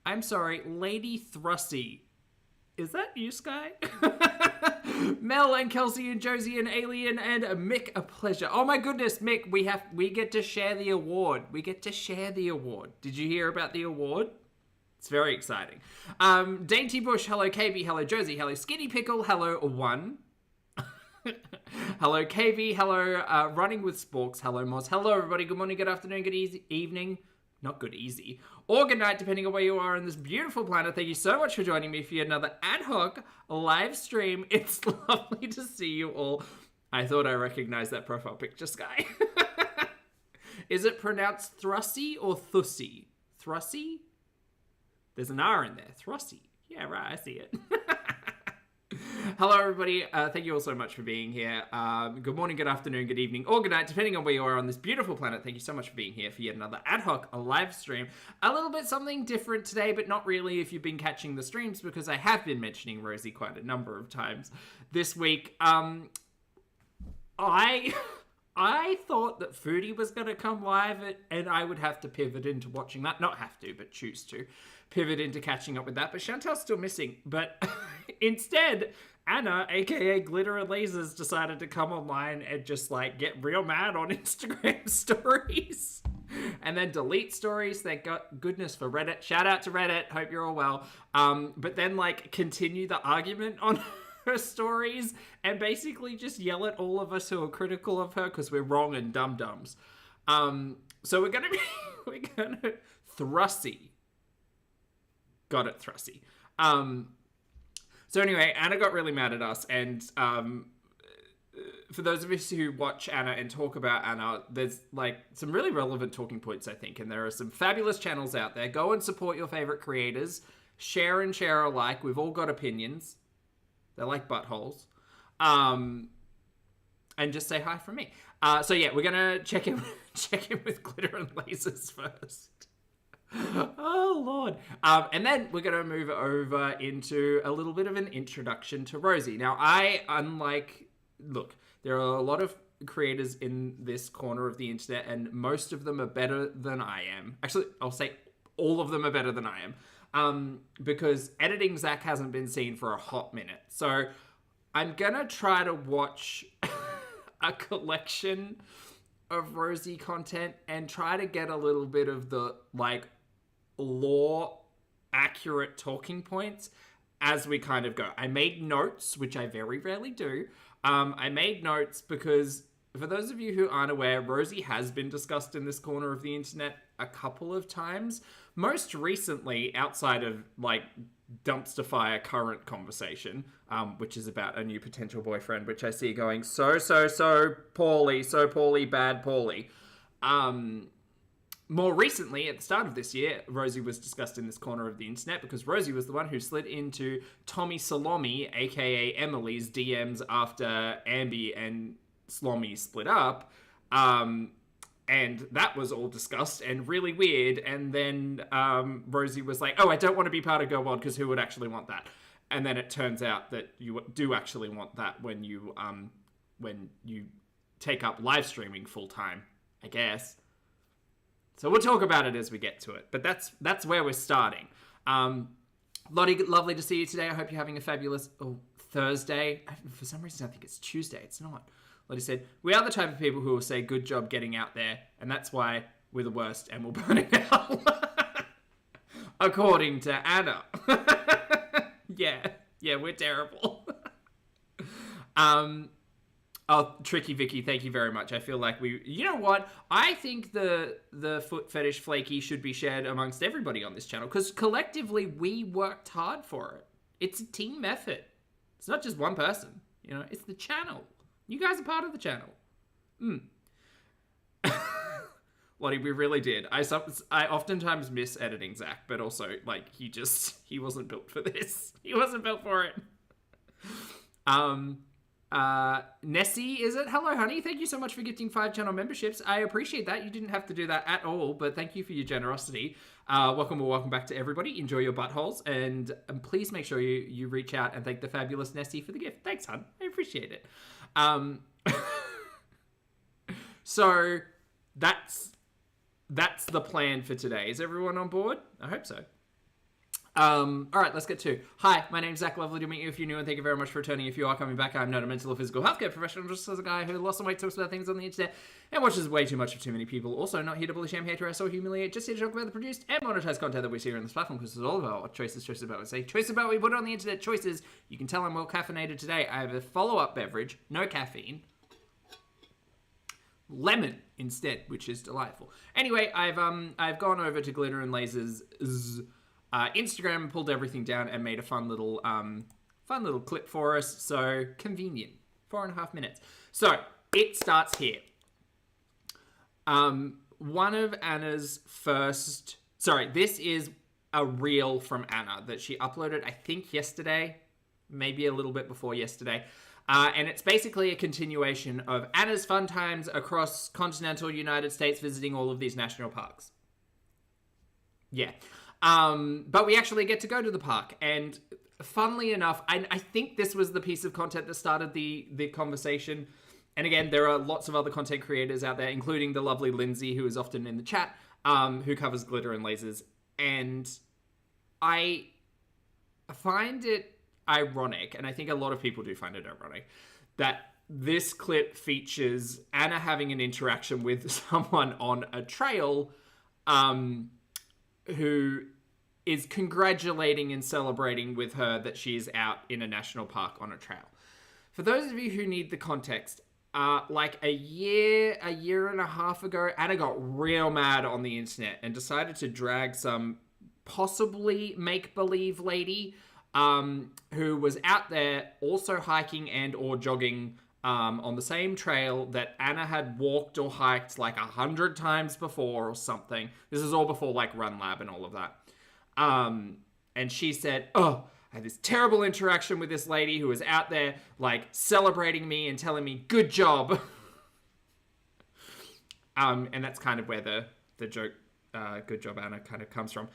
I'm sorry, Lady Thrusty. Is that you, Sky? Mel and Kelsey and Josie and Alien and Mick, a pleasure. Oh my goodness, Mick, we get to share the award. We get to share the award. Did you hear about the award? It's very exciting. Dainty Bush, hello KB, hello Josie, hello Skinny Pickle, hello One. Hello KV, hello Running with Sporks, hello Moz, hello everybody, good morning, good afternoon, good evening. Not good easy, or good night, depending on where you are on this beautiful planet. Thank you so much for joining me for yet another ad hoc live stream. It's lovely to see you all. I thought I recognized that profile picture, Sky. Is it pronounced Thrusty or Thussy? Thrusty? There's an R in there. Thrusty. Yeah, right, I see it. Hello, everybody. Thank you all so much for being here. Good morning, good afternoon, good evening, or good night, depending on where you are on this beautiful planet. Thank you so much for being here for yet another ad hoc, a live stream. A little bit something different today, but not really if you've been catching the streams, because I have been mentioning Rosie quite a number of times this week. I thought that Foodie was going to come live, and I would have to pivot into watching that. Not have to, but choose to pivot into catching up with that. But Chantal's still missing. But instead, Anna, aka Glitterandlazers, decided to come online and just like get real mad on Instagram stories and then delete stories. Thank goodness for Reddit. Shout out to Reddit. Hope you're all well. But then like continue the argument on her stories and basically just yell at all of us who are critical of her because we're wrong and dum-dums. So we're gonna Thrusty. Got it, Thrusty. So anyway, Anna got really mad at us, and for those of us who watch Anna and talk about Anna, there's like some really relevant talking points, I think, and there are some fabulous channels out there. Go and support your favorite creators. Share and share alike. We've all got opinions. They're like buttholes. And just say hi from me. So yeah, we're gonna check in with Glitter and Lasers first. Oh Lord. And then we're gonna move over into a little bit of an introduction to Rosie. Now, look, there are a lot of creators in this corner of the internet, and most of them are better than I am. Actually, I'll say all of them are better than I am. Because editing Zach hasn't been seen for a hot minute. So I'm gonna try to watch a collection of Rosie content and try to get a little bit of the like lore accurate talking points as we kind of go. I made notes, which I very rarely do. I made notes because for those of you who aren't aware, Rosie has been discussed in this corner of the internet a couple of times. Most recently, outside of like dumpster fire current conversation, which is about a new potential boyfriend, which I see going so poorly, bad poorly. More recently, at the start of this year, Rosie was discussed in this corner of the internet because Rosie was the one who slid into Tommy Salome, aka Emily's DMs after Ambi and Slommy split up. And that was all discussed and really weird. And then Rosie was like, oh, I don't want to be part of Girl World because who would actually want that? And then it turns out that you do actually want that when you take up live streaming full time, I guess. So we'll talk about it as we get to it. But that's where we're starting. Lottie, lovely to see you today. I hope you're having a fabulous Thursday. For some reason, I think it's Tuesday. It's not. Lottie said, we are the type of people who will say, good job getting out there, and that's why we're the worst and we'll burn it out. According to Anna. Yeah, we're terrible. Oh, Tricky Vicky, thank you very much. I feel like you know what? I think the foot fetish flaky should be shared amongst everybody on this channel, because collectively we worked hard for it. It's a team effort. It's not just one person, it's the channel. You guys are part of the channel. Lottie, we really did. I oftentimes miss editing Zach, but also, like, he wasn't built for this. He wasn't built for it. Nessie, is it? Hello, honey. Thank you so much for gifting 5 channel memberships. I appreciate that. You didn't have to do that at all, but thank you for your generosity. Welcome back to everybody. Enjoy your buttholes, and please make sure you reach out and thank the fabulous Nessie for the gift. Thanks, hon. I appreciate it. So that's the plan for today. Is everyone on board? I hope so. All right, let's get to. Hi, my name's Zach. Lovely to meet you if you're new, and thank you very much for returning. If you are coming back, I'm not a mental or physical healthcare professional, just as a guy who lost some weight, talks about things on the internet, and watches way too much of too many people. Also, not here to bully, shame, hate, harass, or humiliate, just here to talk about the produced and monetized content that we see here on this platform, because it's all about what choices about what we say, choices about what we put on the internet, choices. You can tell I'm well caffeinated today. I have a follow-up beverage, no caffeine. Lemon instead, which is delightful. Anyway, I've gone over to Glitterandlazers Instagram, pulled everything down, and made a fun little clip for us. So convenient, 4.5 minutes. So it starts here. One of Anna's first. Sorry, this is a reel from Anna that she uploaded, I think yesterday, maybe a little bit before yesterday. And it's basically a continuation of Anna's fun times across continental United States visiting all of these national parks. Yeah. But we actually get to go to the park. And funnily enough, I think this was the piece of content that started the conversation. And again, there are lots of other content creators out there, including the lovely Lindsay, who is often in the chat, who covers Glitter and Lasers. And I find it ironic, and I think a lot of people do find it ironic, that this clip features Anna having an interaction with someone on a trail who is congratulating and celebrating with her that she is out in a national park on a trail. For those of you who need the context, like a year and a half ago, Anna got real mad on the internet and decided to drag some possibly make-believe lady who was out there also hiking and or jogging on the same trail that Anna had walked or hiked like 100 times before or something. This is all before like Run Lab and all of that. And she said, oh, I had this terrible interaction with this lady who was out there like celebrating me and telling me, good job. And that's kind of where the joke, good job Anna, kind of comes from.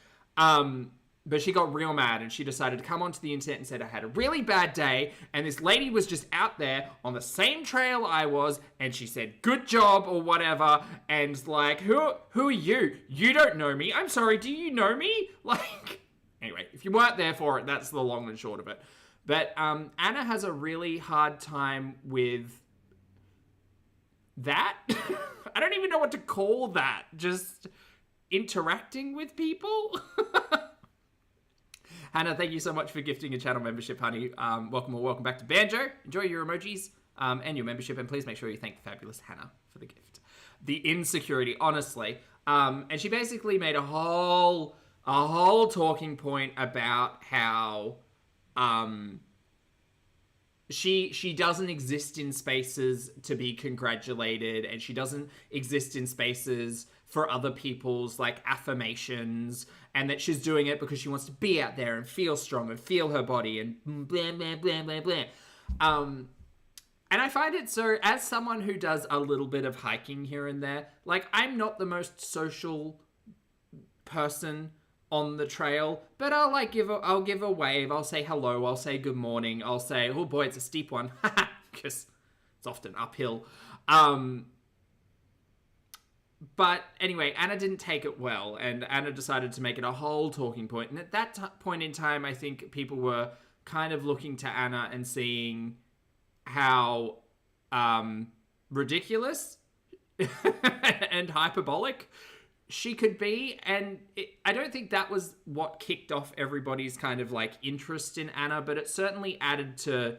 But she got real mad and she decided to come onto the internet and said, I had a really bad day and this lady was just out there on the same trail I was and she said, good job or whatever. And like, who are you? You don't know me. I'm sorry, do you know me? Like, anyway, if you weren't there for it, that's the long and short of it. But Anna has a really hard time with that. I don't even know what to call that. Just interacting with people. Hannah, thank you so much for gifting a channel membership, honey. Welcome back to Banjo. Enjoy your emojis and your membership, and please make sure you thank the fabulous Hannah for the gift. The insecurity, honestly. And she basically made a whole talking point about how she doesn't exist in spaces to be congratulated, and she doesn't exist in spaces for other people's like affirmations, and that she's doing it because she wants to be out there and feel strong and feel her body and blah, blah, blah, blah, blah. And I find it so, as someone who does a little bit of hiking here and there, like I'm not the most social person on the trail, but I'll give a wave, I'll say hello, I'll say good morning, I'll say, oh boy, it's a steep one, because it's often uphill. But anyway, Anna didn't take it well, and Anna decided to make it a whole talking point. And at that point in time, I think people were kind of looking to Anna and seeing how ridiculous and hyperbolic she could be. And I don't think that was what kicked off everybody's kind of like interest in Anna, but it certainly added to,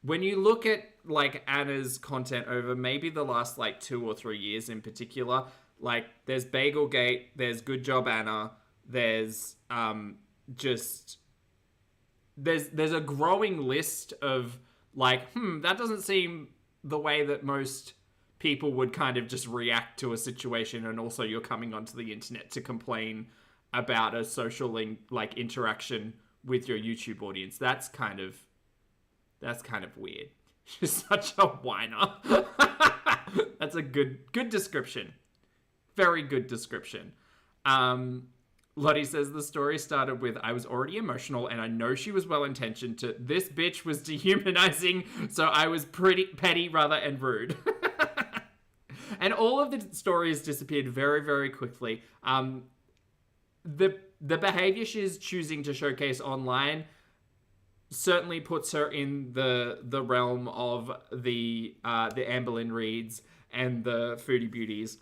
when you look at like Anna's content over maybe the last like 2 or 3 years in particular, like there's Bagelgate, there's Good Job Anna, there's there's a growing list of like, that doesn't seem the way that most people would kind of just react to a situation, and also you're coming onto the internet to complain about a social like interaction with your YouTube audience. That's kind of weird. She's such a whiner. That's a good description. Very good description. Lottie says the story started with, I was already emotional and I know she was well-intentioned, to this bitch was dehumanizing, so I was pretty petty rather and rude. And all of the stories disappeared very, very quickly. The the behavior she's choosing to showcase online certainly puts her in the realm of the Amberlynn Reeds and the Foodie Beauties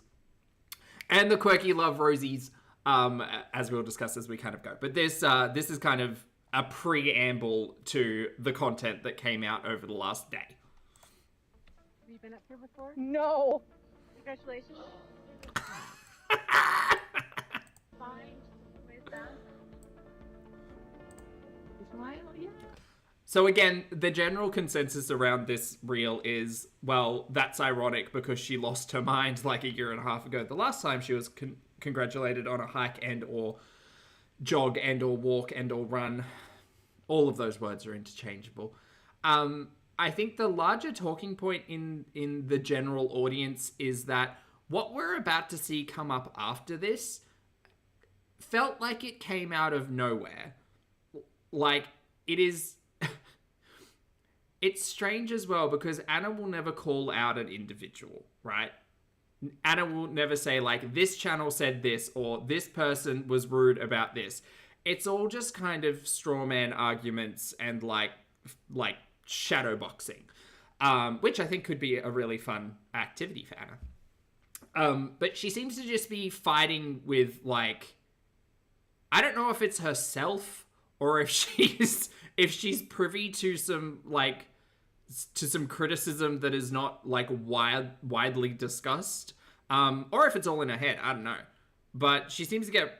and the Quirkyloverosies, as we'll discuss as we kind of go. But this is kind of a preamble to the content that came out over the last day. Have you been up here before? No. Congratulations. Fine. Where's that? Smile, yeah. So again, the general consensus around this reel is, well, that's ironic because she lost her mind like a year and a half ago. The last time she was congratulated on a hike and or jog and or walk and or run. All of those words are interchangeable. I think the larger talking point in the general audience is that what we're about to see come up after this felt like it came out of nowhere. Like, it is... It's strange as well because Anna will never call out an individual, right? Anna will never say, like, this channel said this or this person was rude about this. It's all just kind of straw man arguments and, like shadow boxing, which I think could be a really fun activity for Anna. But she seems to just be fighting with, like... I don't know if it's herself or if she's privy to some, like... to some criticism that is not like widely discussed, or if it's all in her head. I don't know, but she seems to get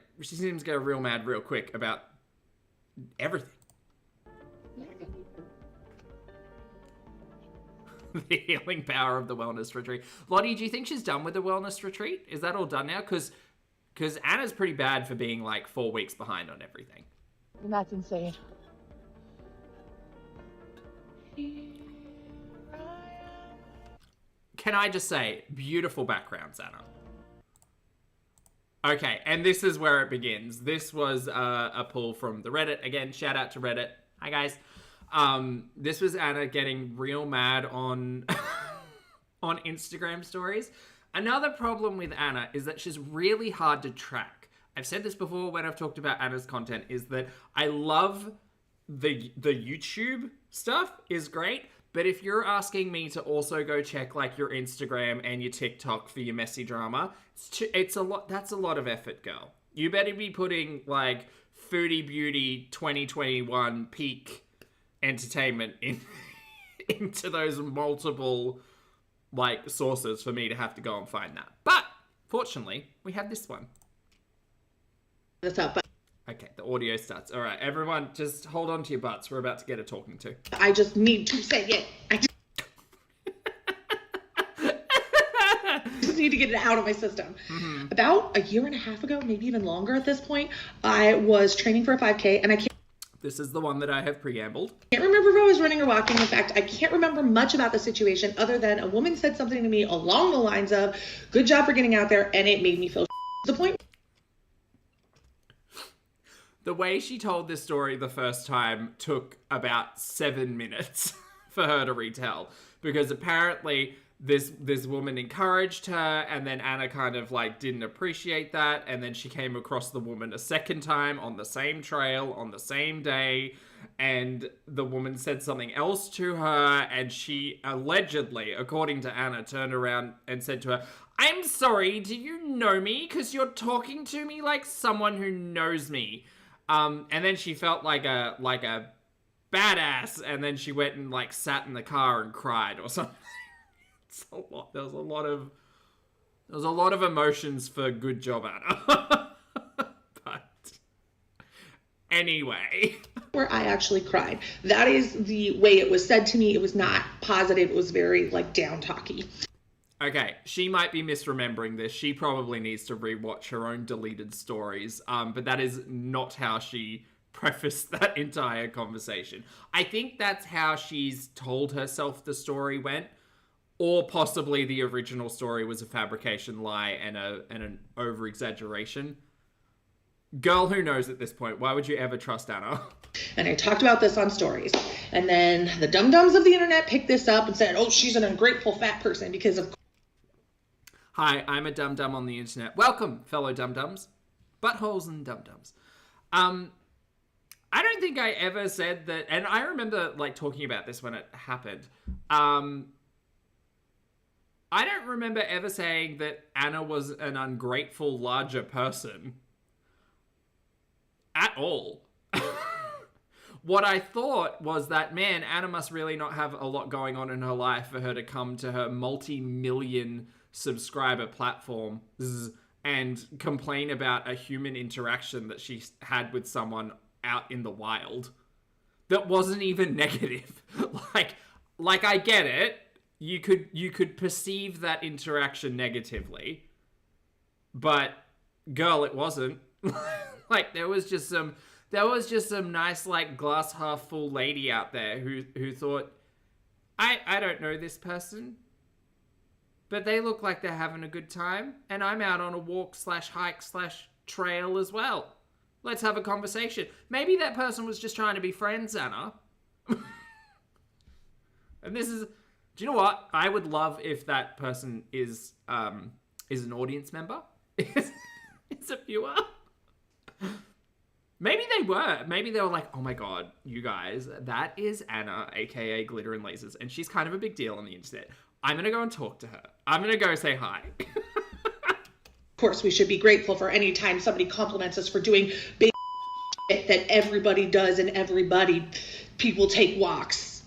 real mad real quick about everything. The healing power of the wellness retreat. Lottie, do you think she's done with the wellness retreat? Is that all done now? Because Anna's pretty bad for being like 4 weeks behind on everything. That's insane. Can I just say, beautiful backgrounds, Anna. Okay, and this is where it begins. This was a pull from the Reddit. Again, shout out to Reddit. Hi, guys. This was Anna getting real mad on, on Instagram stories. Another problem with Anna is that she's really hard to track. I've said this before when I've talked about Anna's content, is that I love the YouTube stuff is great. But if you're asking me to also go check like your Instagram and your TikTok for your messy drama, it's a lot. That's a lot of effort, girl. You better be putting like Foodie Beauty 2021 peak entertainment into those multiple like sources for me to have to go and find that. But fortunately, we have this one. That's up. Okay, the audio starts. All right, everyone, just hold on to your butts. We're about to get a talking to. I just need to say it. I just need to get it out of my system. Mm-hmm. About a year and a half ago, maybe even longer at this point, I was training for a 5K, and I can't... This is the one that I have preambled. I can't remember if I was running or walking. In fact, I can't remember much about the situation other than a woman said something to me along the lines of, good job for getting out there, and it made me feel the point. The way she told this story the first time took about 7 minutes for her to retell. Because apparently this woman encouraged her, and then Anna kind of like didn't appreciate that, and then she came across the woman a second time on the same trail on the same day, and the woman said something else to her, and she allegedly, according to Anna, turned around and said to her, "I'm sorry, do you know me? Because you're talking to me like someone who knows me." And then she felt like a badass, and then she went and like sat in the car and cried or something. It's a lot. There was a lot of emotions for good job, Anna. But anyway, where I actually cried. That is the way it was said to me. It was not positive. It was very like down talky. Okay, she might be misremembering this. She probably needs to rewatch her own deleted stories. But that is not how she prefaced that entire conversation. I think that's how she's told herself the story went. Or possibly the original story was a fabrication lie and an over-exaggeration. Girl, who knows at this point? Why would you ever trust Anna? And I talked about this on stories. And then the dum-dums of the internet picked this up and said, oh, she's an ungrateful fat person because of... Hi, I'm a dum-dum on the internet. Welcome, fellow dum-dums. Buttholes and dum-dums. I don't think I ever said that, and I remember like talking about this when it happened. I don't remember ever saying that Anna was an ungrateful, larger person. At all. What I thought was that, man, Anna must really not have a lot going on in her life for her to come to her multi-million subscriber platform and complain about a human interaction that she had with someone out in the wild that wasn't even negative. Like I get it. You could perceive that interaction negatively, but girl, it wasn't. Like there was just some nice like glass half full lady out there who thought, I don't know this person, but they look like they're having a good time, and I'm out on a walk / hike / trail as well. Let's have a conversation. Maybe that person was just trying to be friends, Anna. And this is, do you know what? I would love if that person is an audience member, is a viewer. Maybe they were. Maybe they were like, oh my god, you guys, that is Anna, aka Glitterandlazers, and she's kind of a big deal on the internet. I'm going to go and talk to her. I'm going to go say hi. Of course, we should be grateful for any time somebody compliments us for doing big shit that everybody does and people take walks.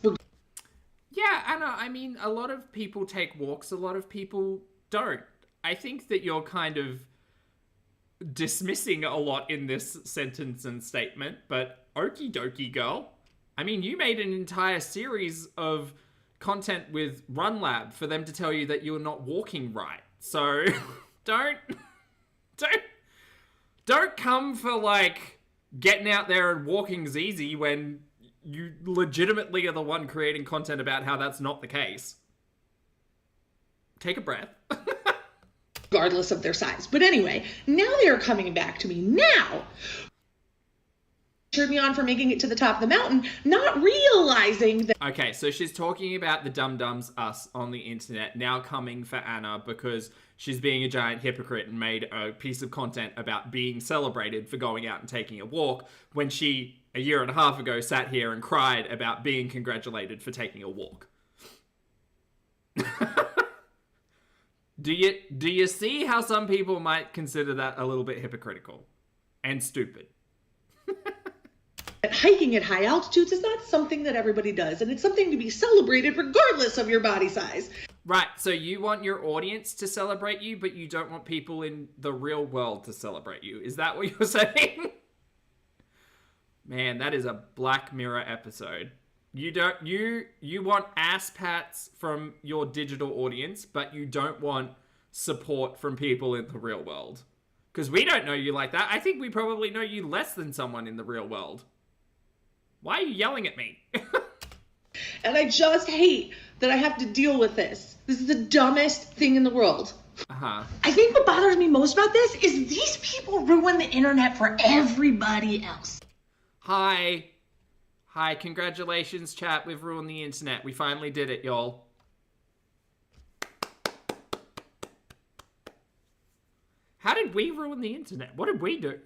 Yeah, Anna, I mean, a lot of people take walks, a lot of people don't. I think that you're kind of dismissing a lot in this sentence and statement, but okie dokie, girl. I mean, you made an entire series of content with Run Lab for them to tell you that you're not walking right. So don't come for like getting out there and walking's easy when you legitimately are the one creating content about how that's not the case. Take a breath. Regardless of their size. But anyway, now they are coming back to me now. Cheered me on for making it to the top of the mountain, not realizing that. Okay, so she's talking about the dum-dums, us, on the internet, now coming for Anna because she's being a giant hypocrite and made a piece of content about being celebrated for going out and taking a walk when she, a year and a half ago, sat here and cried about being congratulated for taking a walk. Do you see how some people might consider that a little bit hypocritical and stupid? Hiking at high altitudes is not something that everybody does, and it's something to be celebrated regardless of your body size. Right, so you want your audience to celebrate you, but you don't want people in the real world to celebrate you. Is that what you're saying? Man, that is a Black Mirror episode. You want ass pats from your digital audience, but you don't want support from people in the real world. Because we don't know you like that. I think we probably know you less than someone in the real world. Why are you yelling at me? And I just hate that I have to deal with this. This is the dumbest thing in the world. Uh-huh. I think what bothers me most about this is these people ruin the internet for everybody else. Hi, congratulations, chat. We've ruined the internet. We finally did it, y'all. How did we ruin the internet? What did we do?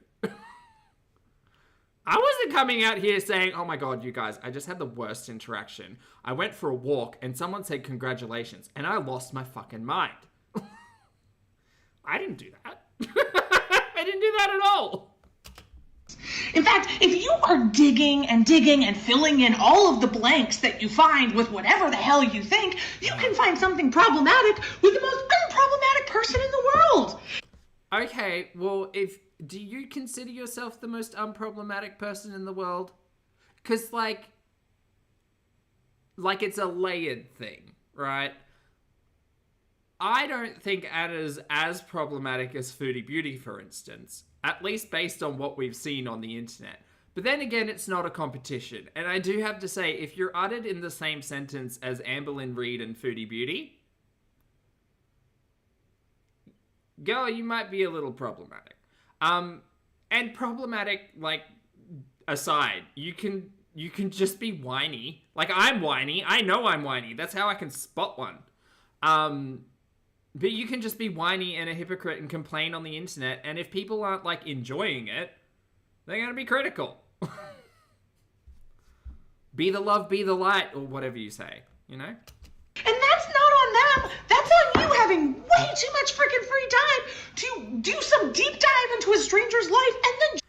I wasn't coming out here saying, oh my god, you guys, I just had the worst interaction. I went for a walk and someone said congratulations and I lost my fucking mind. I didn't do that. I didn't do that at all. In fact, if you are digging and filling in all of the blanks that you find with whatever the hell you think, you can find something problematic with the most unproblematic person in the world. Okay, well, do you consider yourself the most unproblematic person in the world? Because, like it's a layered thing, right? I don't think Anna's as problematic as Foodie Beauty, for instance. At least based on what we've seen on the internet. But then again, it's not a competition. And I do have to say, if you're uttered in the same sentence as Amberlynn Reid and Foodie Beauty, girl, you might be a little problematic. And problematic, like, aside, you can just be whiny. Like, I'm whiny. I know I'm whiny. That's how I can spot one. But you can just be whiny and a hypocrite and complain on the internet, and if people aren't, like, enjoying it, They're going to be critical. Be the love, be the light, or whatever you say, you know? And that's not on them. That's on you having way too much freaking free time to do some deep dive into a stranger's life and then...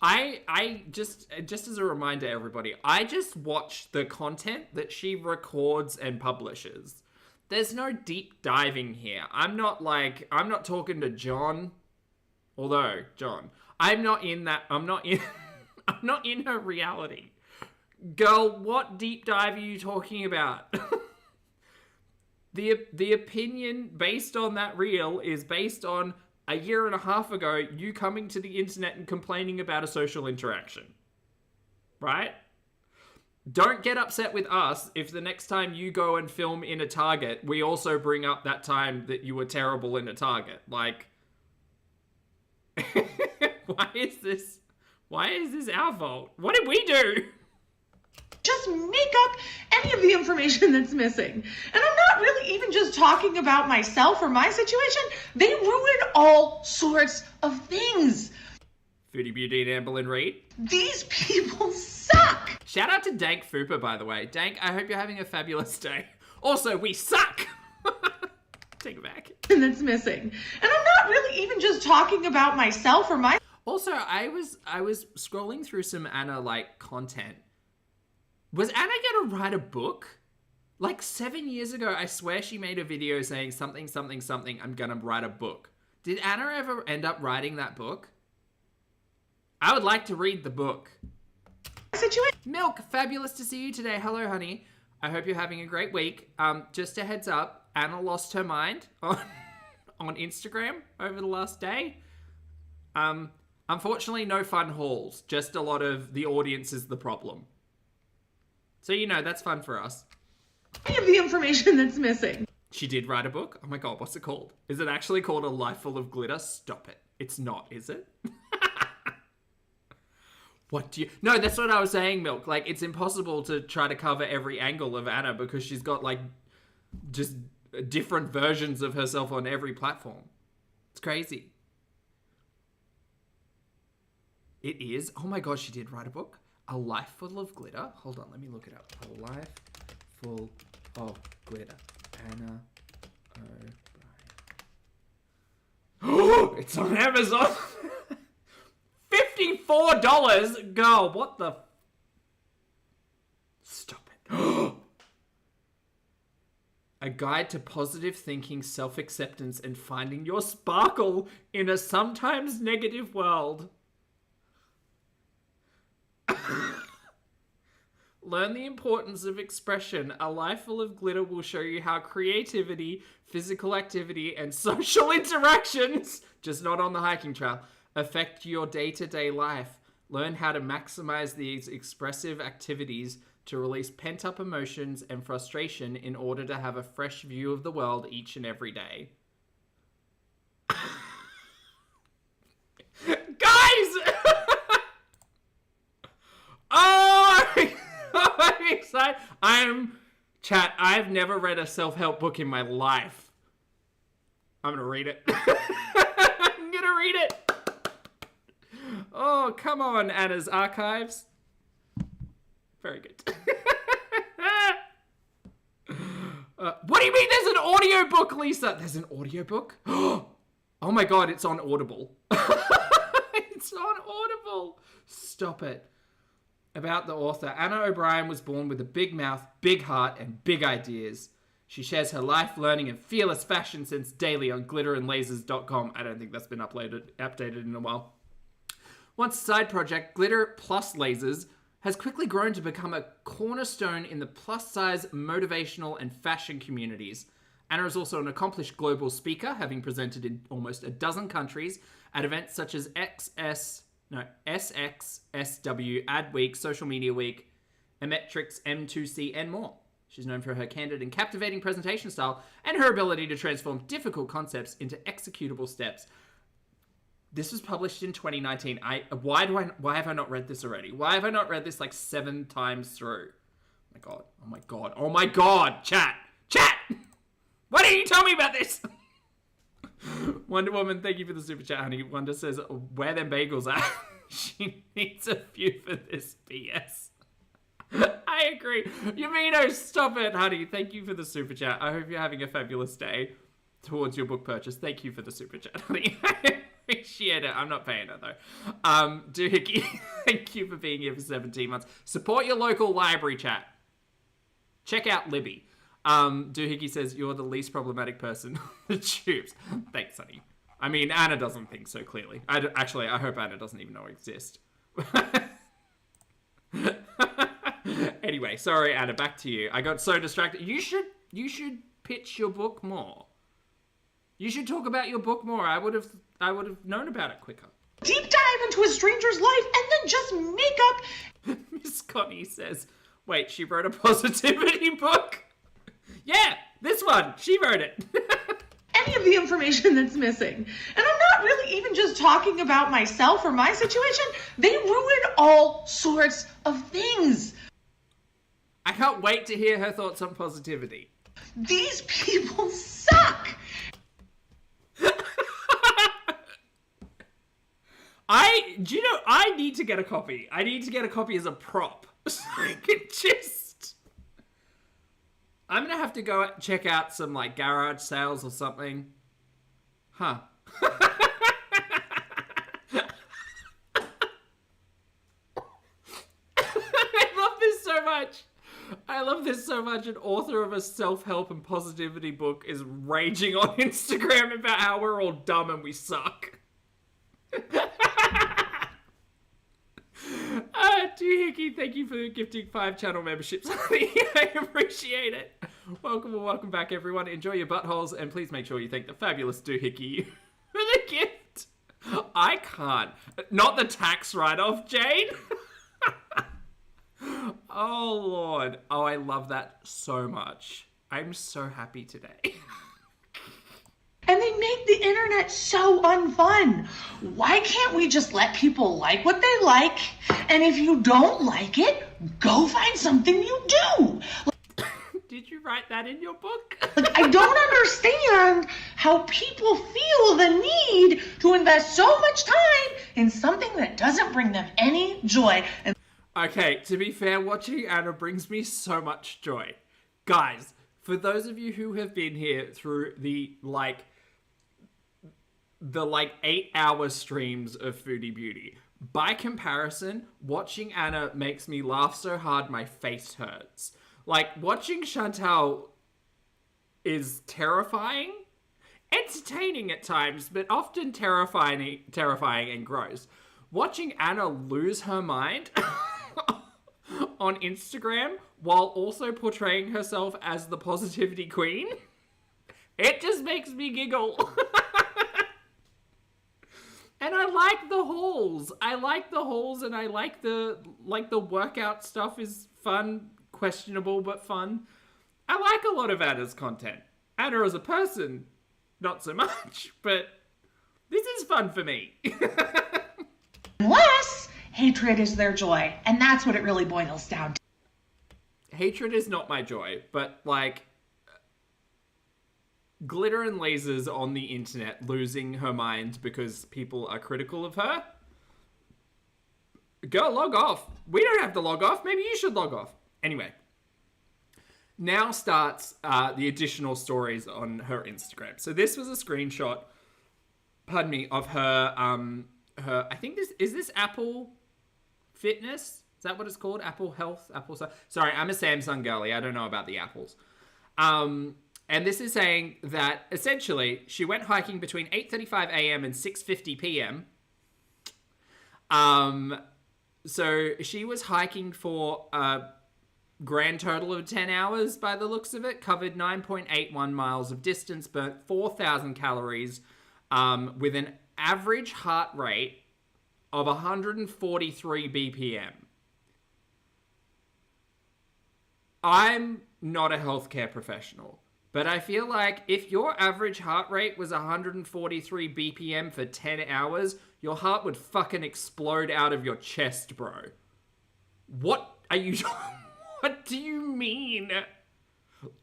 I just as a reminder, everybody, I just watch the content that she records and publishes. There's no deep diving here. I'm not talking to John, although, John, I'm not in her reality. Girl, what deep dive are you talking about? The opinion based on that reel is based on a year and a half ago, you coming to the internet and complaining about a social interaction. Right? Don't get upset with us if the next time you go and film in a Target, we also bring up that time that you were terrible in a Target. Like, why is this our fault? What did we do? Just make up any of the information that's missing. And I'm not really even just talking about myself or my situation. They ruin all sorts of things. Foodie Beauty and Amberlynn Reed. These people suck. Shout out to Dank Fupa, by the way. Dank, I hope you're having a fabulous day. Also, we suck. Take it back. And that's missing. And I'm not really even just talking about myself or my... Also, I was scrolling through some Anna, content. Was Anna gonna write a book? 7 years ago, I swear she made a video saying something, something, something, I'm gonna write a book. Did Anna ever end up writing that book? I would like to read the book. Milk, fabulous to see you today. Hello, honey. I hope you're having a great week. Just a heads up, Anna lost her mind on Instagram over the last day. Unfortunately, no fun hauls. Just a lot of the audience is the problem. So, that's fun for us. Any of the information that's missing. She did write a book? Oh my god, what's it called? Is it actually called A Life Full of Glitter? Stop it. It's not, is it? No, that's what I was saying, Milk. It's impossible to try to cover every angle of Anna because she's got, just different versions of herself on every platform. It's crazy. It is? Oh my god, she did write a book? A Life Full of Glitter? Hold on, let me look it up. A Life Full of Glitter. Anna O'Brien. It's on Amazon! $54? Girl, what the... Stop it. A guide to positive thinking, self-acceptance, and finding your sparkle in a sometimes negative world. Learn the importance of expression. A Life Full of Glitter will show you how creativity, physical activity, and social interactions, just not on the hiking trail, affect your day-to-day life. Learn how to maximize these expressive activities to release pent-up emotions and frustration in order to have a fresh view of the world each and every day. Guys! Oh, I'm excited. Chat, I've never read a self-help book in my life. I'm gonna read it. I'm gonna read it. Oh, come on, Anna's Archives. Very good. What do you mean there's an audiobook, Lisa? There's an audiobook? Oh my god, it's on Audible. It's on Audible. Stop it. About the author, Anna O'Brien was born with a big mouth, big heart, and big ideas. She shares her life, learning, and fearless fashion sense daily on glitterandlazers.com. I don't think that's been updated in a while. Once a side project, Glitter Plus Lasers has quickly grown to become a cornerstone in the plus-size, motivational, and fashion communities. Anna is also an accomplished global speaker, having presented in almost a dozen countries at events such as SXSW, Adweek, Social Media Week, Emetrics, M2C, and more. She's known for her candid and captivating presentation style and her ability to transform difficult concepts into executable steps. This was published in 2019. Why have I not read this already? Why have I not read this 7 times through? Oh my god. Oh my god. Oh my god. Chat. Why didn't you tell me about this? Wonder Woman, thank you for the super chat, honey. Wonder says, where them bagels at? She needs a few for this BS. I agree. Yumino, stop it, honey. Thank you for the super chat. I hope you're having a fabulous day towards your book purchase. Thank you for the super chat, honey. I appreciate it. I'm not paying it, though. Doohickey, thank you for being here for 17 months. Support your local library, chat. Check out Libby. Doohickey says, you're the least problematic person on the tubes. Thanks, honey. I mean, Anna doesn't think so, clearly. Actually, I hope Anna doesn't even know I exist. Anyway, sorry, Anna, back to you. I got so distracted. You should pitch your book more. You should talk about your book more. I would have known about it quicker. Deep dive into a stranger's life and then just make up. Miss Connie says, wait, she wrote a positivity book? Yeah, this one. She wrote it. Any of the information that's missing. And I'm not really even just talking about myself or my situation. They ruin all sorts of things. I can't wait to hear her thoughts on positivity. These people suck. Do you know, I need to get a copy. I need to get a copy as a prop. So I can just... I'm gonna have to go check out some, like, garage sales or something. Huh. I love this so much. I love this so much. An author of a self-help and positivity book is raging on Instagram about how we're all dumb and we suck. Doohickey, thank you for gifting 5 channel memberships. I appreciate it. Welcome and welcome back, everyone. Enjoy your buttholes, and please make sure you thank the fabulous Doohickey for the gift. I can't. Not the tax write-off, Jane. Oh, Lord. Oh, I love that so much. I'm so happy today. And they make the internet so unfun. Why can't we just let people like what they like? And if you don't like it, go find something you do. Did you write that in your book? I don't understand how people feel the need to invest so much time in something that doesn't bring them any joy. And okay, to be fair, watching Anna brings me so much joy. Guys, for those of you who have been here through the 8-hour streams of Foodie Beauty, by comparison, watching Anna makes me laugh so hard my face hurts. Like, watching Chantal is terrifying, entertaining at times, but often terrifying and gross. Watching Anna lose her mind on Instagram while also portraying herself as the positivity queen, it just makes me giggle. And I like the hauls. I like the hauls, and I like the workout stuff is fun, questionable but fun. I like a lot of Anna's content. Anna as a person, not so much, but this is fun for me. unless hatred is their joy, and that's what it really boils down to. Hatred is not my joy, but like glitter and lasers on the internet losing her mind because people are critical of her. Girl, log off. We don't have to log off. Maybe you should log off. Anyway, now starts the additional stories on her Instagram. So this was a screenshot, pardon me, of her, I think this Apple Fitness? Is that what it's called? Apple Health? Sorry, I'm a Samsung girly. I don't know about the Apples. And this is saying that, essentially, she went hiking between 8:35 a.m. and 6:50 p.m. So she was hiking for a grand total of 10 hours by the looks of it, covered 9.81 miles of distance, burnt 4,000 calories, with an average heart rate of 143 BPM. I'm not a healthcare professional, but I feel like if your average heart rate was 143 BPM for 10 hours, your heart would fucking explode out of your chest, bro. What are you... What do you mean?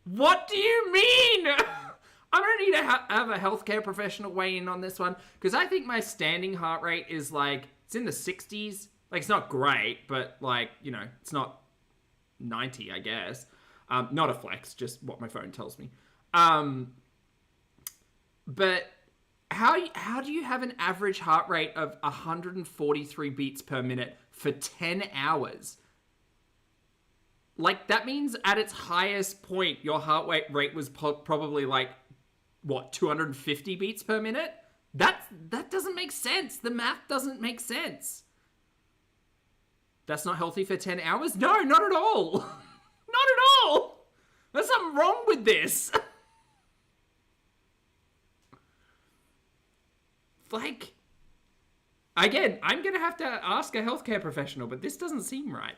What do you mean? I'm gonna need to have a healthcare professional weigh in on this one, because I think my standing heart rate is like It's in the 60s. Like, it's not great, but, like, you know, it's not 90, I guess. Not a flex, just what my phone tells me. But how do you have an average heart rate of 143 beats per minute for 10 hours? Like, that means at its highest point, your heart rate was probably like, what, 250 beats per minute? That doesn't make sense. The math doesn't make sense. That's not healthy for 10 hours? No, not at all. Not at all. There's something wrong with this. Like, again, I'm going to have to ask a healthcare professional, but this doesn't seem right.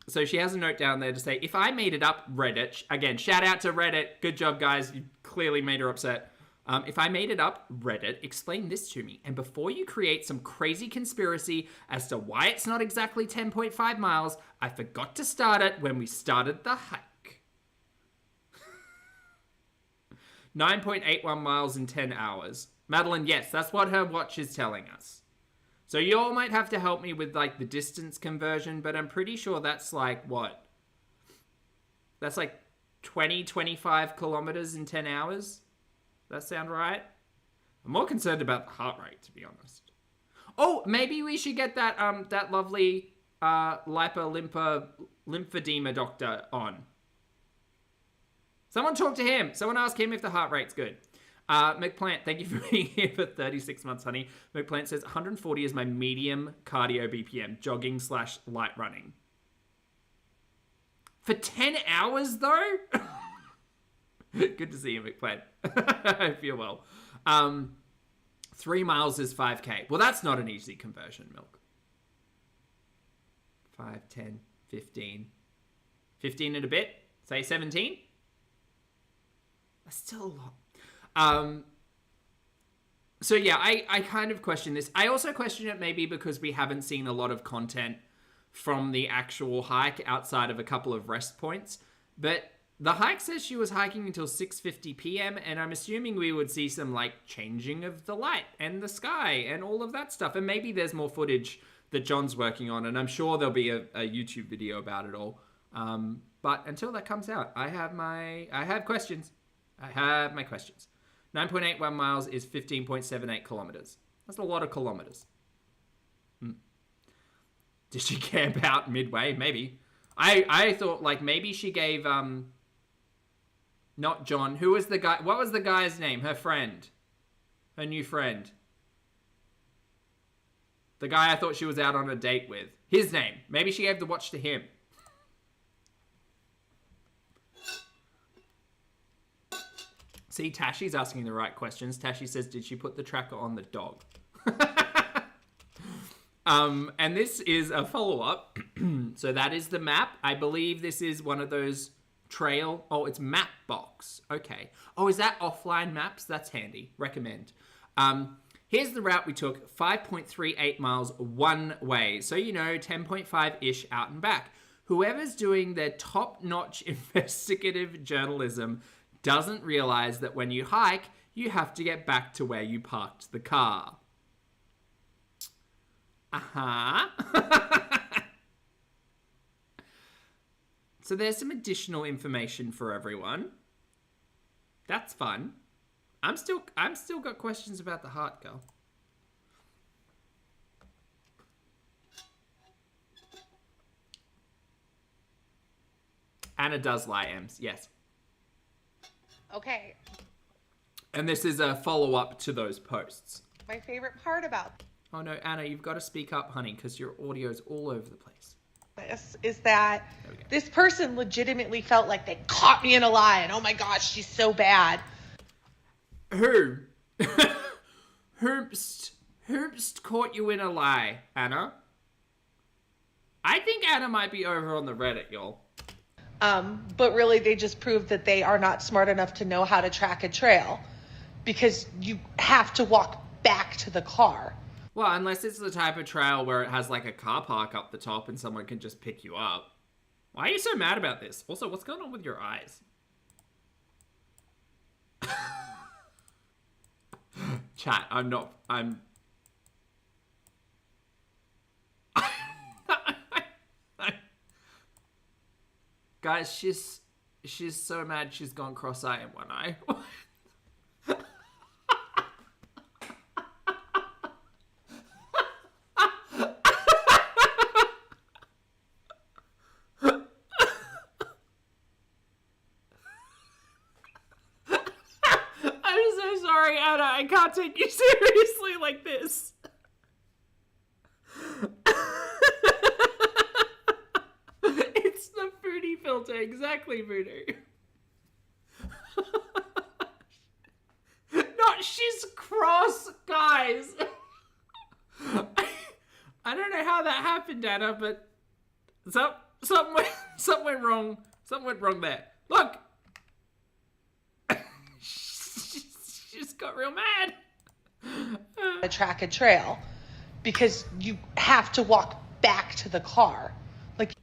So she has a note down there to say, if I made it up, Reddit, again, shout out to Reddit. Good job, guys. You clearly made her upset. If I made it up, Reddit, explain this to me. And before you create some crazy conspiracy as to why it's not exactly 10.5 miles, I forgot to start it when we started the hike. 9.81 miles in 10 hours. Madeline, yes, that's what her watch is telling us. So you all might have to help me with, like, the distance conversion, but I'm pretty sure that's, like, what? That's, like, 25 kilometers in 10 hours? That sound right? I'm more concerned about the heart rate, to be honest. Oh, maybe we should get that that lovely lymphedema doctor on. Someone talk to him. Someone ask him if the heart rate's good. McPlant, thank you for being here for 36 months, honey. McPlant says 140 is my medium cardio BPM, jogging / light running. For 10 hours, though? Good to see you, McPlant. I hope you're well. 3 miles is 5K. Well, that's not an easy conversion, Milk. 5, 10, 15. 15 and a bit? Say 17? That's still a lot. So yeah, I kind of question this. I also question it maybe because we haven't seen a lot of content from the actual hike outside of a couple of rest points. But the hike says she was hiking until 6:50 p.m. and I'm assuming we would see some, like, changing of the light and the sky and all of that stuff. And maybe there's more footage that John's working on, and I'm sure there'll be a YouTube video about it all. But until that comes out, I have questions. I have my questions. 9.81 miles is 15.78 kilometers. That's a lot of kilometers. Did she camp out midway? Maybe. I thought, like, maybe she gave, not John. Who was the guy? What was the guy's name? Her friend. Her new friend. The guy I thought she was out on a date with. His name. Maybe she gave the watch to him. See, Tashi's asking the right questions. Tashi says, did she put the tracker on the dog? And this is a follow-up. So that is the map. I believe this is one of those trail. Oh, it's Mapbox. Okay. Oh, is that offline maps? That's handy. Recommend. Here's the route we took. 5.38 miles one way. So, you know, 10.5-ish out and back. Whoever's doing their top-notch investigative journalism doesn't realize that when you hike, you have to get back to where you parked the car. So there's some additional information for everyone. That's fun. I'm still got questions about the heart, girl. Anna does lie, Ems. Yes. Okay. And this is a follow-up to those posts. My favorite part about Oh no, Anna, you've got to speak up, honey, because your audio's all over the place. this is that this person legitimately felt like they caught me in a lie, and oh my gosh, she's so bad. Who? Herbst caught you in a lie, Anna. I think Anna might be over on the Reddit, y'all. But really, they just proved that they are not smart enough to know how to track a trail, because you have to walk back to the car. Well, unless it's the type of trail where it has, like, a car park up the top and someone can just pick you up. Why are you so mad about this? Also, what's going on with your eyes? Chat, I'm Guys, she's so mad she's gone cross-eye in one eye. I'm so sorry, Anna. I can't take you seriously like this. It's the Foodie filter. Exactly, Voodoo. Not she's cross, guys. I don't know how that happened, Anna, but something went wrong. Something went wrong there. Look. She's got real mad. A track and trail because you have to walk back to the car. Like,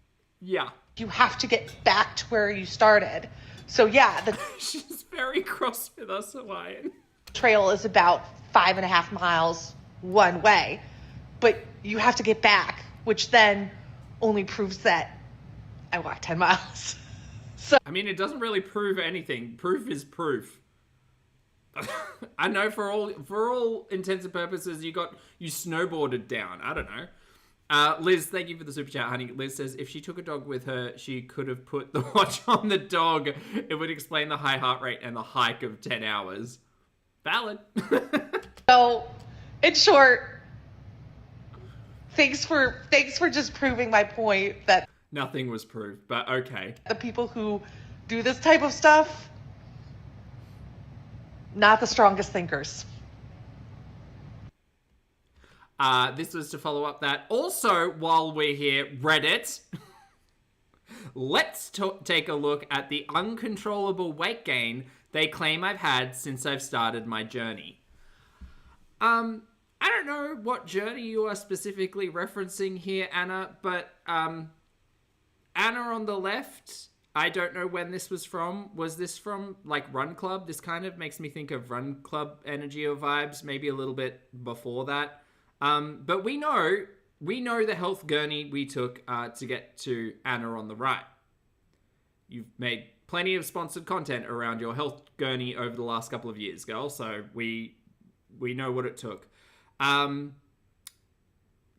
Yeah. you have to get back to where you started. So yeah, the She's very cross with us, Hawaiian. trail is about 5.5 miles one way, but you have to get back, which then only proves that I walked 10 miles. So I mean, it doesn't really prove anything. Proof is proof. I know for all intents and purposes, you snowboarded down. I don't know. Liz, thank you for the super chat, honey. Liz says if she took a dog with her, she could have put the watch on the dog. It would explain the high heart rate and the hike of 10 hours. Valid. So, in short, thanks for just proving my point that Nothing was proved, but okay. the people who do this type of stuff, not the strongest thinkers. This was to follow up that. Also, while we're here, Reddit. Let's take a look at the uncontrollable weight gain they claim I've had since I've started my journey. I don't know what journey you are specifically referencing here, Anna, but Anna on the left, I don't know when this was from. Was this from, like, Run Club? This kind of makes me think of Run Club energy or vibes, maybe a little bit before that. But we know the health gurney we took to get to Anna on the right. You've made plenty of sponsored content around your health gurney over the last couple of years, girl, so we know what it took.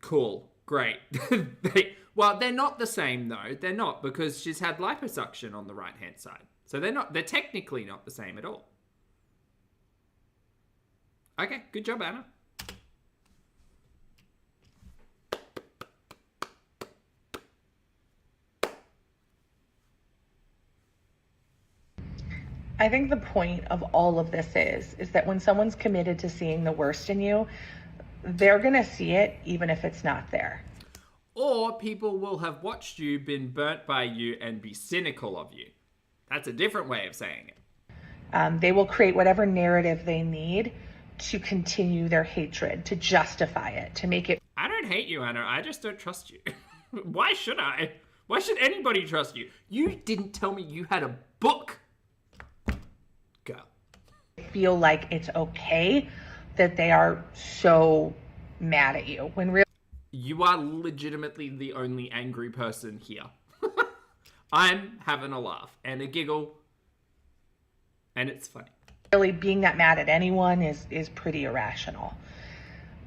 Cool. Great. They're not the same, though. They're not, because she's had liposuction on the right-hand side. So they're technically not the same at all. Okay, good job, Anna. I think the point of all of this is that when someone's committed to seeing the worst in you, they're going to see it even if it's not there. Or people will have watched you, been burnt by you, and be cynical of you. That's a different way of saying it. They will create whatever narrative they need to continue their hatred, to justify it, to make it. I don't hate you, Anna. I just don't trust you. Why should I? Why should anybody trust you? You didn't tell me you had a book. Go. Feel like it's okay that they are so mad at you when really You are legitimately the only angry person here. I'm having a laugh and a giggle, and it's funny. really being that mad at anyone is pretty irrational.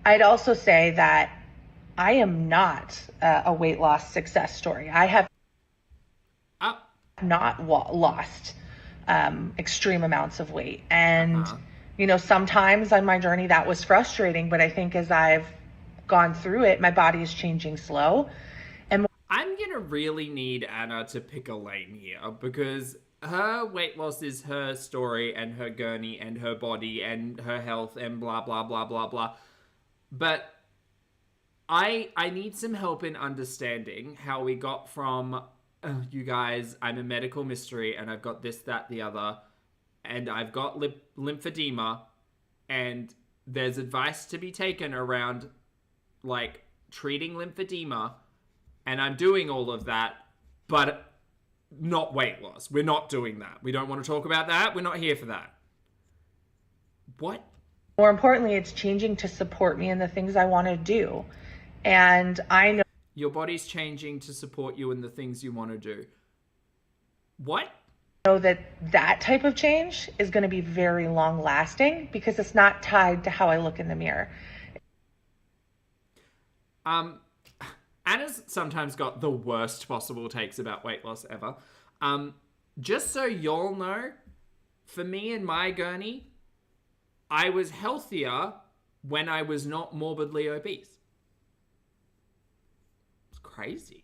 I'd also say that I am not a weight loss success story. I have not lost extreme amounts of weight. And, you know, sometimes on my journey that was frustrating, but I think as I've gone through it, my body is changing slow. And I'm going to really need Anna to pick a lane here, because her weight loss is her story and her gurney and her body and her health and blah, blah, blah, blah, blah. But I need some help in understanding how we got from, you guys, I'm a medical mystery and I've got this, that, the other, and I've got lymphedema, and there's advice to be taken around, like, treating lymphedema, and I'm doing all of that, but not weight loss. We're not doing that. We don't want to talk about that. We're not here for that. What? more importantly, it's changing to support me in the things I want to do. And I know Your body's changing to support you in the things you want to do. What? Know that type of change is going to be very long lasting because it's not tied to how I look in the mirror. Anna's sometimes got the worst possible takes about weight loss ever. Just so y'all know, for me and my gurney, I was healthier when I was not morbidly obese. It's crazy.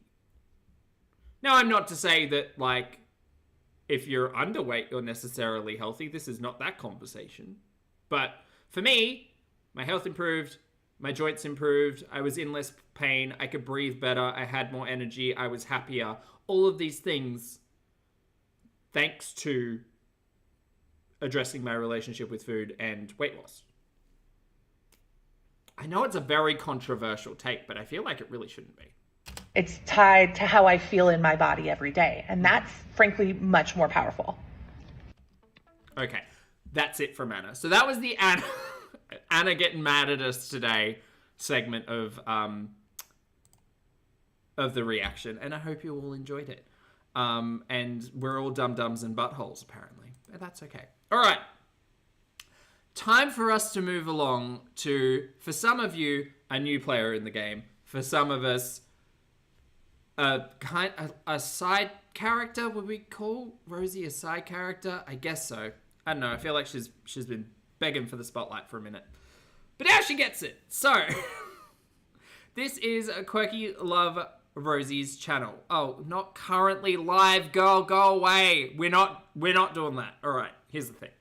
Now, I'm not to say that, like, if you're underweight, you're necessarily healthy. This is not that conversation. But for me, my health improved, my joints improved, I was in less pain, I could breathe better, I had more energy, I was happier. All of these things, thanks to addressing my relationship with food and weight loss. I know it's a very controversial take, but I feel like it really shouldn't be. It's tied to how I feel in my body every day. And that's frankly much more powerful. Okay, that's it from Anna. So that was the Anna getting mad at us today segment of the reaction, and I hope you all enjoyed it. And we're all dum-dums and buttholes, apparently. But that's okay. All right. Time for us to move along to, for some of you, a new player in the game. For some of us, a side character, would we call Rosie a side character? I guess so. I don't know. I feel like she's been begging for the spotlight for a minute. But now she gets it. So, this is a Quirkyloverosee's channel. Oh, not currently live, girl. Go away. We're not doing that. All right. Here's the thing.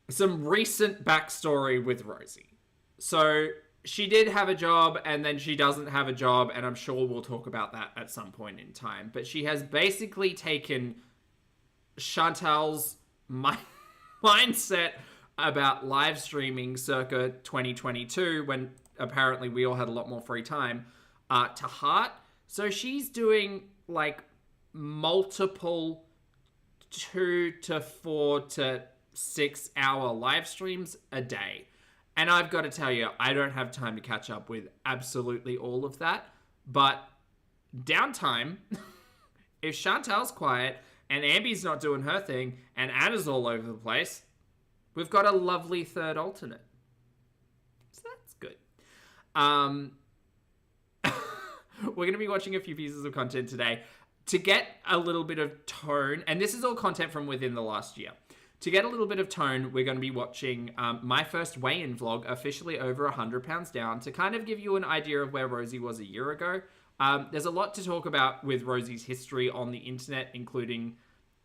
Some recent backstory with Rosie. So, she did have a job, and then she doesn't have a job, and I'm sure we'll talk about that at some point in time. But she has basically taken Chantal's mindset about live streaming circa 2022, when apparently we all had a lot more free time, to heart. So she's doing, like, multiple 2 to 4 to 6 hour live streams a day. And I've got to tell you, I don't have time to catch up with absolutely all of that. But downtime, if Chantal's quiet and Ambi's not doing her thing and Anna's all over the place, we've got a lovely third alternate. So that's good. We're going to be watching a few pieces of content today to get a little bit of tone. And this is all content from within the last year. To get a little bit of tone, we're going to be watching my first weigh-in vlog, officially over 100 pounds down, to kind of give you an idea of where Rosie was a year ago. There's a lot to talk about with Rosie's history on the internet, including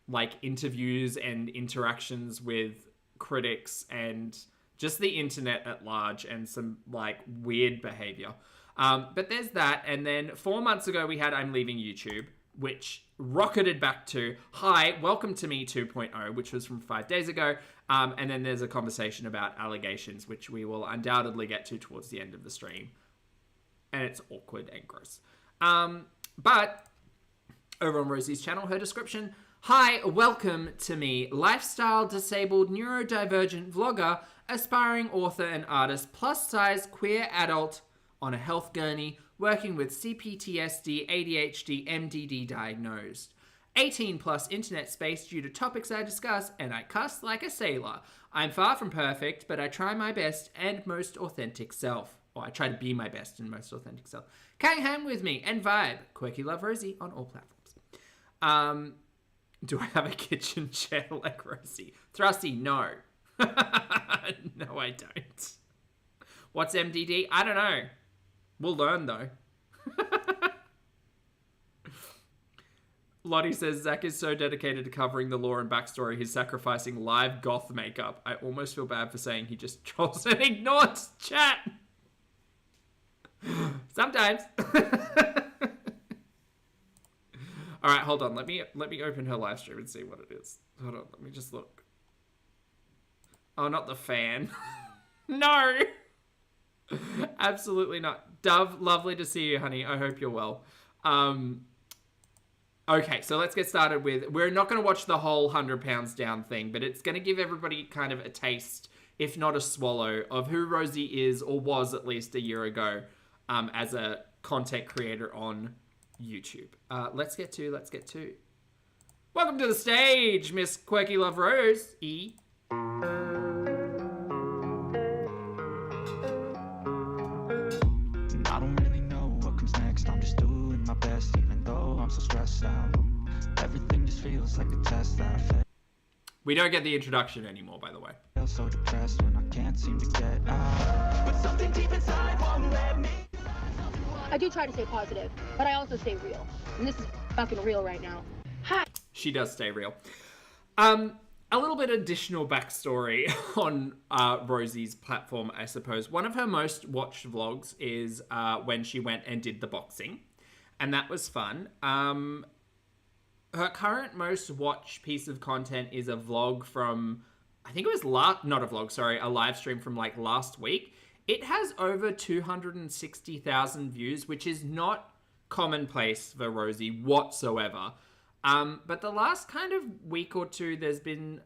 like interviews and interactions with critics and just the internet at large, and some like weird behavior. But there's that. And then 4 months ago, we had I'm Leaving YouTube, which rocketed back to, hi, welcome to me 2.0, which was from 5 days ago. And then there's a conversation about allegations, which we will undoubtedly get to towards the end of the stream. And it's awkward and gross. But over on Rosie's channel, her description, hi, welcome to me, lifestyle disabled neurodivergent vlogger, aspiring author and artist, plus size queer adult on a health gurney, working with CPTSD, ADHD, MDD diagnosed. 18 plus internet space due to topics I discuss, and I cuss like a sailor. I'm far from perfect, but I try my best and most authentic self. Or I try to be my best and most authentic self. Can hang with me and vibe. Quirkyloverosee on all platforms. Do I have a kitchen chair like Rosie? Thrusty, no. No, I don't. What's MDD? I don't know. We'll learn, though. Lottie says, Zach is so dedicated to covering the lore and backstory, he's sacrificing live goth makeup. I almost feel bad for saying he just trolls and ignores chat. Sometimes. All right, hold on. Let me open her live stream and see what it is. Hold on, let me just look. Oh, not the fan. No. Absolutely not. Dove, lovely to see you, honey. I hope you're well. Okay, so let's get started with... We're not going to watch the whole 100 pounds down thing, but it's going to give everybody kind of a taste, if not a swallow, of who Rosie is, or was at least a year ago, as a content creator on YouTube. Let's get to Welcome to the stage, Miss Quirkyloverosee. I don't really know what comes next. I'm just doing my best, even though I'm so stressed out. Everything just feels like a test that I fail. We don't get the introduction anymore, by the way. Feel so depressed when I can't seem to get out. But something deep inside won't let me. I do try to stay positive, but I also stay real. And this is fucking real right now. Hi. She does stay real. A little bit additional backstory on Rosie's platform, I suppose. One of her most watched vlogs is when she went and did the boxing, and that was fun. Her current most watched piece of content is a vlog from, I think it was a live stream from like last week. It has over 260,000 views, which is not commonplace for Rosie whatsoever. But the last kind of week or two, there's been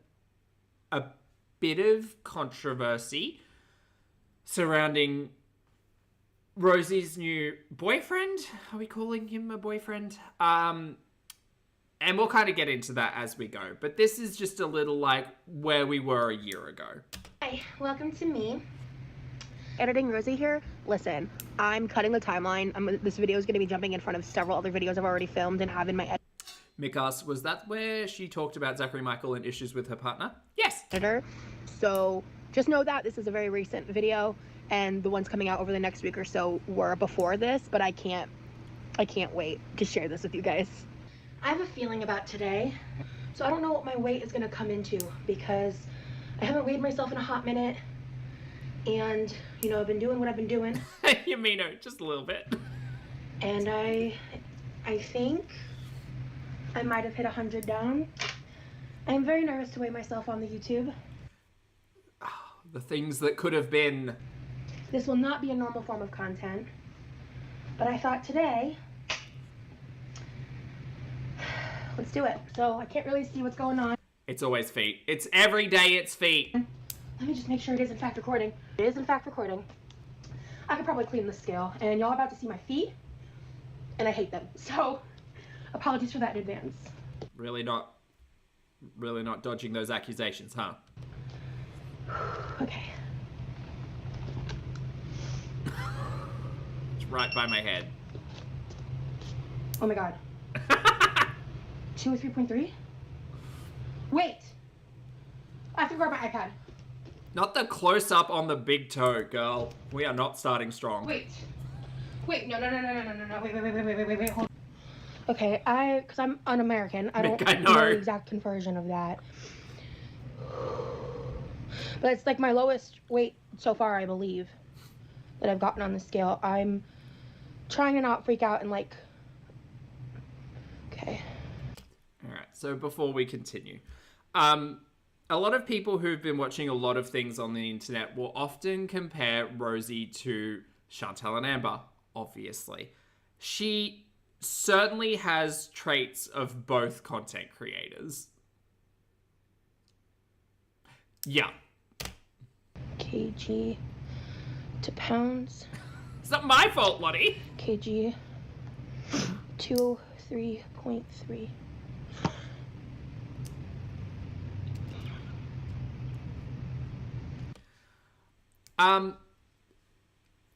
a bit of controversy surrounding Rosie's new boyfriend. Are we calling him a boyfriend? And we'll kind of get into that as we go. But this is just a little like where we were a year ago. Hi, welcome to me. Editing Rosie here. Listen, I'm cutting the timeline. This video is going to be jumping in front of several other videos I've already filmed and have in my Mick asks, was that where she talked about Zachary Michael and issues with her partner? Yes. editor. So just know that this is a very recent video, and the ones coming out over the next week or so were before this, but I can't wait to share this with you guys. I have a feeling about today. So I don't know what my weight is going to come into because I haven't weighed myself in a hot minute. And, you know, I've been doing what I've been doing. You mean just a little bit. And I think I might have hit 100 down. I'm very nervous to weigh myself on the YouTube. The things that could have been. This will not be a normal form of content. But I thought today, let's do it. So I can't really see what's going on. It's always feet. It's every day it's feet. Let me just make sure it is in fact recording. It is in fact recording. I could probably clean the scale, and y'all are about to see my feet, and I hate them. So, apologies for that in advance. Really not dodging those accusations, huh? Okay. It's right by my head. Oh my god. 203.3? Wait! I have to grab my iPad. Not the close-up on the big toe, girl. We are not starting strong. Wait, no, wait, hold on. Okay, because I'm un-American, I don't know the exact conversion of that. But it's like my lowest weight so far, I believe, that I've gotten on the scale. I'm trying to not freak out and like, okay. All right, so before we continue, a lot of people who've been watching a lot of things on the internet will often compare Rosie to Chantal and Amber, obviously. She certainly has traits of both content creators. Yeah. kg to pounds. It's not my fault, Lottie. kg 203.3.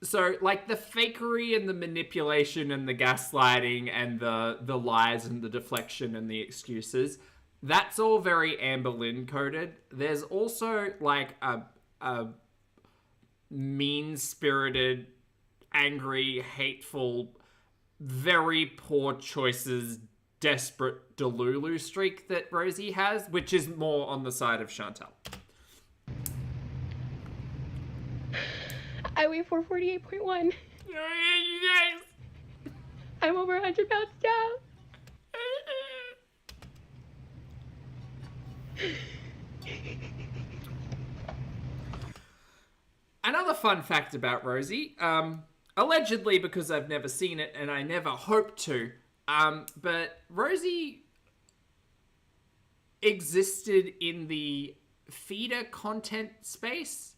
So, like, the fakery and the manipulation and the gaslighting and the lies and the deflection and the excuses, that's all very Amber Lynn coded. There's also, like, a mean-spirited, angry, hateful, very poor choices, desperate Delulu streak that Rosie has, which is more on the side of Chantal. I weigh 448.1. You guys. I'm over 100 pounds down. Another fun fact about Rosie, allegedly because I've never seen it and I never hope to, but Rosie existed in the feeder content space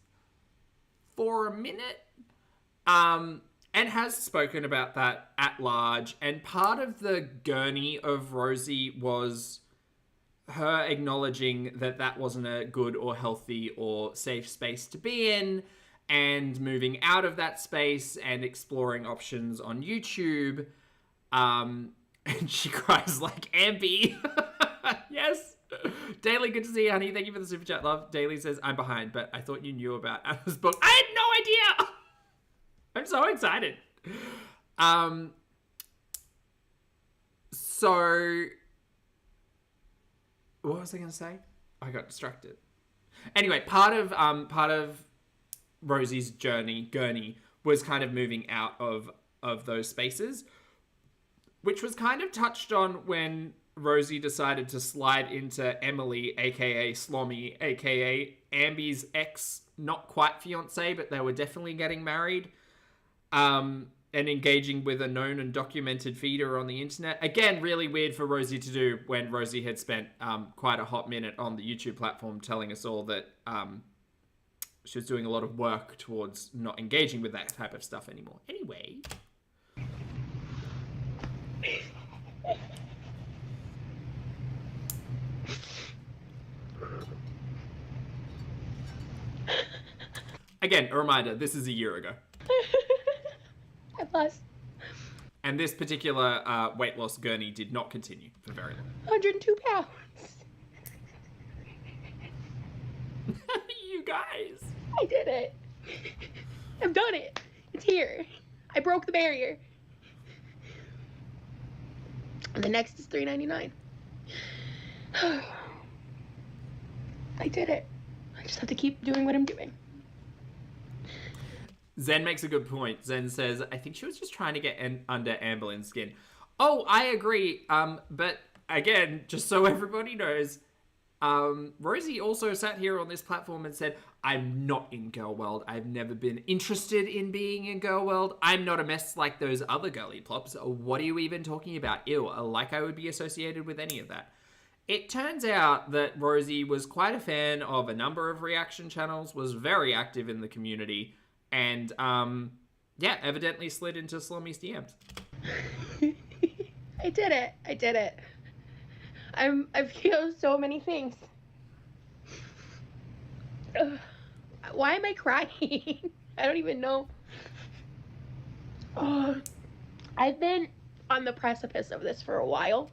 for a minute, and has spoken about that at large. And part of the gurney of Rosie was her acknowledging that that wasn't a good or healthy or safe space to be in, and moving out of that space and exploring options on YouTube. And she cries like Ambi. Yes. Daily, good to see you, honey. Thank you for the super chat, love. Daily says, I'm behind, but I thought you knew about Anna's book. I had no idea. I'm so excited. So, what was I going to say? I got distracted. Anyway, part of Rosie's gurney was kind of moving out of those spaces, which was kind of touched on when Rosie decided to slide into Emily, aka Slommy, aka Ambi's ex, not quite fiance, but they were definitely getting married, and engaging with a known and documented feeder on the internet. Again, really weird for Rosie to do when Rosie had spent quite a hot minute on the YouTube platform telling us all that she was doing a lot of work towards not engaging with that type of stuff anymore. Anyway. Again, a reminder, this is a year ago. I've lost And this particular weight loss gurney did not continue for very long. 102 pounds. You guys. I did it. I've done it. It's here. I broke the barrier. And the next is $3.99. I did it. I just have to keep doing what I'm doing. Zen makes a good point. Zen says, I think she was just trying to get under Amberlynn's skin. Oh, I agree. But again, just so everybody knows, Rosie also sat here on this platform and said, I'm not in Girl World. I've never been interested in being in Girl World. I'm not a mess like those other girly plops. What are you even talking about? Ew, like I would be associated with any of that. It turns out that Rosie was quite a fan of a number of reaction channels, was very active in the community, and, yeah, evidently slid into Slommy's DMs. I did it. I did it. I feel so many things. Why am I crying? I don't even know. I've been on the precipice of this for a while.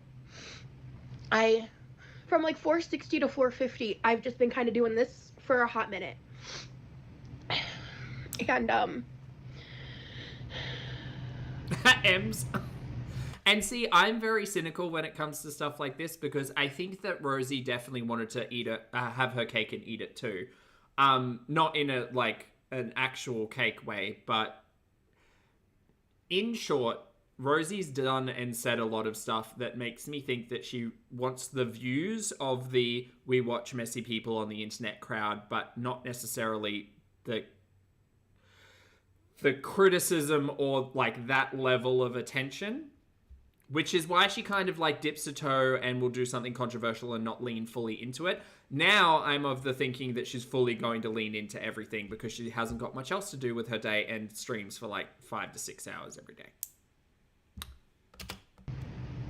From like 460 to 450, I've just been kind of doing this for a hot minute. And, M's. And see, I'm very cynical when it comes to stuff like this because I think that Rosie definitely wanted to eat it, have her cake and eat it too. Not in a, like, an actual cake way, but in short, Rosie's done and said a lot of stuff that makes me think that she wants the views of the we watch messy people on the internet crowd, but not necessarily the criticism or like that level of attention, which is why she kind of like dips a toe and will do something controversial and not lean fully into it. Now I'm of the thinking that she's fully going to lean into everything because she hasn't got much else to do with her day and streams for like 5 to 6 hours every day.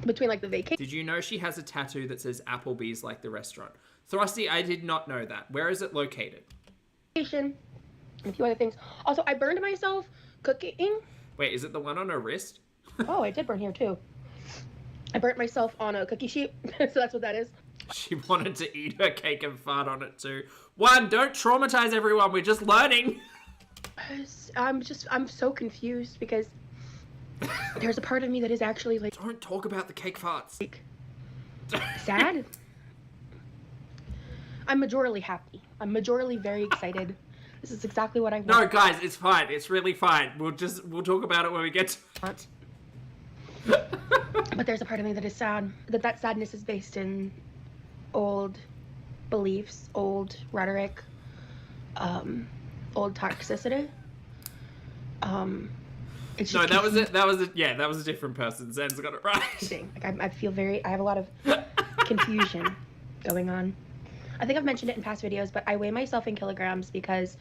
between like the vacation. Did you know she has a tattoo that says Applebee's like the restaurant? Thrusty, I did not know that. Where is it located? And a few other things. Also, I burned myself cooking. Wait, is it the one on her wrist? Oh, I did burn here too. I burnt myself on a cookie sheet, so that's what that is. She wanted to eat her cake and fart on it too. One, don't traumatize everyone. We're just learning. I'm so confused because there's a part of me that is actually like... Don't talk about the cake farts. Like, sad? I'm majorly happy. I'm majorly very excited. This is exactly what I want. No, guys, it's fine. It's really fine. We'll talk about it when we get to it. But there's a part of me that is sad. That sadness is based in old beliefs, old rhetoric, old toxicity. It's just that was a different person. Zen's got it right. Like I have a lot of confusion going on. I think I've mentioned it in past videos, but I weigh myself in kilograms because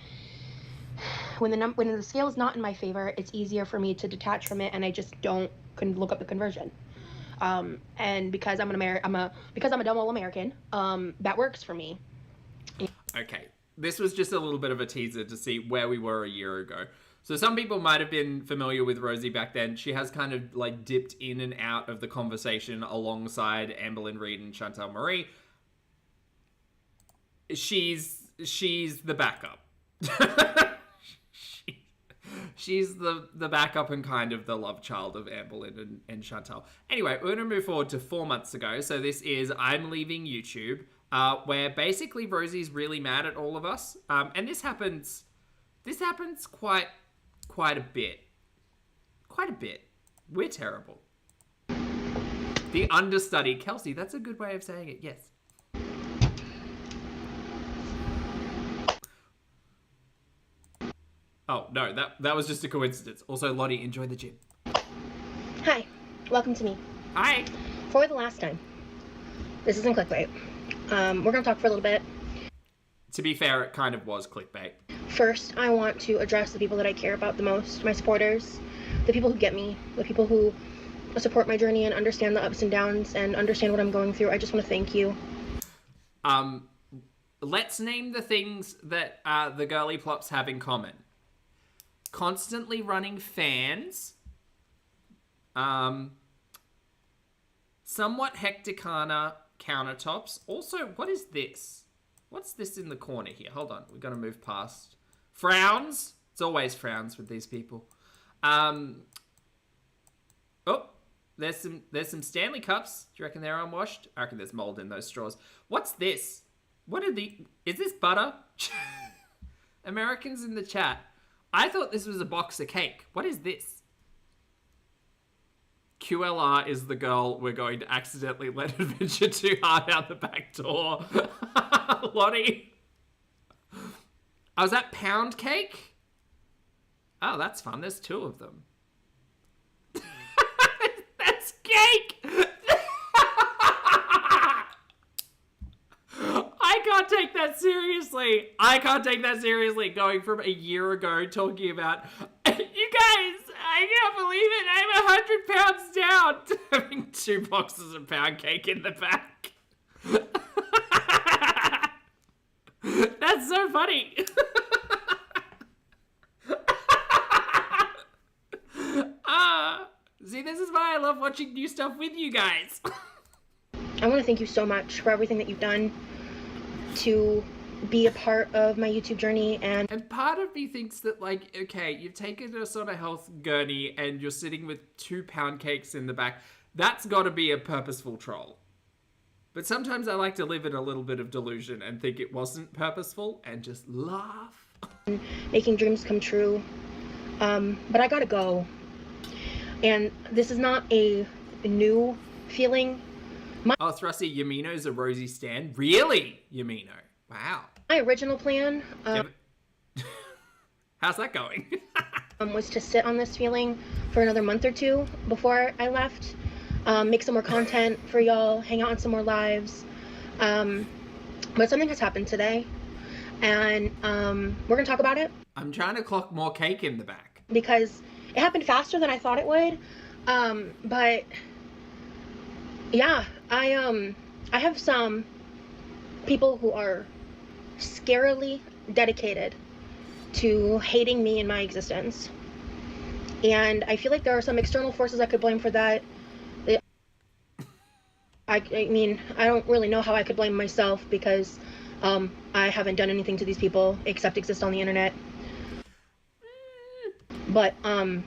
when the scale is not in my favor, it's easier for me to detach from it, and I just couldn't look up the conversion. And because I'm because I'm a dumb old American, that works for me. Okay, this was just a little bit of a teaser to see where we were a year ago. So some people might have been familiar with Rosie back then. She has kind of like dipped in and out of the conversation alongside Amberlynn Reid and Chantal Marie. She's the backup. She's the backup and kind of the love child of Amberlynn and Chantal. Anyway, we're going to move forward to 4 months ago. So this is I'm Leaving YouTube, where basically Rosie's really mad at all of us. And this happens quite a bit. Quite a bit. We're terrible. The understudy. Kelsey, that's a good way of saying it, yes. Oh, no, that was just a coincidence. Also, Lottie, enjoy the gym. Hi, welcome to me. Hi. For the last time. This isn't clickbait. We're going to talk for a little bit. To be fair, it kind of was clickbait. First, I want to address the people that I care about the most, my supporters, the people who get me, the people who support my journey and understand the ups and downs and understand what I'm going through. I just want to thank you. Let's name the things that the girly plops have in common. Constantly running fans. Somewhat hecticana countertops. Also, what is this? What's this in the corner here? Hold on, we're gonna move past. Frowns. It's always frowns with these people. Oh, there's some Stanley cups. Do you reckon they're unwashed? I reckon there's mold in those straws. What's this? Is this butter? Americans in the chat. I thought this was a box of cake. What is this? QLR is the girl we're going to accidentally let adventure too hard out the back door. Lottie. Oh, is that pound cake? Oh, that's fun. There's 2 of them. That's cake! I can't take that seriously. I can't take that seriously. Going from a year ago talking about, you guys, I can't believe it. I'm 100 pounds down to having 2 boxes of pound cake in the back. That's so funny. See, this is why I love watching new stuff with you guys. I want to thank you so much for everything that you've done to be a part of my YouTube journey. And part of me thinks that, like, okay, you've taken us on a health gurney and you're sitting with 2 pound cakes in the back. That's got to be a purposeful troll. But sometimes I like to live in a little bit of delusion and think it wasn't purposeful and just laugh. Making dreams come true. But I gotta go. And this is not a new feeling. Oh, Thrusty, Yamino's a Rosie stan? Really, Yamino? Wow. My original plan how's that going? Was to sit on this feeling for another month or 2 before I left. Make some more content for y'all, hang out on some more lives. But something has happened today, and we're gonna talk about it. I'm trying to clock more cake in the back. Because it happened faster than I thought it would. But yeah, I have some people who are scarily dedicated to hating me and my existence. And I feel like there are some external forces I could blame for that. I mean, I don't really know how I could blame myself because I haven't done anything to these people except exist on the internet. But I'm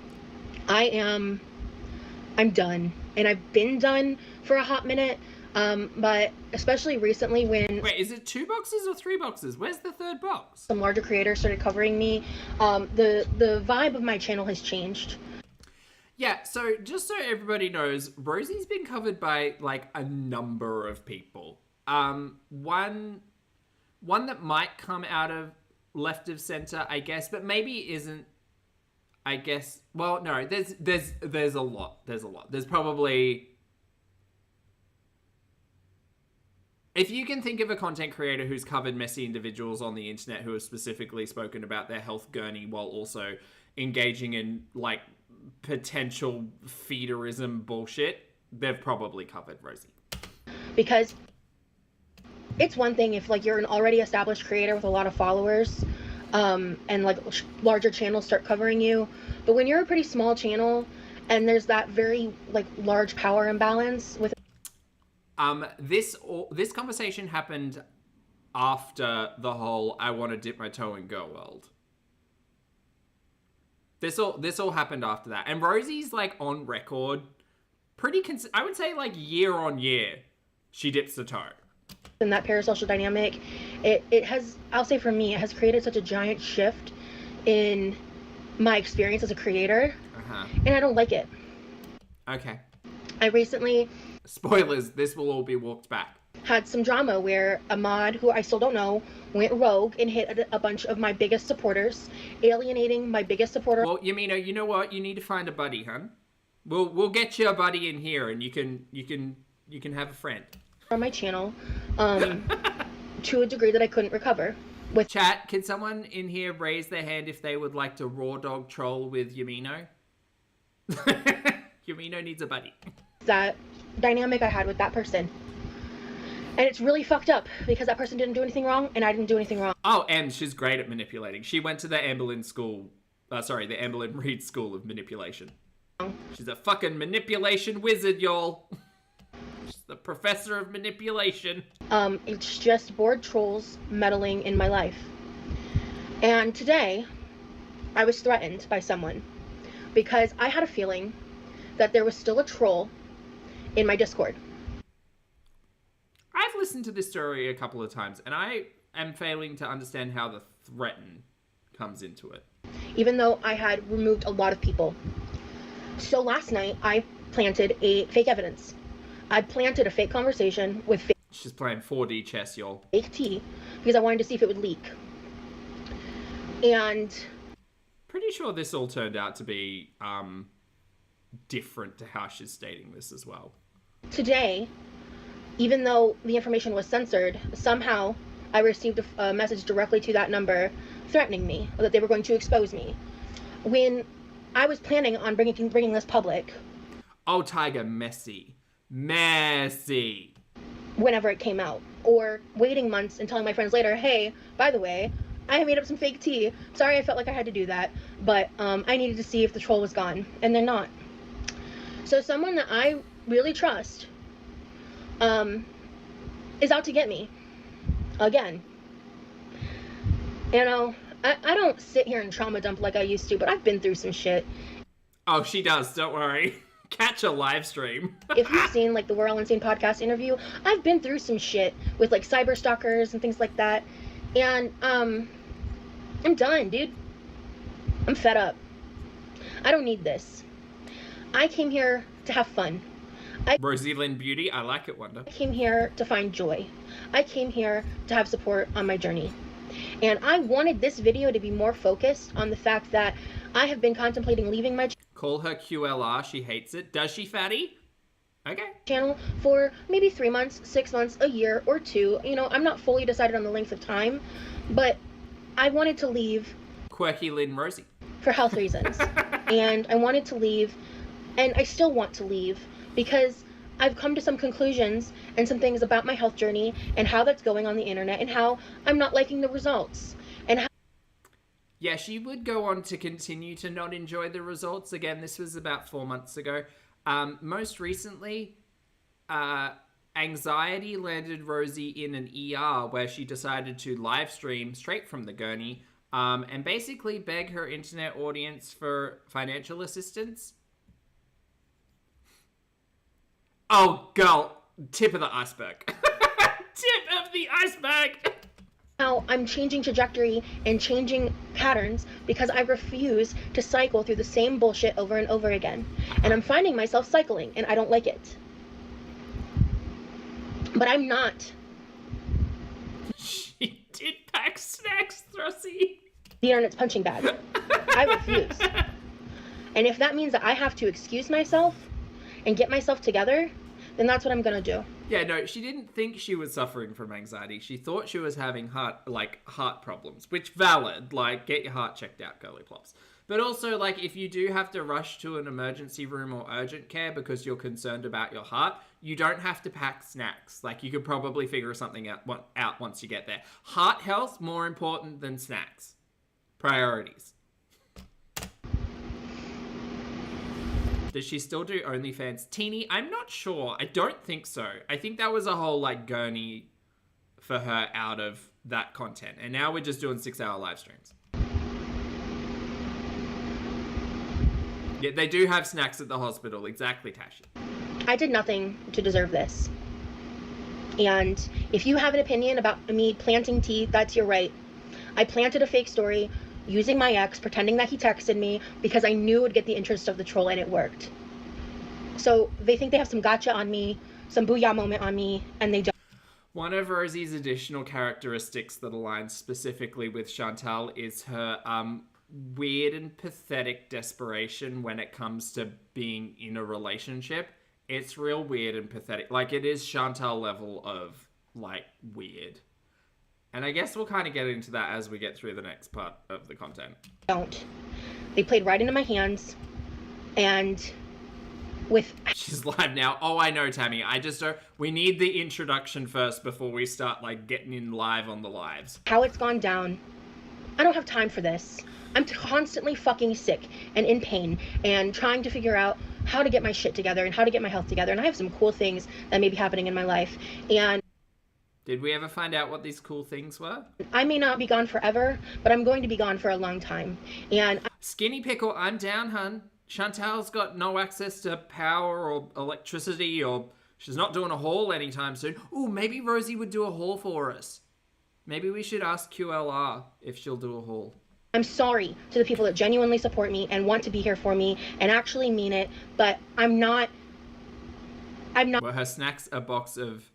done, and I've been done for a hot minute. But especially recently when... Wait, is it 2 boxes or 3 boxes? Where's the 3rd box? Some larger creators started covering me. The vibe of my channel has changed. Yeah, so just so everybody knows, Rosie's been covered by, like, a number of people. One that might come out of left of center, I guess, but maybe isn't, I guess. Well, no, there's a lot. There's probably... If you can think of a content creator who's covered messy individuals on the internet who have specifically spoken about their health gurney while also engaging in, like, potential feederism bullshit, they've probably covered Rosie. Because it's one thing if, like, you're an already established creator with a lot of followers, and, like, larger channels start covering you. But when you're a pretty small channel and there's that very, like, large power imbalance with... This conversation happened after the whole I want to dip my toe in girl world. This all happened after that. And Rosie's, like, on record pretty I would say, like, year on year, she dips the toe. In that parasocial dynamic, it has, I'll say for me, it has created such a giant shift in my experience as a creator. And I don't like it. Okay. I recently... Spoilers, this will all be walked back. Had some drama where a mod, who I still don't know, went rogue and hit a bunch of my biggest supporters, alienating my biggest supporter. Well, Yamina, you know what? You need to find a buddy, hun. We'll get you a buddy in here, and you can have a friend On my channel, to a degree that I couldn't recover. With chat, can someone in here raise their hand if they would like to raw dog troll with Yamino? Yamino needs a buddy. That dynamic I had with that person. And it's really fucked up because that person didn't do anything wrong and I didn't do anything wrong. Oh, and she's great at manipulating. She went to the Amberlynn school, the Amberlynn Reed School of Manipulation. She's a fucking manipulation wizard, y'all. She's the professor of manipulation. It's just bored trolls meddling in my life. And today, I was threatened by someone because I had a feeling that there was still a troll in my Discord. I've listened to this story a couple of times, and I am failing to understand how the threaten comes into it. Even though I had removed a lot of people. So last night, I planted a fake evidence. I planted a fake conversation with fake... She's playing 4D chess, y'all. Fake tea, because I wanted to see if it would leak. And... Pretty sure this all turned out to be, different to how she's stating this as well. Today, even though the information was censored, somehow I received a message directly to that number threatening me, that they were going to expose me. When I was planning on bringing this public. Oh, Tiger, messy. Messy. Whenever it came out. Or waiting months and telling my friends later, hey, by the way, I made up some fake tea. Sorry I felt like I had to do that, but I needed to see if the troll was gone. And they're not. So someone that I really trust is out to get me. Again. You know, I don't sit here and trauma dump like I used to, but I've been through some shit. Oh, she does, don't worry. Catch a live stream. If you've seen, like, the We're All Insane podcast interview, I've been through some shit with, like, cyber stalkers and things like that. And, I'm done, dude. I'm fed up. I don't need this. I came here to have fun. Rosie Lynn Beauty, I like it, Wonder. I came here to find joy. I came here to have support on my journey. And I wanted this video to be more focused on the fact that I have been contemplating leaving my Call her QLR, she hates it. Does she, fatty? Okay. Channel for maybe 3 months, 6 months, a year, or 2. You know, I'm not fully decided on the length of time, but I wanted to leave. Quirky Lynn Rosie. For health reasons. And I wanted to leave, and I still want to leave, because I've come to some conclusions and some things about my health journey and how that's going on the internet and how I'm not liking the results. And how... Yeah, she would go on to continue to not enjoy the results. Again, this was about 4 months ago. Most recently, anxiety landed Rosie in an ER where she decided to live stream straight from the gurney and basically beg her internet audience for financial assistance. Oh, girl, tip of the iceberg. Tip of the iceberg. Now I'm changing trajectory and changing patterns because I refuse to cycle through the same bullshit over and over again. And I'm finding myself cycling, and I don't like it. But I'm not. She did pack snacks, Thrussie. The internet's punching bag. I refuse. And if that means that I have to excuse myself and get myself together, then that's what I'm gonna do. Yeah, no, she didn't think she was suffering from anxiety. She thought she was having heart problems, which valid. Like, get your heart checked out, girly plops. But also, like, if you do have to rush to an emergency room or urgent care because you're concerned about your heart, you don't have to pack snacks. Like, you could probably figure something out once you get there. Heart health, more important than snacks. Priorities. Does she still do OnlyFans? Teeny, I'm not sure. I don't think so. I think that was a whole, like, gurney for her out of that content. And now we're just doing 6-hour live streams. Yeah, they do have snacks at the hospital. Exactly, Tashi. I did nothing to deserve this. And if you have an opinion about me planting tea, that's your right. I planted a fake story using my ex, pretending that he texted me because I knew it would get the interest of the troll, and it worked. So they think they have some gotcha on me, some booyah moment on me, and they don't. One of Rosie's additional characteristics that aligns specifically with Chantal is her weird and pathetic desperation when it comes to being in a relationship. It's real weird and pathetic. Like, it is Chantal level of, like, weird. And I guess we'll kind of get into that as we get through the next part of the content. They played right into my hands, and with... She's live now. Oh, I know, Tammy. I just don't... We need the introduction first before we start, like, getting in live on the lives. How it's gone down. I don't have time for this. I'm constantly fucking sick and in pain and trying to figure out how to get my shit together and how to get my health together. And I have some cool things that may be happening in my life. And did we ever find out what these cool things were? I may not be gone forever, but I'm going to be gone for a long time. And Skinny Pickle, I'm down, hun. Chantal's got no access to power or electricity, or she's not doing a haul anytime soon. Ooh, maybe Rosie would do a haul for us. Maybe we should ask QLR if she'll do a haul. I'm sorry to the people that genuinely support me and want to be here for me and actually mean it, but I'm not. Were her snacks a box of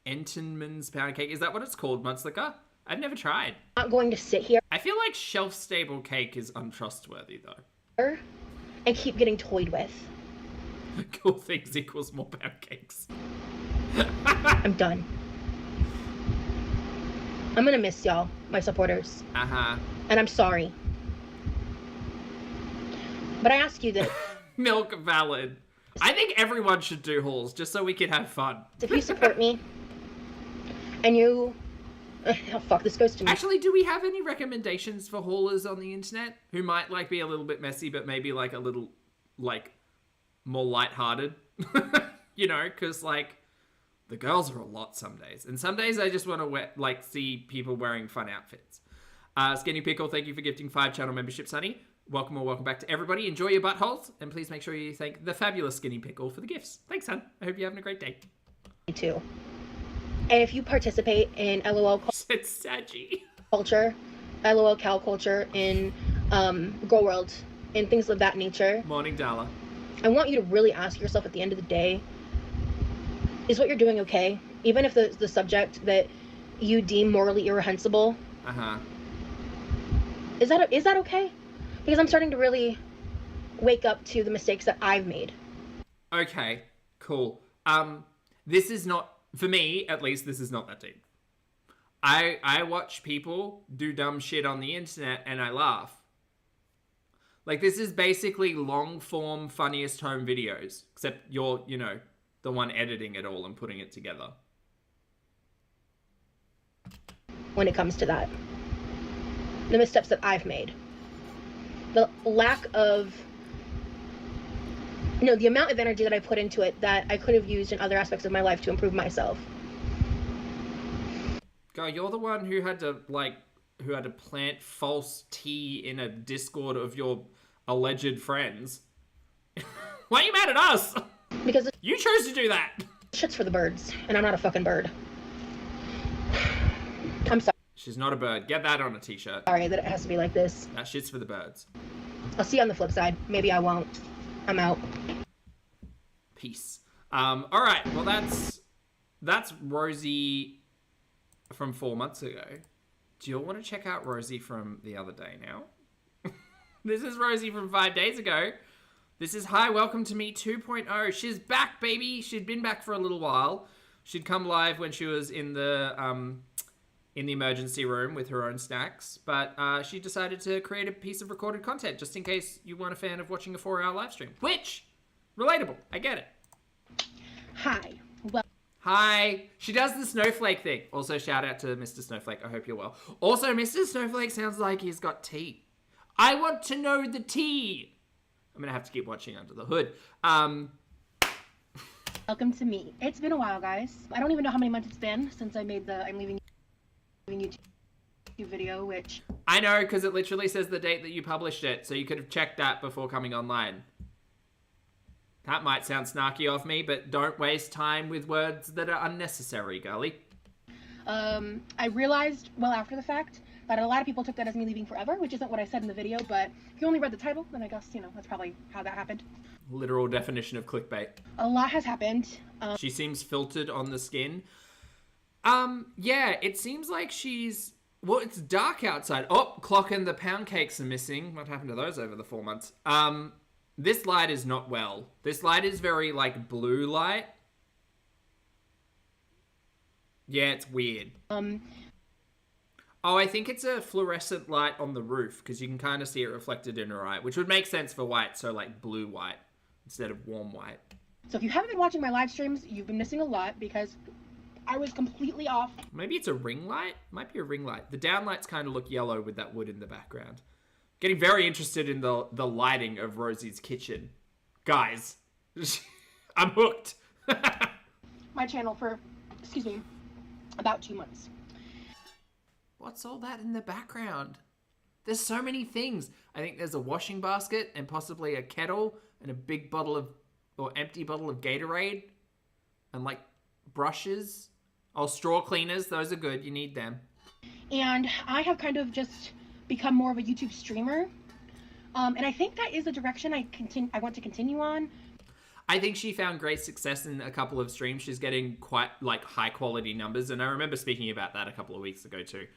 Entenmann's pound cake? Is that what it's called, Mudslicker? I've never tried. I'm not going to sit here. I feel like shelf-stable cake is untrustworthy, though. And keep getting toyed with. Cool things equals more pound cakes. I'm done. I'm gonna miss y'all, my supporters. Uh-huh. And I'm sorry. But I ask you this. Milk valid. I think everyone should do hauls just so we can have fun. If you support me, and you... Oh, fuck, this goes to me. Actually, do we have any recommendations for haulers on the internet who might, like, be a little bit messy, but maybe, like, a little, like, more lighthearted? You know, because, like, the girls are a lot some days. And some days I just want to, see people wearing fun outfits. Skinny Pickle, thank you for gifting 5 channel memberships, honey. Welcome or welcome back to everybody. Enjoy your buttholes. And please make sure you thank the fabulous Skinny Pickle for the gifts. Thanks, hon. I hope you're having a great day. Me too. And if you participate in LOL it's Saji. culture, LOL Cal culture in Girl World, and things of that nature. Morning, Dala. I want you to really ask yourself at the end of the day, is what you're doing okay? Even if the subject that you deem morally irreprehensible, is that okay? Because I'm starting to really wake up to the mistakes that I've made. Okay, cool. This is not, for me at least, this is not that deep. I watch people do dumb shit on the internet and I laugh. Like, this is basically long form funniest home videos, except you're, you know, the one editing it all and putting it together. When it comes to that, the missteps that I've made, the lack of, the amount of energy that I put into it that I could have used in other aspects of my life to improve myself. God, you're the one who had to plant false tea in a Discord of your alleged friends. Why are you mad at us? Because you chose to do that. Shit's for the birds, and I'm not a fucking bird. I'm sorry. She's not a bird. Get that on a t-shirt. Sorry that it has to be like this. That shit's for the birds. I'll see you on the flip side. Maybe I won't. I'm out. Peace. All right. Well, that's Rosie from 4 months ago. Do you all want to check out Rosie from the other day now? This is Rosie from 5 days ago. This is Hi, Welcome to Me 2.0. She's back, baby. She'd been back for a little while. She'd come live when she was in the in the emergency room with her own snacks, but she decided to create a piece of recorded content just in case you weren't a fan of watching a 4-hour live stream. Which, relatable. I get it. Hi. Well, hi. She does the snowflake thing. Also, shout out to Mr. Snowflake. I hope you're well. Also, Mr. Snowflake sounds like he's got tea. I want to know the tea. I'm gonna have to keep watching Under the Hood. welcome to me. It's been a while, guys. I don't even know how many months it's been since I made the I'm leaving YouTube video, which... I know, because it literally says the date that you published it, so you could have checked that before coming online. That might sound snarky of me, but don't waste time with words that are unnecessary, girly. I realized, well, after the fact, that a lot of people took that as me leaving forever, which isn't what I said in the video, but if you only read the title, then I guess, you know, that's probably how that happened. Literal definition of clickbait. A lot has happened. She seems filtered on the skin. Yeah, it seems like she's... Well, it's dark outside. Oh, clock and the pound cakes are missing. What happened to those over the 4 months? This light is not well. This light is very, like, blue light. Yeah, it's weird. Oh, I think it's a fluorescent light on the roof, because you can kind of see it reflected in her eye, which would make sense for white, so, like, blue white instead of warm white. So if you haven't been watching my live streams, you've been missing a lot, because I was completely off. Maybe it's a ring light? Might be a ring light. The downlights kind of look yellow with that wood in the background. Getting very interested in the lighting of Rosie's kitchen. Guys, I'm hooked. My channel for, excuse me, about 2 months. What's all that in the background? There's so many things. I think there's a washing basket and possibly a kettle and a big bottle of, or empty bottle of Gatorade and like brushes. Oh, straw cleaners. Those are good. You need them. And I have kind of just become more of a YouTube streamer. And I think that is the direction I want to continue on. I think she found great success in a couple of streams. She's getting quite like high quality numbers. And I remember speaking about that a couple of weeks ago too.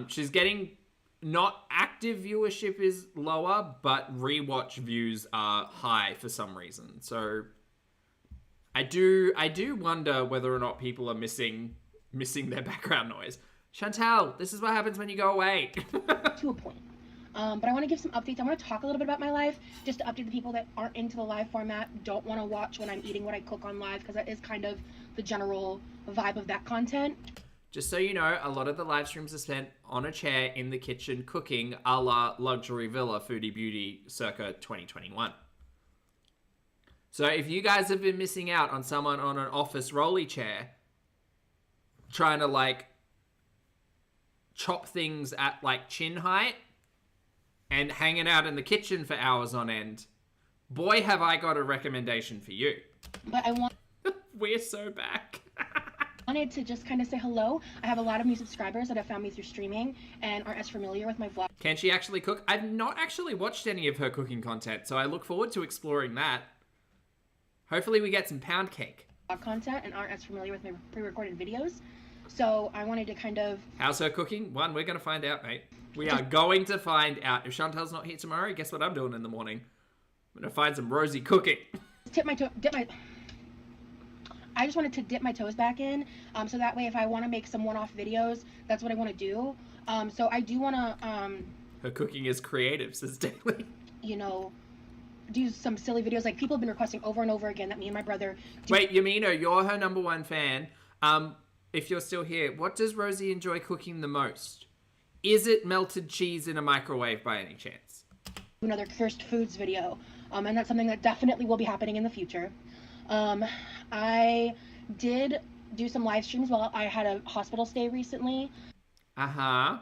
She's getting not active viewership is lower, but rewatch views are high for some reason. So I do wonder whether or not people are missing their background noise. Chantal, this is what happens when you go away. To a point. But I want to give some updates. I want to talk a little bit about my life, just to update the people that aren't into the live format, don't want to watch when I'm eating what I cook on live, because that is kind of the general vibe of that content. Just so you know, a lot of the live streams are spent on a chair in the kitchen cooking a la Luxury Villa Foodie Beauty circa 2021. So if you guys have been missing out on someone on an office rolly chair trying to like chop things at like chin height and hanging out in the kitchen for hours on end, boy, have I got a recommendation for you. But I want... We're so back. wanted to just kind of say hello. I have a lot of new subscribers that have found me through streaming and aren't as familiar with my vlog. Can she actually cook? I've not actually watched any of her cooking content, so I look forward to exploring that. Hopefully we get some pound cake. Content and aren't as familiar with my pre-recorded videos. So I wanted to kind of... How's her cooking? One, we're going to find out, mate. We are going to find out. If Chantal's not here tomorrow, guess what I'm doing in the morning? I'm going to find some Rosie cooking. I just wanted to dip my toes back in, so that way if I want to make some one-off videos, that's what I want to do. So I do want to... Her cooking is creative, says Daily. You know, do some silly videos. Like, people have been requesting over and over again that me and my brother... Wait, Yamino, you're her #1 fan. If you're still here, what does Rosie enjoy cooking the most? Is it melted cheese in a microwave by any chance? Another cursed foods video, and that's something that definitely will be happening in the future. I did do some live streams while I had a hospital stay recently. I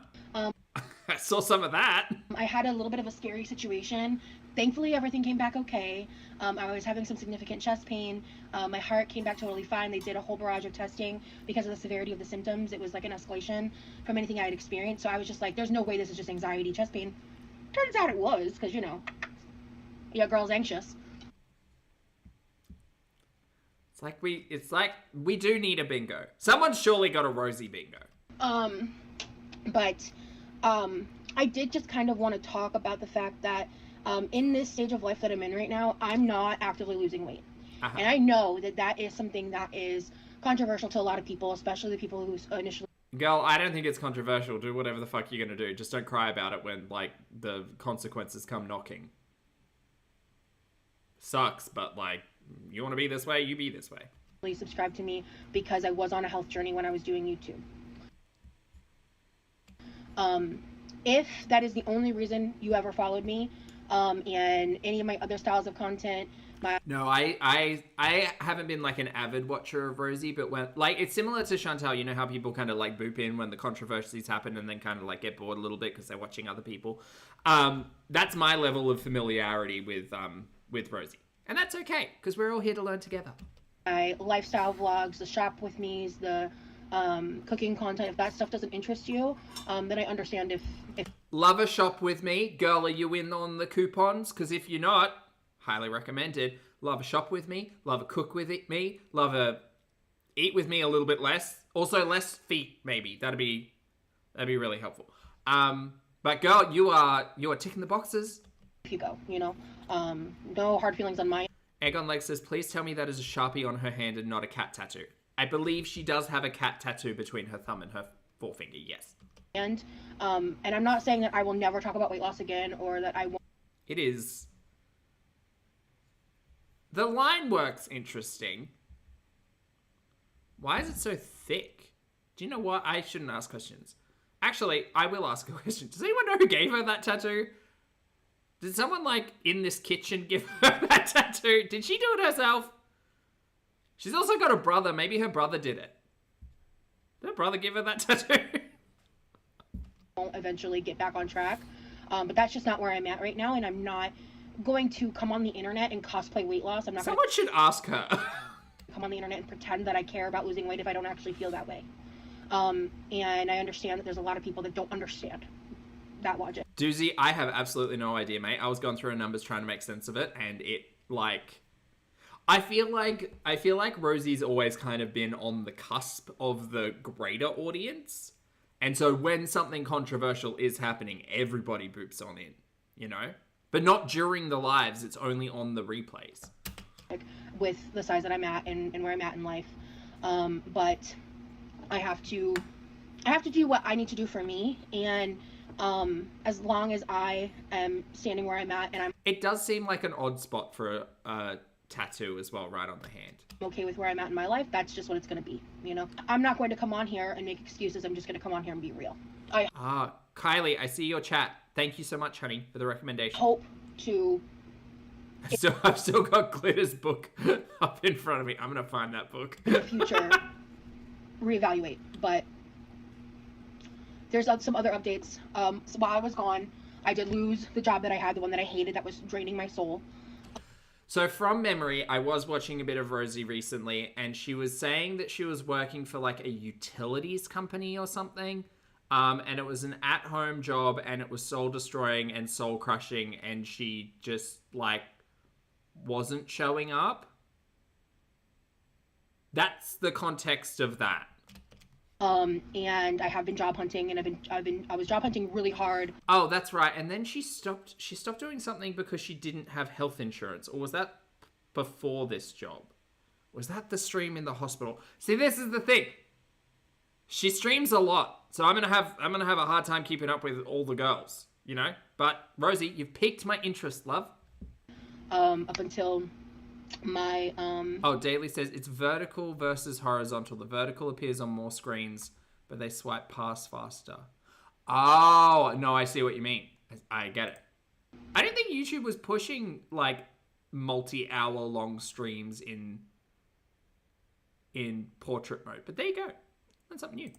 saw some of that. I had a little bit of a scary situation. Thankfully, everything came back okay. I was having some significant chest pain. My heart came back totally fine. They did a whole barrage of testing because of the severity of the symptoms. It was like an escalation from anything I had experienced. So I was just like, there's no way this is just anxiety, chest pain. Turns out it was, because, you know, your girl's anxious. It's like we do need a bingo. Someone's surely got a Rosie bingo. But I did just kind of want to talk about the fact that in this stage of life that I'm in right now, I'm not actively losing weight. And I know that that is something that is controversial to a lot of people, especially the people who initially... Girl, I don't think it's controversial. Do whatever the fuck you're gonna do. Just don't cry about it when, like, the consequences come knocking. Sucks, but, like, you want to be this way, you be this way. Please subscribe to me because I was on a health journey when I was doing YouTube. If that is the only reason you ever followed me, and any of my other styles of content, No, I haven't been like an avid watcher of Rosie, but when, like, it's similar to Chantal. You know how people kind of like boop in when the controversies happen and then kind of like get bored a little bit because they're watching other people. That's my level of familiarity with Rosie, and that's okay because we're all here to learn together. my lifestyle vlogs, the shop with me's, the cooking content, if that stuff doesn't interest you, then I understand if Love a shop with me. Girl, are you in on the coupons? Because if you're not, highly recommended. Love a shop with me. Love a cook with me. Love a eat with me a little bit less. Also less feet, maybe. That'd be really helpful. But girl, you are ticking the boxes. if you go, you know. No hard feelings on my Egg on Leg says, please tell me that is a Sharpie on her hand and not a cat tattoo. I believe she does have a cat tattoo between her thumb and her forefinger, yes. end. And I'm not saying that I will never talk about weight loss again or that I won't. It is. The line work's interesting. Why is it so thick? Do you know what? I shouldn't ask questions. Actually, I will ask a question. Does anyone know who gave her that tattoo? Did someone, like, in this kitchen give her that tattoo? Did she do it herself? She's also got a brother. Maybe her brother did it. Did her brother give her that tattoo? Won't eventually get back on track. But that's just not where I'm at right now, and I'm not going to come on the internet and cosplay weight loss. I'm not going Someone should ask her. to come on the internet and pretend that I care about losing weight if I don't actually feel that way. And I understand that there's a lot of people that don't understand that logic. Doozy, I have absolutely no idea, mate. I was going through her numbers trying to make sense of it, and it, like... I feel like Rosie's always kind of been on the cusp of the greater audience. And so when something controversial is happening, everybody boops on in, you know? But not during the lives, it's only on the replays. With the size that I'm at and where I'm at in life. But I have to do what I need to do for me. And as long as I am standing where I'm at and I'm It does seem like an odd spot for a tattoo as well, right on the hand. okay with where I'm at in my life, that's just what it's going to be, you know? I'm not going to come on here and make excuses. I'm just going to come on here and be real. I Kylie, I see your chat. Thank you so much, honey, for the recommendation. hope to I've still got Glitter's book up in front of me. I'm going to find that book. in the future reevaluate, but there's some other updates. So while I was gone, I did lose the job that I had, the one that I hated, that was draining my soul. So from memory, I was watching a bit of Rosie recently, and she was saying that she was working for like a utilities company or something. And it was an at-home job, and it was soul-destroying and soul-crushing, and she just, like, wasn't showing up. That's the context of that. And I have been job hunting, and I was job hunting really hard. Oh, that's right. And then she stopped doing something because she didn't have health insurance. Or was that before this job? Was that the stream in the hospital? See, this is the thing. She streams a lot, so I'm gonna have a hard time keeping up with all the girls, you know? But Rosie, you've piqued my interest, love. Up until my Oh, Daily says it's vertical versus horizontal. The vertical appears on more screens, but they swipe past faster. Oh, no, I see what you mean. I get it. I didn't think YouTube was pushing, like, multi-hour long streams in portrait mode. But there you go. That's something new.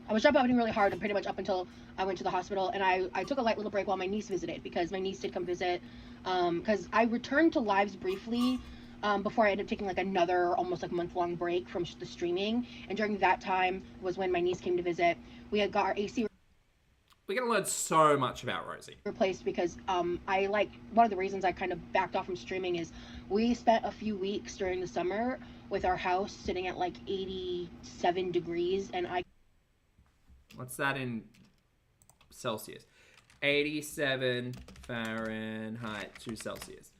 I was job hunting really hard, and pretty much up until I went to the hospital, and I took a light little break while my niece visited, because my niece did come visit. Because I returned to lives briefly before I ended up taking like another almost like month-long break from the streaming. And during that time was when my niece came to visit. We had got our AC We're going to learn so much about Rosie. replaced because I like, one of the reasons I kind of backed off from streaming is we spent a few weeks during the summer with our house sitting at like 87 degrees, and What's that in Celsius? 87 Fahrenheit to Celsius.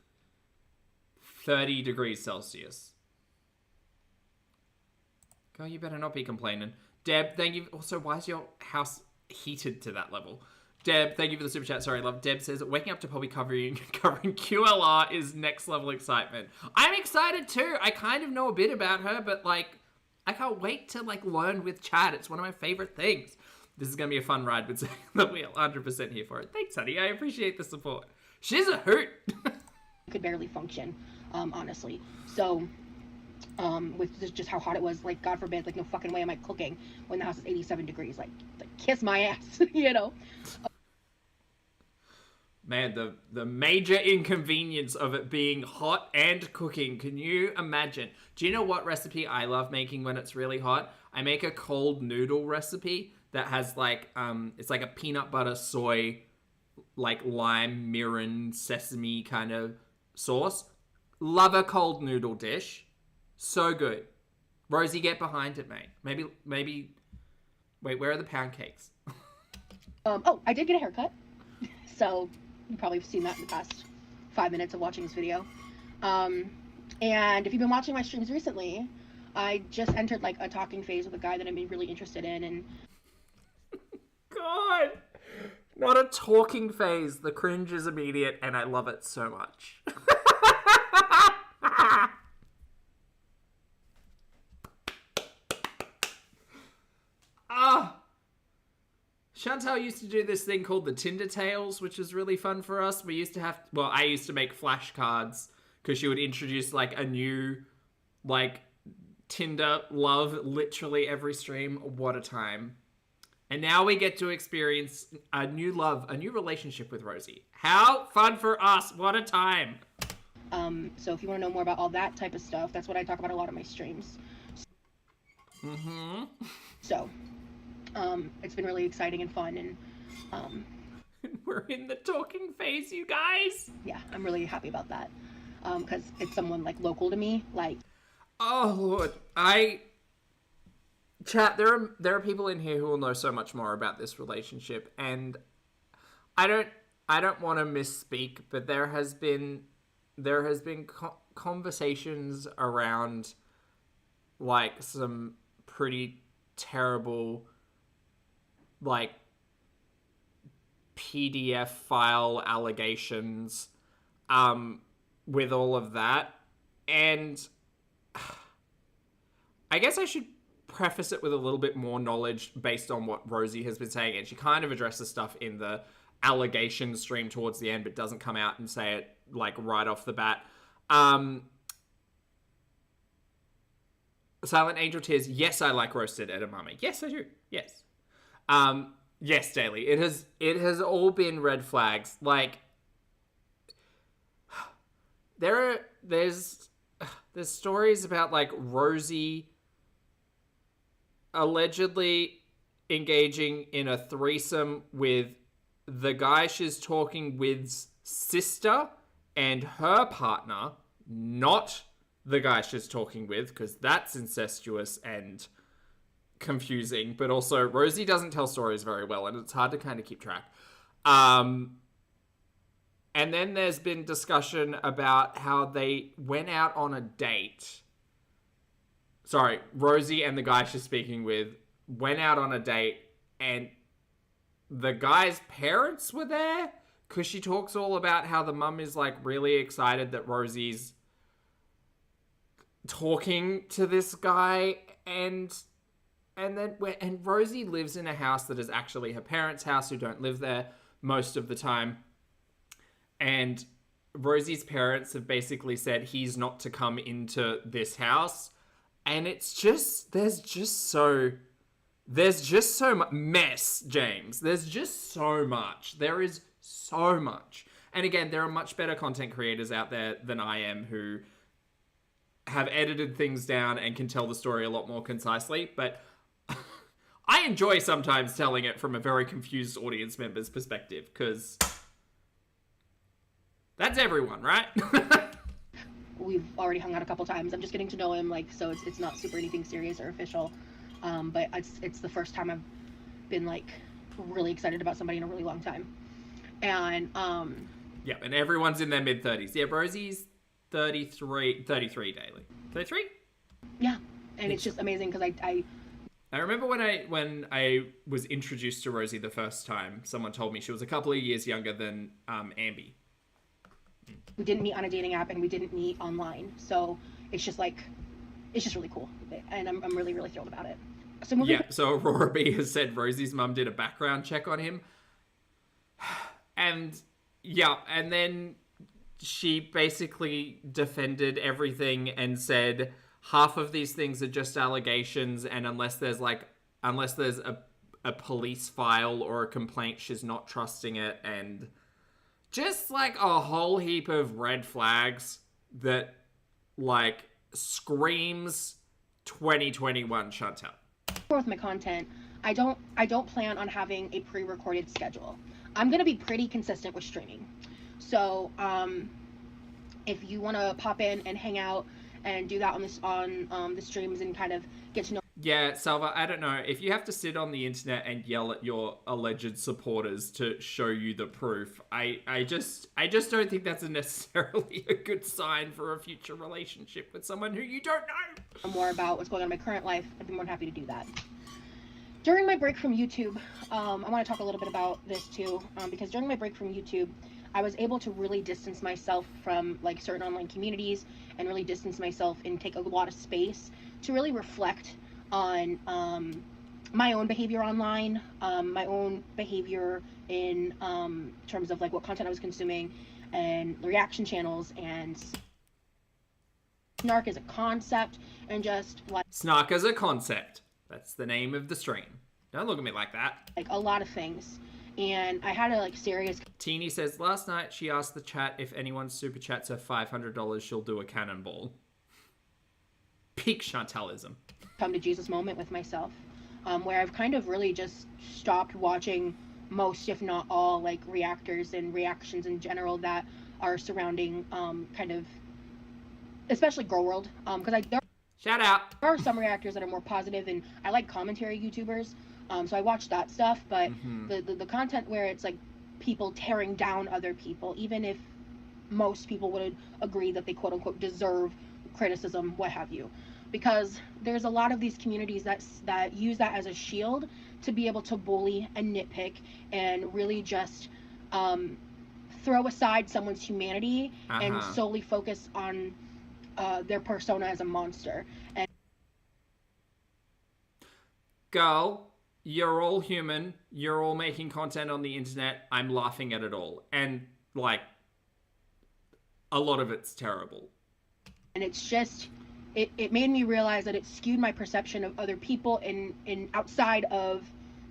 30 degrees Celsius. Girl, you better not be complaining. Deb, thank you. Also, why is your house heated to that level? Deb, thank you for the super chat. Sorry, love. Deb says, waking up to Poppy covering QLR is next level excitement. I'm excited too. I kind of know a bit about her, but like, I can't wait to like learn with chat. It's one of my favorite things. This is going to be a fun ride with saying that we're 100% here for it. Thanks, honey. I appreciate the support. She's a hoot. Could barely function, honestly. So, with just how hot it was, like, God forbid, like, no fucking way am I cooking when the house is 87 degrees. Like kiss my ass, you know? Man, the major inconvenience of it being hot and cooking. Can you imagine? Do you know what recipe I love making when it's really hot? I make a cold noodle recipe that has like, it's like a peanut butter soy, like lime, mirin, sesame kind of sauce. Love a cold noodle dish. So good. Rosie, get behind it, mate. Maybe, wait, where are the pound cakes? Oh, I did get a haircut. So, you probably have seen that in the past 5 minutes of watching this video. And if you've been watching my streams recently, I just entered like a talking phase with a guy that I'm really interested in, and God, not a talking phase. The cringe is immediate, and I love it so much. Chantal used to do this thing called the Tinder Tales, which is really fun for us. We used to have, well, I used to make flashcards because she would introduce like a new, like, Tinder love literally every stream. What a time. And now we get to experience a new love, a new relationship with Rosie. How fun for us. What a time. So if you want to know more about all that type of stuff, that's what I talk about a lot on my streams. Mm-hmm. So, it's been really exciting and fun, and we're in the talking phase, you guys. Yeah, I'm really happy about that, because it's someone like local to me. Like, oh Lord, chat. There are people in here who will know so much more about this relationship, and I don't want to misspeak, but there has been conversations around like some pretty terrible, like, PDF file allegations with all of that. And I guess I should preface it with a little bit more knowledge based on what Rosie has been saying. And she kind of addresses stuff in the allegation stream towards the end, but doesn't come out and say it like right off the bat. Silent Angel Tears, yes, I like roasted edamame. Yes, I do. Yes. Yes, Daily. It has all been red flags. Like, there's stories about like Rosie allegedly engaging in a threesome with the guy she's talking with's sister and her partner, not the guy she's talking with, because that's incestuous and confusing, but also Rosie doesn't tell stories very well, and it's hard to kind of keep track. And then there's been discussion about how they went out on a date. Sorry, Rosie and the guy she's speaking with went out on a date, and the guy's parents were there, because she talks all about how the mum is like really excited that Rosie's talking to this guy, and Rosie lives in a house that is actually her parents' house, who don't live there most of the time. And Rosie's parents have basically said he's not to come into this house. And it's just, there's just so much mess, James. There's just so much. There is so much. And again, there are much better content creators out there than I am who have edited things down and can tell the story a lot more concisely. But I enjoy sometimes telling it from a very confused audience member's perspective, because that's everyone, right? we've already hung out a couple times. I'm just getting to know him, like, so it's not super anything serious or official. But it's the first time I've been like really excited about somebody in a really long time. And yeah, and everyone's in their mid-30s. Yeah, Rosie's 33 Daily. 33? Yeah. and it's just amazing because I remember when I was introduced to Rosie the first time, someone told me she was a couple of years younger than Ambi. we didn't meet on a dating app and we didn't meet online, so it's just really cool, and I'm really, really thrilled about it. So Aurora B has said Rosie's mum did a background check on him, and then she basically defended everything and said half of these things are just allegations, and unless there's a police file or a complaint, she's not trusting it, and just like a whole heap of red flags that like screams 2021 Chantel. With my content, I don't plan on having a pre-recorded schedule. I'm gonna be pretty consistent with streaming. So if you want to pop in and hang out and do that on the streams and kind of get to know. Yeah, Salva, I don't know. If you have to sit on the internet and yell at your alleged supporters to show you the proof, I just don't think that's necessarily a good sign for a future relationship with someone who you don't know. More about what's going on in my current life, I'd be more than happy to do that. During my break from YouTube, I want to talk a little bit about this too, because during my break from YouTube, I was able to really distance myself from like certain online communities and really distance myself and take a lot of space to really reflect on my own behavior online, my own behavior in terms of like what content I was consuming and reaction channels and Snark as a concept and just like... Snark as a concept. That's the name of the stream. Don't look at me like that. Like a lot of things. And I had a like serious... Teeny says, last night she asked the chat if anyone super chats her $500, she'll do a cannonball. Peak Chantelism. Come to Jesus moment with myself, where I've kind of really just stopped watching most, if not all, like reactors and reactions in general that are surrounding kind of, especially Girl World, because shout out. There are some reactors that are more positive, and I like commentary YouTubers, so I watch that stuff. But the content where it's like people tearing down other people, even if most people would agree that they quote unquote deserve criticism, what have you, because there's a lot of these communities that use that as a shield to be able to bully and nitpick and really just throw aside someone's humanity and solely focus on their persona as a monster. And girl, you're all human, you're all making content on the internet, I'm laughing at it all, and like a lot of it's terrible. And it's just it made me realize that it skewed my perception of other people in outside of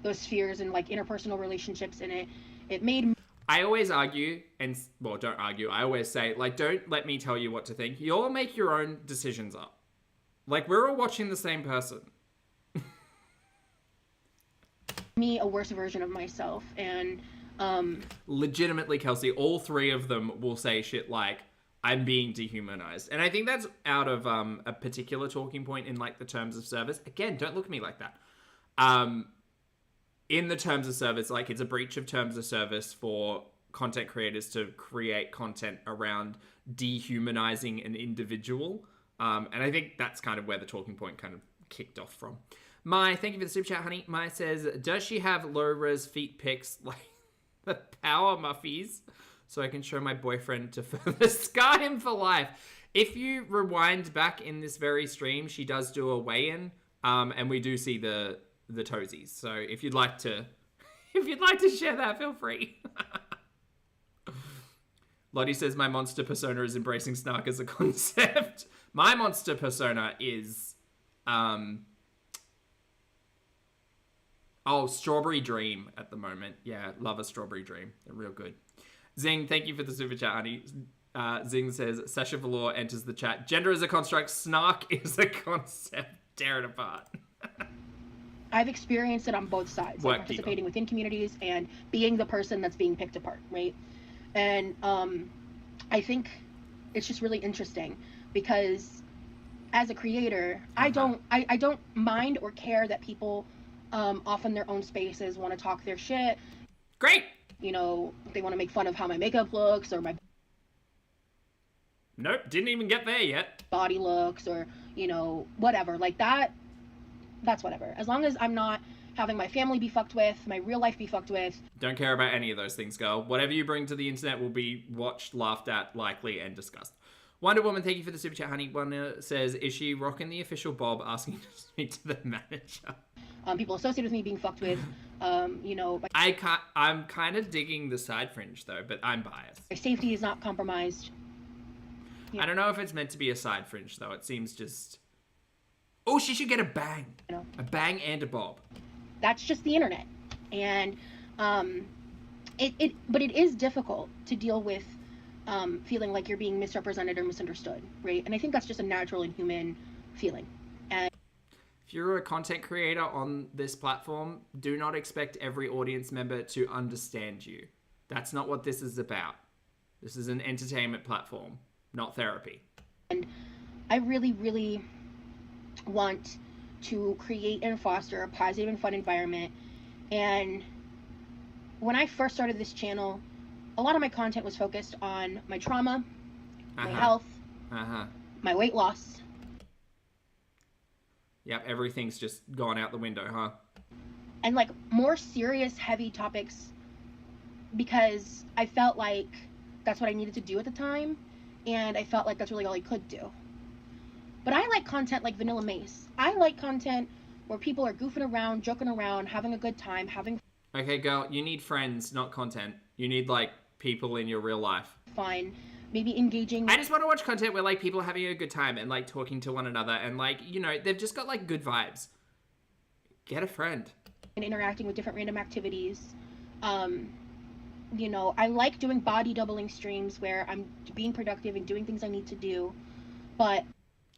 those spheres and like interpersonal relationships, and it made me... I always argue, and well, don't argue, I always say, like, don't let me tell you what to think. You all make your own decisions up. Like, we're all watching the same person. Me a worse version of myself, and legitimately, Kelsey, all three of them will say shit like, I'm being dehumanized. And I think that's out of a particular talking point in like the terms of service. Again, don't look at me like that. In the terms of service, like it's a breach of terms of service for content creators to create content around dehumanizing an individual. And I think that's kind of where the talking point kind of kicked off from. Mai, thank you for the super chat, honey. Mai says, does she have low-res feet pics like the Power Muffies? So I can show my boyfriend to further scar him for life. If you rewind back in this very stream, she does do a weigh-in, and we do see the toesies. So if you'd like to share that, feel free. Lottie says my monster persona is embracing Snark as a concept. My monster persona is Strawberry Dream at the moment. Yeah, love a Strawberry Dream. They're real good. Zing, thank you for the super chat, honey. Zing says, Sasha Velour enters the chat. Gender is a construct. Snark is a concept. Tear it apart. I've experienced it on both sides. Like participating within communities and being the person that's being picked apart, right? And I think it's just really interesting because as a creator, I don't mind or care that people off in their own spaces want to talk their shit. Great. You know, they want to make fun of how my makeup looks or my... Nope, didn't even get there yet. Body looks or, you know, whatever. Like that's whatever. As long as I'm not having my family be fucked with, my real life be fucked with. Don't care about any of those things, girl. Whatever you bring to the internet will be watched, laughed at, likely, and discussed. Wonder Woman, thank you for the super chat, honey. One says, is she rocking the official bob asking to speak to the manager? People associated with me being fucked with, you know. I'm kind of digging the side fringe, though, but I'm biased. My safety is not compromised. I don't know if it's meant to be a side fringe, though. It seems just... Oh, she should get a bang. You know. A bang and a bob. That's just the internet. And but it is difficult to deal with feeling like you're being misrepresented or misunderstood, right? And I think that's just a natural and human feeling. And if you're a content creator on this platform, do not expect every audience member to understand you. That's not what this is about. This is an entertainment platform, not therapy. And I really, really want to create and foster a positive and fun environment. And when I first started this channel, a lot of my content was focused on my trauma, my health, my weight loss. Yep, everything's just gone out the window, huh? And like more serious, heavy topics, because I felt like that's what I needed to do at the time, and I felt like that's really all I could do. But I like content like Vanilla Mace. I like content where people are goofing around, joking around, having a good time, having... Okay, girl, you need friends, not content. You need, like, people in your real life. Fun. Maybe engaging... I just want to watch content where, like, people are having a good time and, like, talking to one another and, like, you know, they've just got, like, good vibes. Get a friend. And interacting with different random activities. You know, I like doing body doubling streams where I'm being productive and doing things I need to do, but...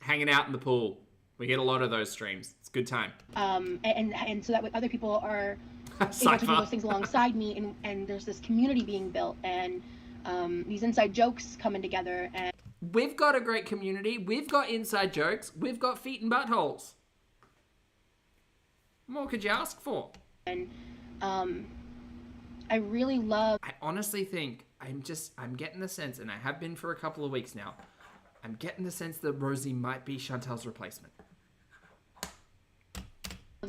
Hanging out in the pool. We get a lot of those streams. It's a good time. And so that way other people are able to do those things alongside me, and there's this community being built, and these inside jokes coming together. And we've got a great community. We've got inside jokes. We've got feet and buttholes. What more could you ask for? And I really love... I honestly think I'm getting the sense, and I have been for a couple of weeks now, I'm getting the sense that Rosie might be Chantel's replacement.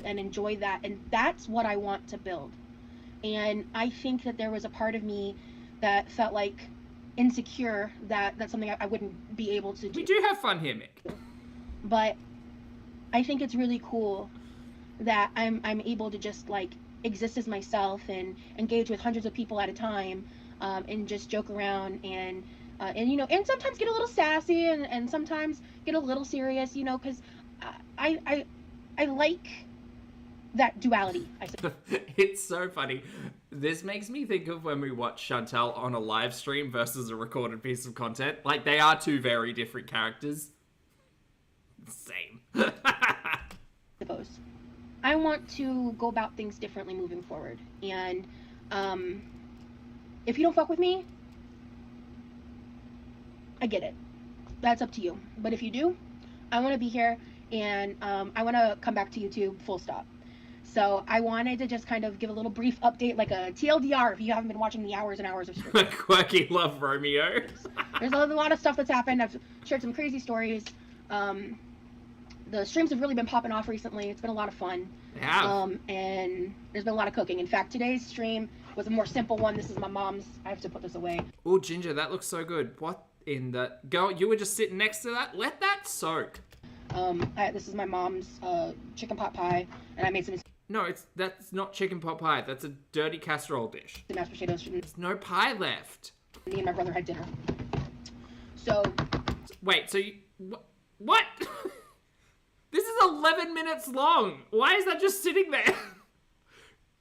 And enjoy that, and that's what I want to build. And I think that there was a part of me that felt like insecure that that's something I wouldn't be able to do. We do have fun here, Mick. But I think it's really cool that I'm able to just like exist as myself and engage with hundreds of people at a time, and just joke around and you know, and sometimes get a little sassy and sometimes get a little serious, you know, because I like that duality, I suppose. It's so funny. This makes me think of when we watch Chantel on a live stream versus a recorded piece of content. Like, they are two very different characters. Same. Suppose. I want to go about things differently moving forward. And if you don't fuck with me, I get it. That's up to you. But if you do, I want to be here, and I want to come back to YouTube full stop. So I wanted to just kind of give a little brief update, like a TLDR if you haven't been watching the hours and hours of streams. Quirky Love Romeo. There's a lot of stuff that's happened. I've shared some crazy stories. The streams have really been popping off recently. It's been a lot of fun. Yeah. And there's been a lot of cooking. In fact, today's stream was a more simple one. This is my mom's. I have to put this away. Oh, Ginger, that looks so good. What in the... Girl, you were just sitting next to that? Let that soak. This is my mom's chicken pot pie, and I made some... No, that's not chicken pot pie. That's a dirty casserole dish. The mashed potatoes. There's no pie left. Me and my brother had dinner. So... Wait, so you... What? This is 11 minutes long. Why is that just sitting there?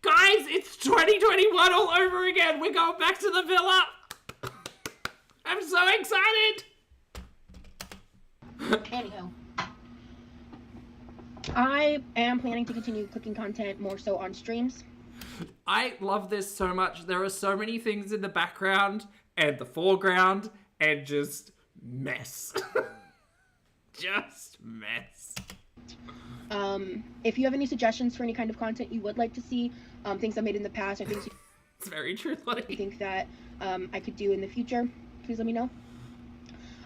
Guys, it's 2021 all over again. We're going back to the villa. I'm so excited. Anyhow. I am planning to continue cooking content more so on streams. I love this so much. There are so many things in the background and the foreground and just mess. Just mess. If you have any suggestions for any kind of content you would like to see, things I've made in the past, or things it's very true, Lottie. you think that I could do in the future, please let me know.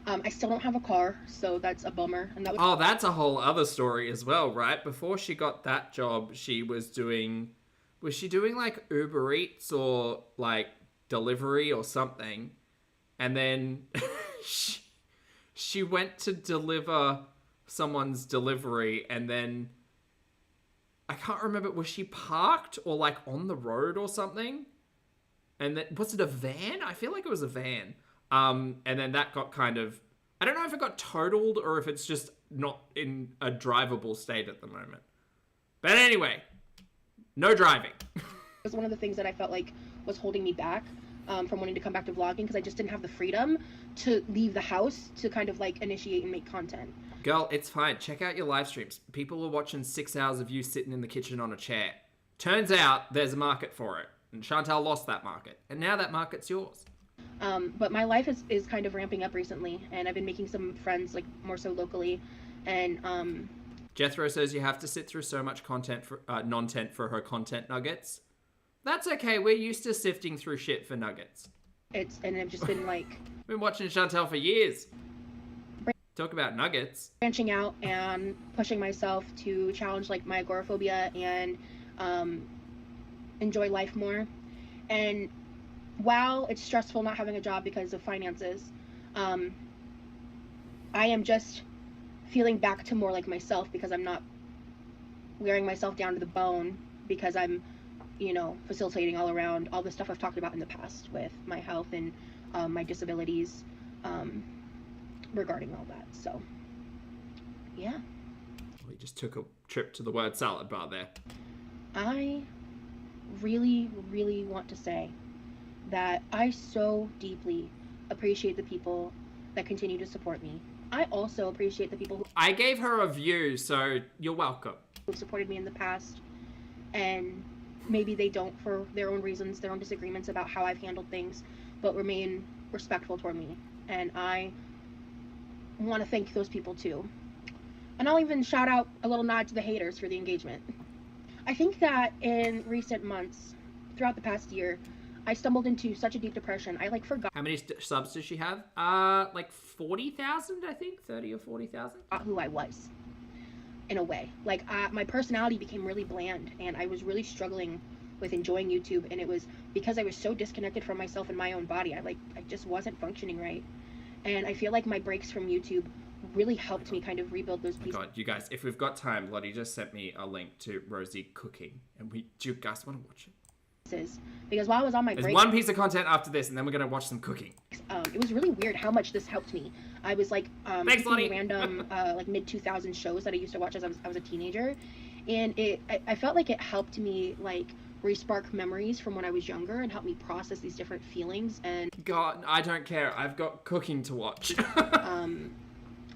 I still don't have a car, so that's a bummer. And that was Oh, that's a whole other story as well, right? Before she got that job, she was doing like Uber Eats or like delivery or something, and then she went to deliver someone's delivery, and then I can't remember, was she parked or like on the road or something? And then, was it a van? I feel like it was a van. And then that got kind of, I don't know if it got totaled or if it's just not in a drivable state at the moment. But anyway, no driving. It was one of the things that I felt like was holding me back from wanting to come back to vlogging, because I just didn't have the freedom to leave the house to kind of like initiate and make content. Girl, it's fine. Check out your live streams. People are watching 6 hours of you sitting in the kitchen on a chair. Turns out there's a market for it. And Chantal lost that market. And now that market's yours. But my life is kind of ramping up recently, and I've been making some friends, like more so locally. And Jethro says you have to sit through so much content for non-tent for her content nuggets. That's okay. We're used to sifting through shit for nuggets. I've just been like Been watching Chantal for years. Talk about nuggets. branching out and pushing myself to challenge like my agoraphobia and enjoy life more. And while it's stressful not having a job because of finances, I am just feeling back to more like myself, because I'm not wearing myself down to the bone, because I'm, you know, facilitating all around all the stuff I've talked about in the past with my health and my disabilities regarding all that. So, yeah. We just took a trip to the word salad bar there. I really, really want to say that I so deeply appreciate the people that continue to support me. I also appreciate the people I gave her a view, so you're welcome. who've supported me in the past, and maybe they don't for their own reasons, their own disagreements about how I've handled things, but remain respectful toward me. And I want to thank those people too. And I'll even shout out a little nod to the haters for the engagement. I think that in recent months, throughout the past year, I stumbled into such a deep depression. I like forgot How many subs does she have? Like 40,000, I think? 30 or 40,000? who I was, in a way. Like, my personality became really bland, and I was really struggling with enjoying YouTube, and it was because I was so disconnected from myself and my own body. I just wasn't functioning right. And I feel like my breaks from YouTube really helped me kind of rebuild those pieces. God, you guys, if we've got time, Lottie just sent me a link to Rosie cooking, and do you guys want to watch it? Because while I was on my There's break, one piece of content after this, and then we're gonna watch some cooking. it was really weird how much this helped me. I was like Thanks, Lonnie. random like mid 2000s shows that I used to watch as I was a teenager, and I felt like it helped me like re-spark memories from when I was younger and help me process these different feelings and God, I don't care. I've got cooking to watch.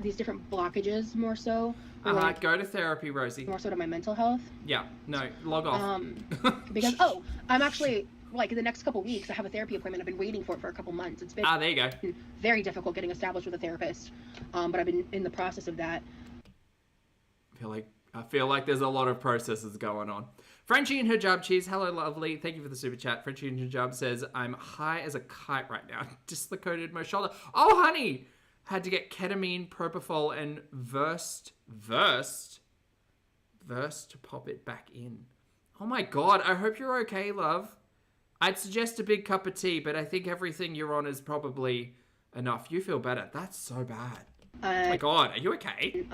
these different blockages more so. Like, go to therapy, Rosie. more so to my mental health. Yeah, no, log off. Because I'm actually like in the next couple weeks I have a therapy appointment. I've been waiting for it for a couple months. It's been there you go. very difficult getting established with a therapist, but I've been in the process of that. I feel like there's a lot of processes going on. Frenchie and Hijab Cheese, hello lovely. Thank you for the super chat. Frenchie and Hijab says, I'm high as a kite right now. Dislocated my shoulder. Oh, honey! Had to get ketamine, propofol, and versed to pop it back in. Oh my God, I hope you're okay, love. I'd suggest a big cup of tea, but I think everything you're on is probably enough. You feel better. That's so bad. Oh my God, are you okay?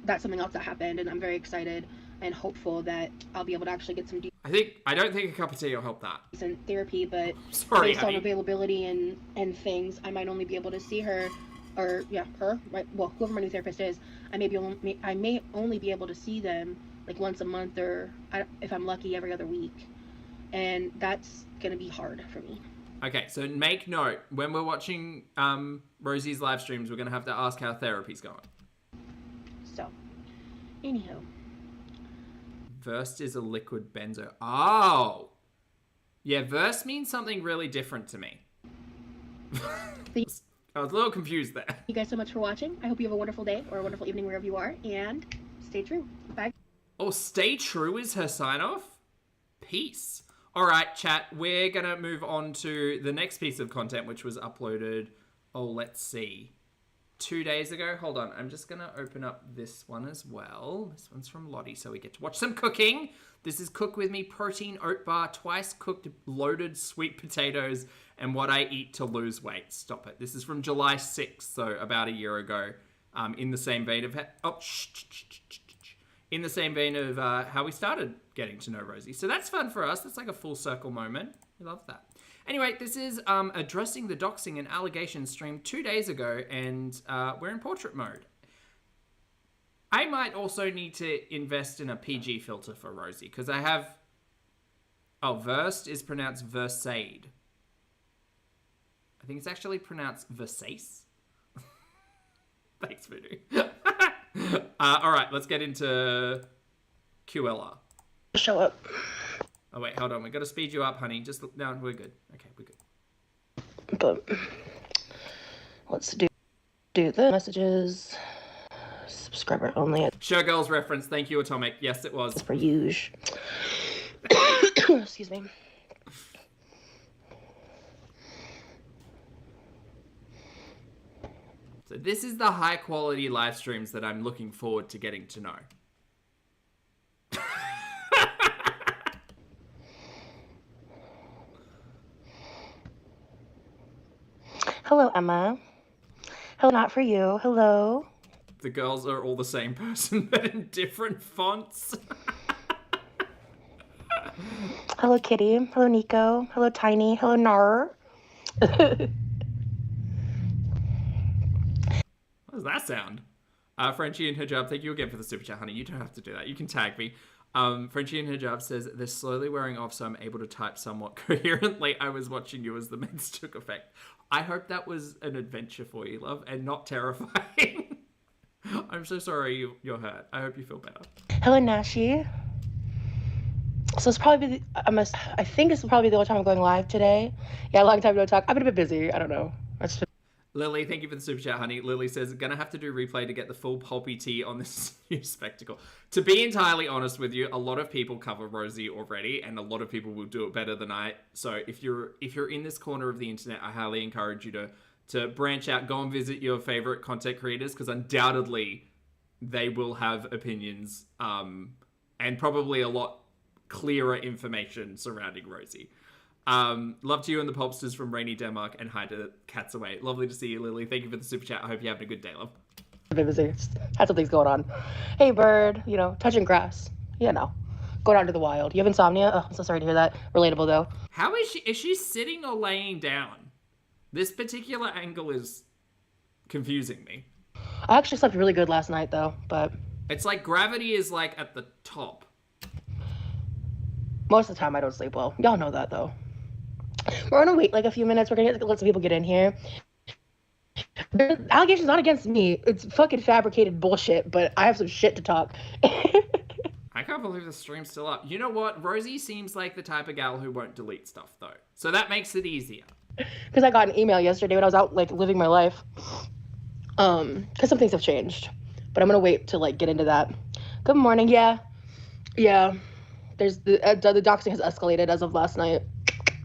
That's something else that happened, and I'm very excited and hopeful that I'll be able to actually get some I don't think a cup of tea will help that. decent therapy, but Sorry, based on availability and things, I might only be able to see her, or her, right? Well, whoever my new therapist is, I may only be able to see them like once a month, or if I'm lucky, every other week, and that's gonna be hard for me. Okay, so make note, when we're watching Rosie's live streams, we're gonna have to ask how therapy's going. So, anywho. Versed is a liquid benzo. Oh! Yeah, versed means something really different to me. I was a little confused there. Thank you guys so much for watching. I hope you have a wonderful day or a wonderful evening wherever you are, and stay true. Bye. Oh, stay true is her sign-off? Peace. All right, chat, we're going to move on to the next piece of content, which was uploaded Oh, let's see. 2 days ago. Hold on. I'm just going to open up this one as well. This one's from Lottie, so we get to watch some cooking. This is Cook With Me protein oat bar, twice cooked loaded sweet potatoes, and what I eat to lose weight. Stop it. This is from July 6th, so about a year ago. In the same vein of... In the same vein of how we started getting to know Rosie. So that's fun for us. That's like a full circle moment. We love that. Anyway, this is addressing the doxing and allegations streamed 2 days ago, and we're in portrait mode. I might also need to invest in a PG filter for Rosie, because I have... Oh, versed is pronounced versade. I think it's actually pronounced versace. Thanks, Voodoo. All right, let's get into QLR. Show up. Oh, wait, hold on. We got to speed you up, honey. Just no, we're good. Okay, we're good. But let's do the messages. Subscriber only. Showgirls reference. Thank you, Atomic. Yes, it was. For use. Excuse me. So this is the high quality live streams that I'm looking forward to getting to know. Hello, Emma. Hello, not for you. Hello. The girls are all the same person, but in different fonts. Hello, Kitty. Hello, Nico. Hello, Tiny. Hello, Nar. What does that sound? Frenchie and Hijab, thank you again for the super chat, honey. You don't have to do that. You can tag me. Frenchie and Hijab says, they're slowly wearing off, so I'm able to type somewhat coherently. I was watching you as the meds took effect. I hope that was an adventure for you, love, and not terrifying. I'm so sorry you're hurt. I hope you feel better. Hello, Nashi. So it's probably, I think it's probably the only time I'm going live today. Yeah, a long time no talk. I've been a bit busy. I don't know. Lily, thank you for the super chat, honey. Lily says, gonna have to do replay to get the full pulpy tea on this new spectacle. To be entirely honest with you, a lot of people cover Rosie already, and a lot of people will do it better than I. So if you're in this corner of the internet, I highly encourage you to branch out, go and visit your favorite content creators, because undoubtedly they will have opinions, and probably a lot clearer information surrounding Rosie. Love to you and the Popsters from rainy Denmark, and hi to Cats Away. Lovely to see you, Lily. Thank you for the super chat. I hope you're having a good day, love. Busy. Had some things going on. Hey, bird, touching grass. Going out into the wild. You have insomnia? Oh, I'm so sorry to hear that. Relatable, though. How is she? Is she sitting or laying down? This particular angle is confusing me. I actually slept really good last night, though, but... It's like gravity is, like, at the top. Most of the time, I don't sleep well. Y'all know that, though. We're gonna wait, like, a few minutes. We're gonna let some people get in here. The allegation's not against me. It's fucking fabricated bullshit, but I have some shit to talk. I can't believe the stream's still up. You know what? Rosie seems like the type of gal who won't delete stuff, though. So that makes it easier. Because I got an email yesterday when I was out, like, living my life. Because some things have changed. But I'm gonna wait to, like, get into that. Good morning. Yeah. There's the doxing has escalated as of last night.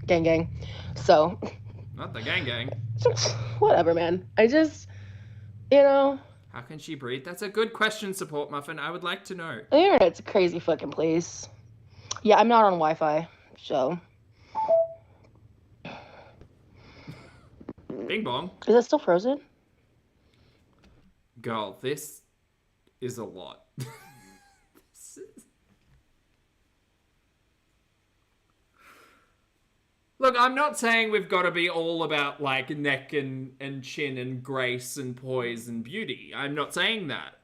Gang. So. Not the gang. Whatever, man. I just, How can she breathe? That's a good question, Support Muffin. I would like to know. The internet's a crazy fucking place. Yeah, I'm not on Wi-Fi, so. Bing bong. Is it still frozen? Girl, this is a lot. Look, I'm not saying we've got to be all about, like, neck and chin and grace and poise and beauty. I'm not saying that.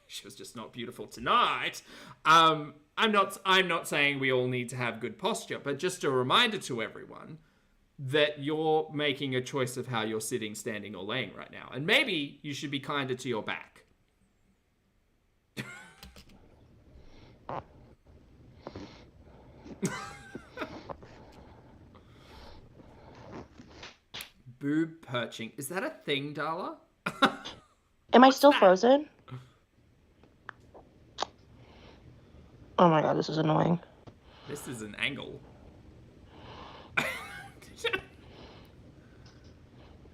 She was just not beautiful tonight. I'm not saying we all need to have good posture, but just a reminder to everyone that you're making a choice of how you're sitting, standing, or laying right now. And maybe you should be kinder to your back. Boob perching. Is that a thing, Darla? Am I still frozen? Oh my god, this is annoying. This is an angle.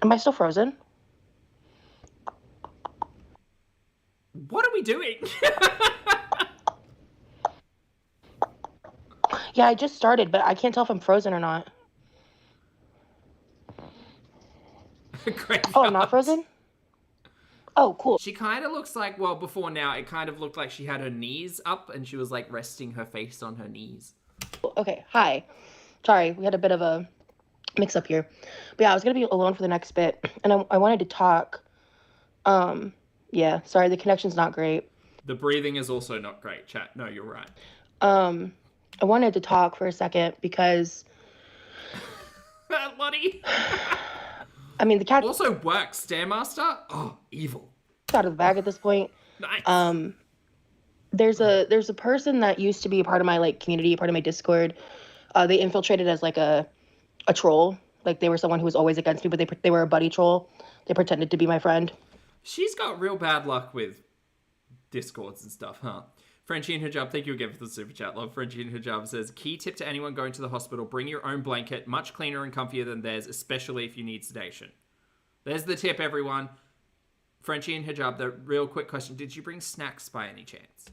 Am I still frozen? What are we doing? Yeah, I just started, but I can't tell if I'm frozen or not. Great. Oh, I'm not frozen? Oh, cool. She kind of looks like, well, before now, it kind of looked like she had her knees up and she was like resting her face on her knees. Okay, hi. Sorry, we had a bit of a mix up here. But yeah, I was going to be alone for the next bit, and I wanted to talk. Yeah, sorry, the connection's not great. The breathing is also not great, chat. No, you're right. I wanted to talk for a second because... Lottie. I mean, the cat Also works, Stairmaster. Oh, evil. out of the bag at this point. Nice. There's a person that used to be a part of my like community, part of my Discord. They infiltrated as like a troll. Like they were someone who was always against me, but they were a buddy troll. They pretended to be my friend. She's got real bad luck with Discords and stuff, huh? Frenchie and Hijab, thank you again for the super chat. Love. Frenchie and Hijab says, key tip to anyone going to the hospital, bring your own blanket, much cleaner and comfier than theirs, especially if you need sedation. There's the tip, everyone. Frenchie and Hijab, the real quick question, did you bring snacks by any chance?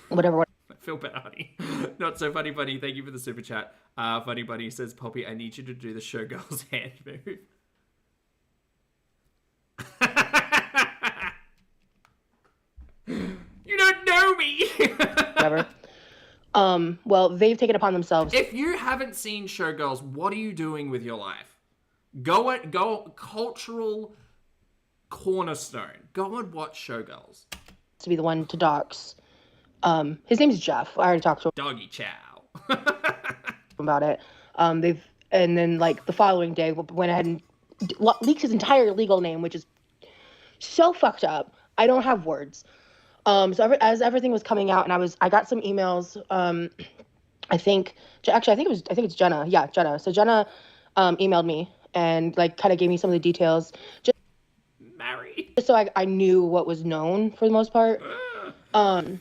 Whatever. I feel better, honey. Not so funny, buddy. Thank you for the super chat. Funny Buddy says, Poppy, I need you to do the showgirl's hand move. You don't know me. Whatever. Well, they've taken upon themselves. If you haven't seen Showgirls, what are you doing with your life? Go cultural cornerstone. Go and watch Showgirls. To be the one to dox. His name's Jeff. I already talked to him Doggy chow. about it. And then like the following day went ahead and leaked his entire legal name, which is so fucked up. I don't have words. So as everything was coming out, and I got some emails. I think it's Jenna. Yeah, Jenna. So Jenna emailed me and like kind of gave me some of the details. Just so I knew what was known for the most part. And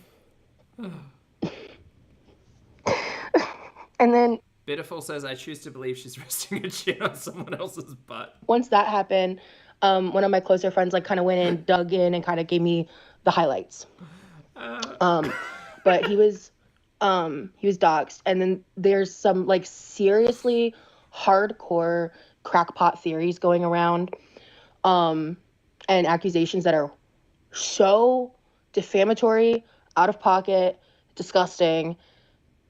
then Bitterful says, I choose to believe she's resting her chin on someone else's butt. once that happened, one of my closer friends like kind of went in, dug in, and kind of gave me the highlights. But he was doxxed, and then there's some like seriously hardcore crackpot theories going around, and accusations that are so defamatory, out of pocket, disgusting,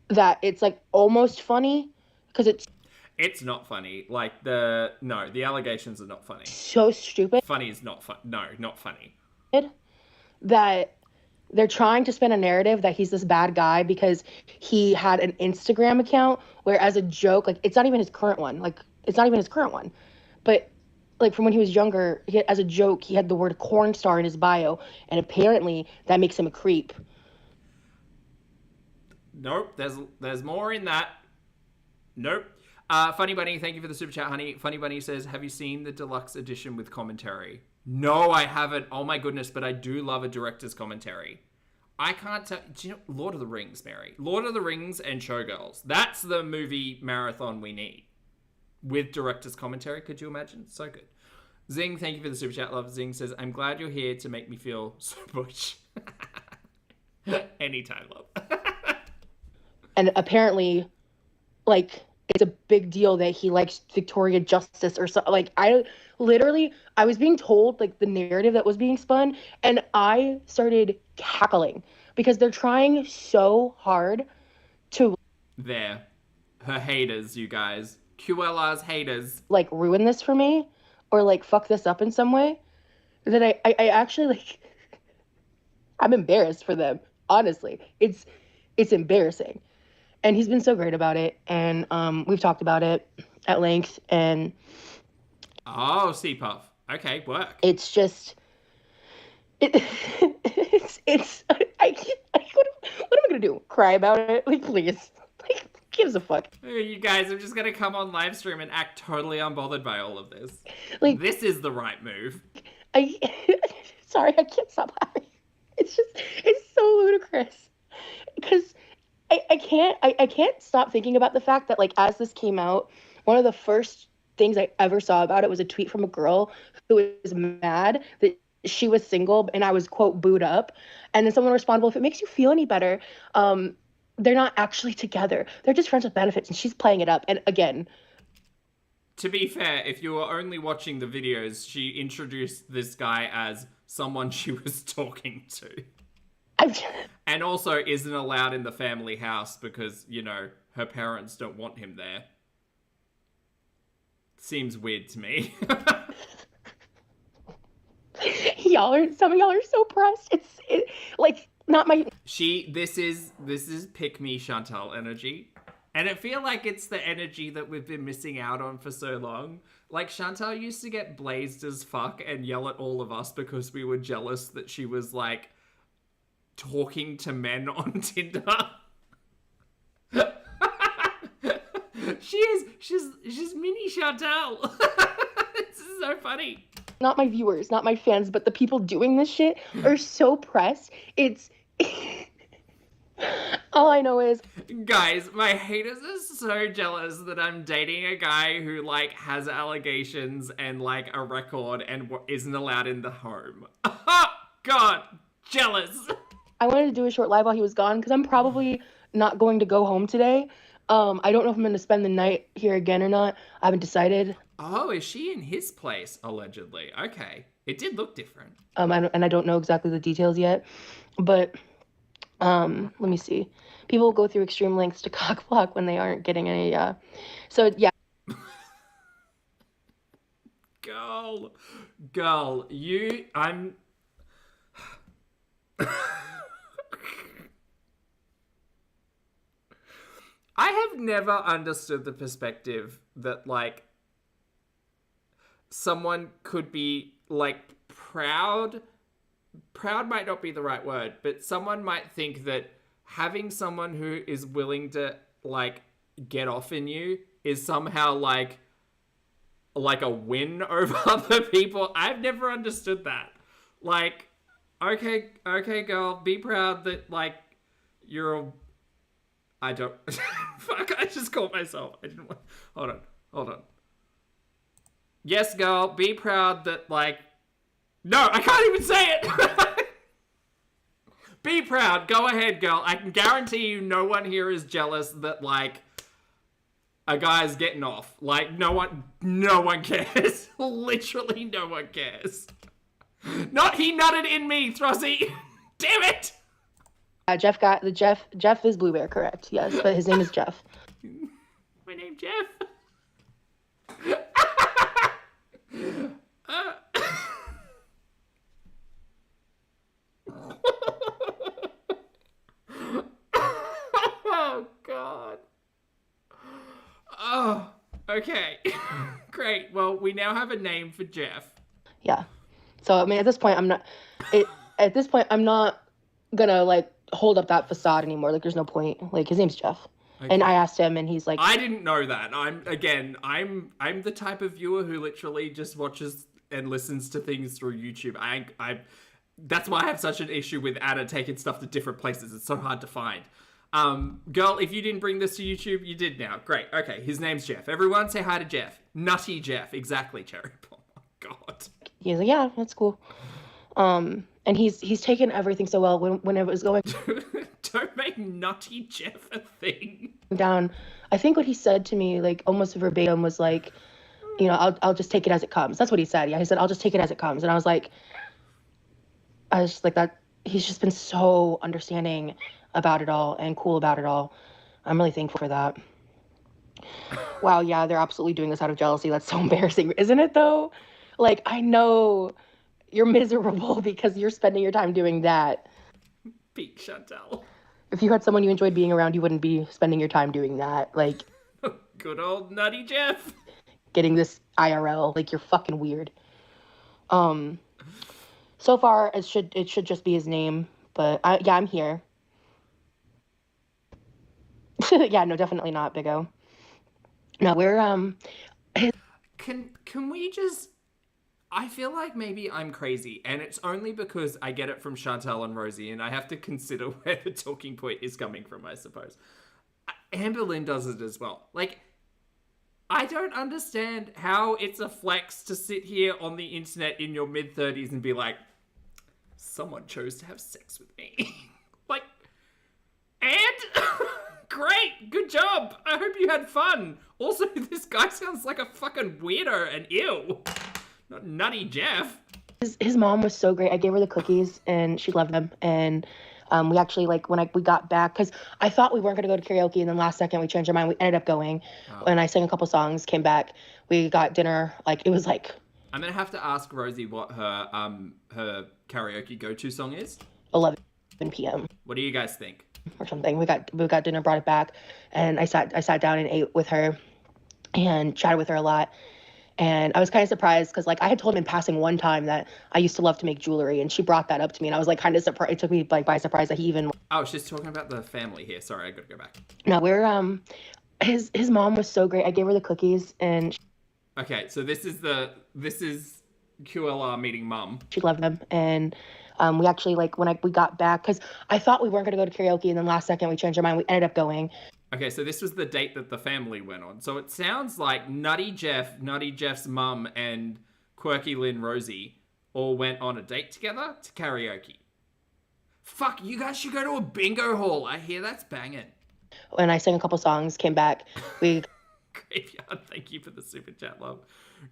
that it's like almost funny because it's not funny. Like the allegations are not funny. So stupid. Funny is not fun. No, not funny. That they're trying to spin a narrative that he's this bad guy because he had an Instagram account where, as a joke, like it's not even his current one. But like from when he was younger, as a joke, he had the word corn star in his bio, and apparently that makes him a creep. Nope, there's more in that. Nope. Funny Bunny, thank you for the super chat, honey. Funny Bunny says, have you seen the deluxe edition with commentary? No, I haven't. Oh my goodness, but I do love a director's commentary. I can't tell. Do you know Lord of the Rings, Mary? Lord of the Rings and Showgirls. That's the movie marathon we need. With director's commentary, could you imagine? So good. Zing, thank you for the super chat, love. Zing says, I'm glad you're here to make me feel so butch. Anytime, love. And apparently, like, it's a big deal that he likes Victoria Justice or something. Like, I was being told, like, the narrative that was being spun, and I started cackling because they're trying so hard to... Her haters, you guys. QLR's haters. Like, ruin this for me or, like, fuck this up in some way. That I actually, like... I'm embarrassed for them, honestly. It's embarrassing. And he's been so great about it, and we've talked about it at length, and... Oh, C-Puff. Okay, work. It's just... What am I gonna do? Cry about it? Like, please. Like, who gives a fuck? You guys, I'm just gonna come on live stream and act totally unbothered by all of this. Like, this is the right move. Sorry, I can't stop laughing. It's so ludicrous. Because... I can't stop thinking about the fact that, like, as this came out, one of the first things I ever saw about it was a tweet from a girl who was mad that she was single and I was, quote, booed up. And then someone responded, well, if it makes you feel any better, they're not actually together. They're just friends with benefits. And she's playing it up. And again, to be fair, if you were only watching the videos, she introduced this guy as someone she was talking to. And also isn't allowed in the family house because, you know, her parents don't want him there. Seems weird to me. some of y'all are so pressed. It's like not my. This is pick me Chantal energy. And I feel like it's the energy that we've been missing out on for so long. Like, Chantal used to get blazed as fuck and yell at all of us because we were jealous that she was, like, talking to men on Tinder. She's mini Chantal. This is so funny. Not my viewers, not my fans, but the people doing this shit are so pressed. It's... All I know is... Guys, my haters are so jealous that I'm dating a guy who, like, has allegations and, like, a record and isn't allowed in the home. God, jealous. I wanted to do a short live while he was gone because I'm probably not going to go home today. I don't know if I'm going to spend the night here again or not. I haven't decided. Oh, is she in his place, allegedly? Okay. It did look different. I don't know exactly the details yet, but... let me see. People go through extreme lengths to cock block when they aren't getting any, so yeah. Girl, I have never understood the perspective that, like, someone could be, like, proud might not be the right word, but someone might think that having someone who is willing to, like, get off in you is somehow, like a win over other people. I've never understood that. Like, okay, girl, be proud that, like, you're I don't... Fuck, I just caught myself. I didn't want... Hold on. Yes, girl, be proud that, like... No, I can't even say it! Be proud. Go ahead, girl. I can guarantee you no one here is jealous that, like, a guy's getting off. Like, no one cares. Literally no one cares. He nutted in me, Throssie. Damn it! Jeff is Blue Bear, correct? Yes, but his name is Jeff. My name's Jeff. Oh God. Oh, okay. Great. Well, we now have a name for Jeff. Yeah. So I mean, at this point, I'm not gonna, like, hold up that facade anymore. Like, there's no point. Like, his name's Jeff. Okay. And I asked him, and he's like, I didn't know that. I'm the type of viewer who literally just watches and listens to things through YouTube. That's why I have such an issue with Anna taking stuff to different places. It's so hard to find. Girl, if you didn't bring this to YouTube, you did now. Great. Okay, his name's Jeff. Everyone say hi to Jeff. Nutty Jeff. Exactly, Cherry. Oh my God. He's like, yeah, that's cool. And he's taken everything so well when it was going Don't make Nutty Jeff a thing. Down. I think what he said to me, like, almost verbatim was like, you know, I'll just take it as it comes. That's what he said. Yeah, he said, I'll just take it as it comes. And I was just like that. He's just been so understanding about it all and cool about it all. I'm really thankful for that. Wow, yeah, they're absolutely doing this out of jealousy. That's so embarrassing, isn't it, though? Like, I know you're miserable because you're spending your time doing that. Peak Chantal. If you had someone you enjoyed being around, you wouldn't be spending your time doing that. Like, good old Nutty Jeff. Getting this IRL, like, you're fucking weird. So far, it should just be his name, but I'm here. Yeah, no, definitely not, Big O. No, we're Can we just... I feel like maybe I'm crazy, and it's only because I get it from Chantal and Rosie, and I have to consider where the talking point is coming from, I suppose. Amber Lynn does it as well. Like, I don't understand how it's a flex to sit here on the internet in your mid-30s and be like, someone chose to have sex with me. Like, and great, good job. I hope you had fun. Also, this guy sounds like a fucking weirdo and ew. Not Nutty Jeff. His mom was so great. I gave her the cookies and she loved them. And we actually, like, when we got back, because I thought we weren't going to go to karaoke, and then last second we changed our mind. We ended up going. And I sang a couple songs, came back. We got dinner. Like, it was like... I'm going to have to ask Rosie what her karaoke go-to song is. 11 p.m. What do you guys think? Or something. We got dinner, brought it back. And I sat down and ate with her and chatted with her a lot. And I was kind of surprised because, like, I had told him in passing one time that I used to love to make jewelry, and she brought that up to me, and I was, like, kind of surprised. It took me, like, by surprise that he even... Oh, she's talking about the family here. Sorry, I gotta go back. No, his mom was so great. I gave her the cookies, and... Okay, so this is QLR meeting mum. She loved them, and we actually, like, when we got back, because I thought we weren't going to go to karaoke, and then last second we changed our mind. We ended up going. Okay, so this was the date that the family went on. So it sounds like Nutty Jeff's mum, and Quirky Lynn Rosie all went on a date together to karaoke. Fuck, you guys should go to a bingo hall. I hear that's banging. And I sang a couple songs, came back. We... Graveyard, thank you for the super chat, love.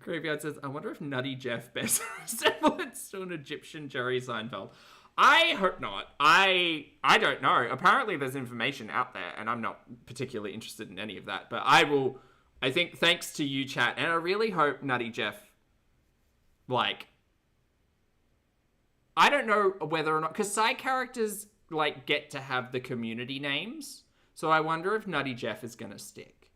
Graveyard says, I wonder if Nutty Jeff bears a resemblance to an Egyptian Jerry Seinfeld. I hope not. I don't know. Apparently there's information out there, and I'm not particularly interested in any of that. But I think thanks to you, chat, and I really hope Nutty Jeff, like, I don't know whether or not, because side characters, like, get to have the community names. So I wonder if Nutty Jeff is going to stick.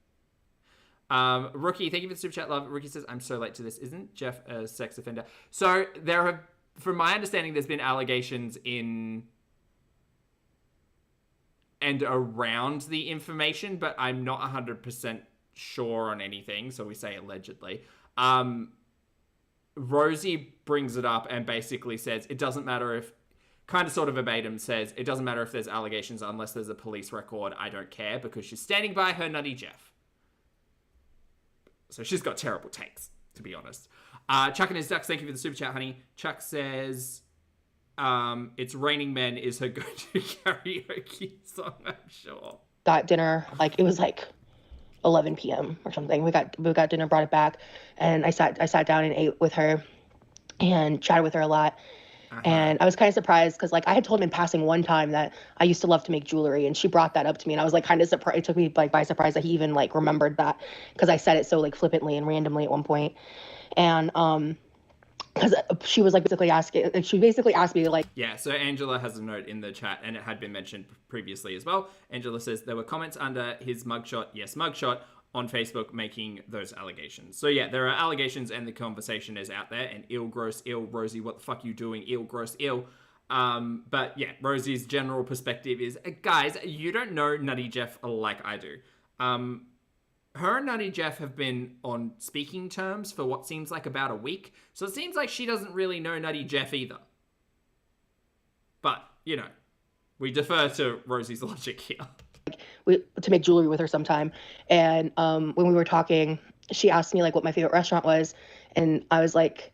Rookie, thank you for the super chat, love. Rookie says, I'm so late to this. Isn't Jeff a sex offender? So there have, from my understanding, there's been allegations in and around the information, but I'm not 100% sure on anything, so we say allegedly. Rosie brings it up and basically says it doesn't matter if, kind of sort of verbatim says, it doesn't matter if there's allegations unless there's a police record, I don't care, because she's standing by her Nutty Jeff. So she's got terrible takes, to be honest. Chuck and his ducks, thank you for the super chat, honey. Chuck says, It's Raining Men is her go-to karaoke song, I'm sure. Got dinner, like, it was like 11 p.m. or something. We got dinner, brought it back, and I sat down and ate with her and chatted with her a lot. And I was kind of surprised because, like, I had told him in passing one time that I used to love to make jewelry, and she brought that up to me, and I was, like, kind of surprised. It took me, like, by surprise that he even, like, remembered that, because I said it so, like, flippantly and randomly at one point. And because she was, like, basically asked me, like... Yeah, so Angela has a note in the chat, and it had been mentioned previously as well. Angela says, there were comments under his mugshot, yes, mugshot, on Facebook making those allegations. So yeah, there are allegations and the conversation is out there, and ill, gross, ill, Rosie, what the fuck you doing? Ill, gross, ill. But yeah, Rosie's general perspective is, guys, you don't know Nutty Jeff like I do. Her and Nutty Jeff have been on speaking terms for what seems like about a week. So it seems like she doesn't really know Nutty Jeff either. But, you know, we defer to Rosie's logic here. To make jewelry with her sometime. And when we were talking, she asked me, like, what my favorite restaurant was. And I was like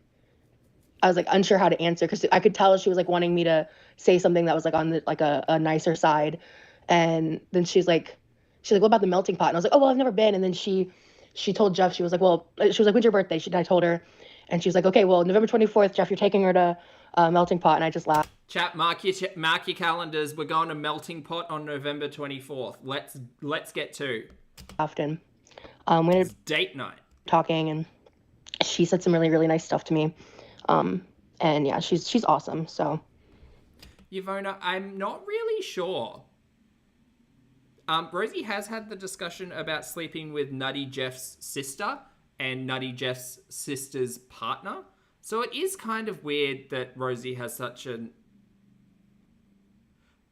unsure how to answer, because I could tell she was, like, wanting me to say something that was, like, on the, like, a nicer side. And then she's like, what about the melting pot? And I was like, oh, well, I've never been. And then she told Jeff, she was like, when's your birthday? I told her. And she was like, okay, well, November 24th, Jeff, you're taking her to Melting Pot. And I just laughed. Chat, mark your calendars. We're going to Melting Pot on November 24th. Let's get to. Often. We ended up date night. Talking, and she said some really, really nice stuff to me. And yeah, she's awesome. So. Yvona, I'm not really sure. Rosie has had the discussion about sleeping with Nutty Jeff's sister and Nutty Jeff's sister's partner. So it is kind of weird that Rosie has such an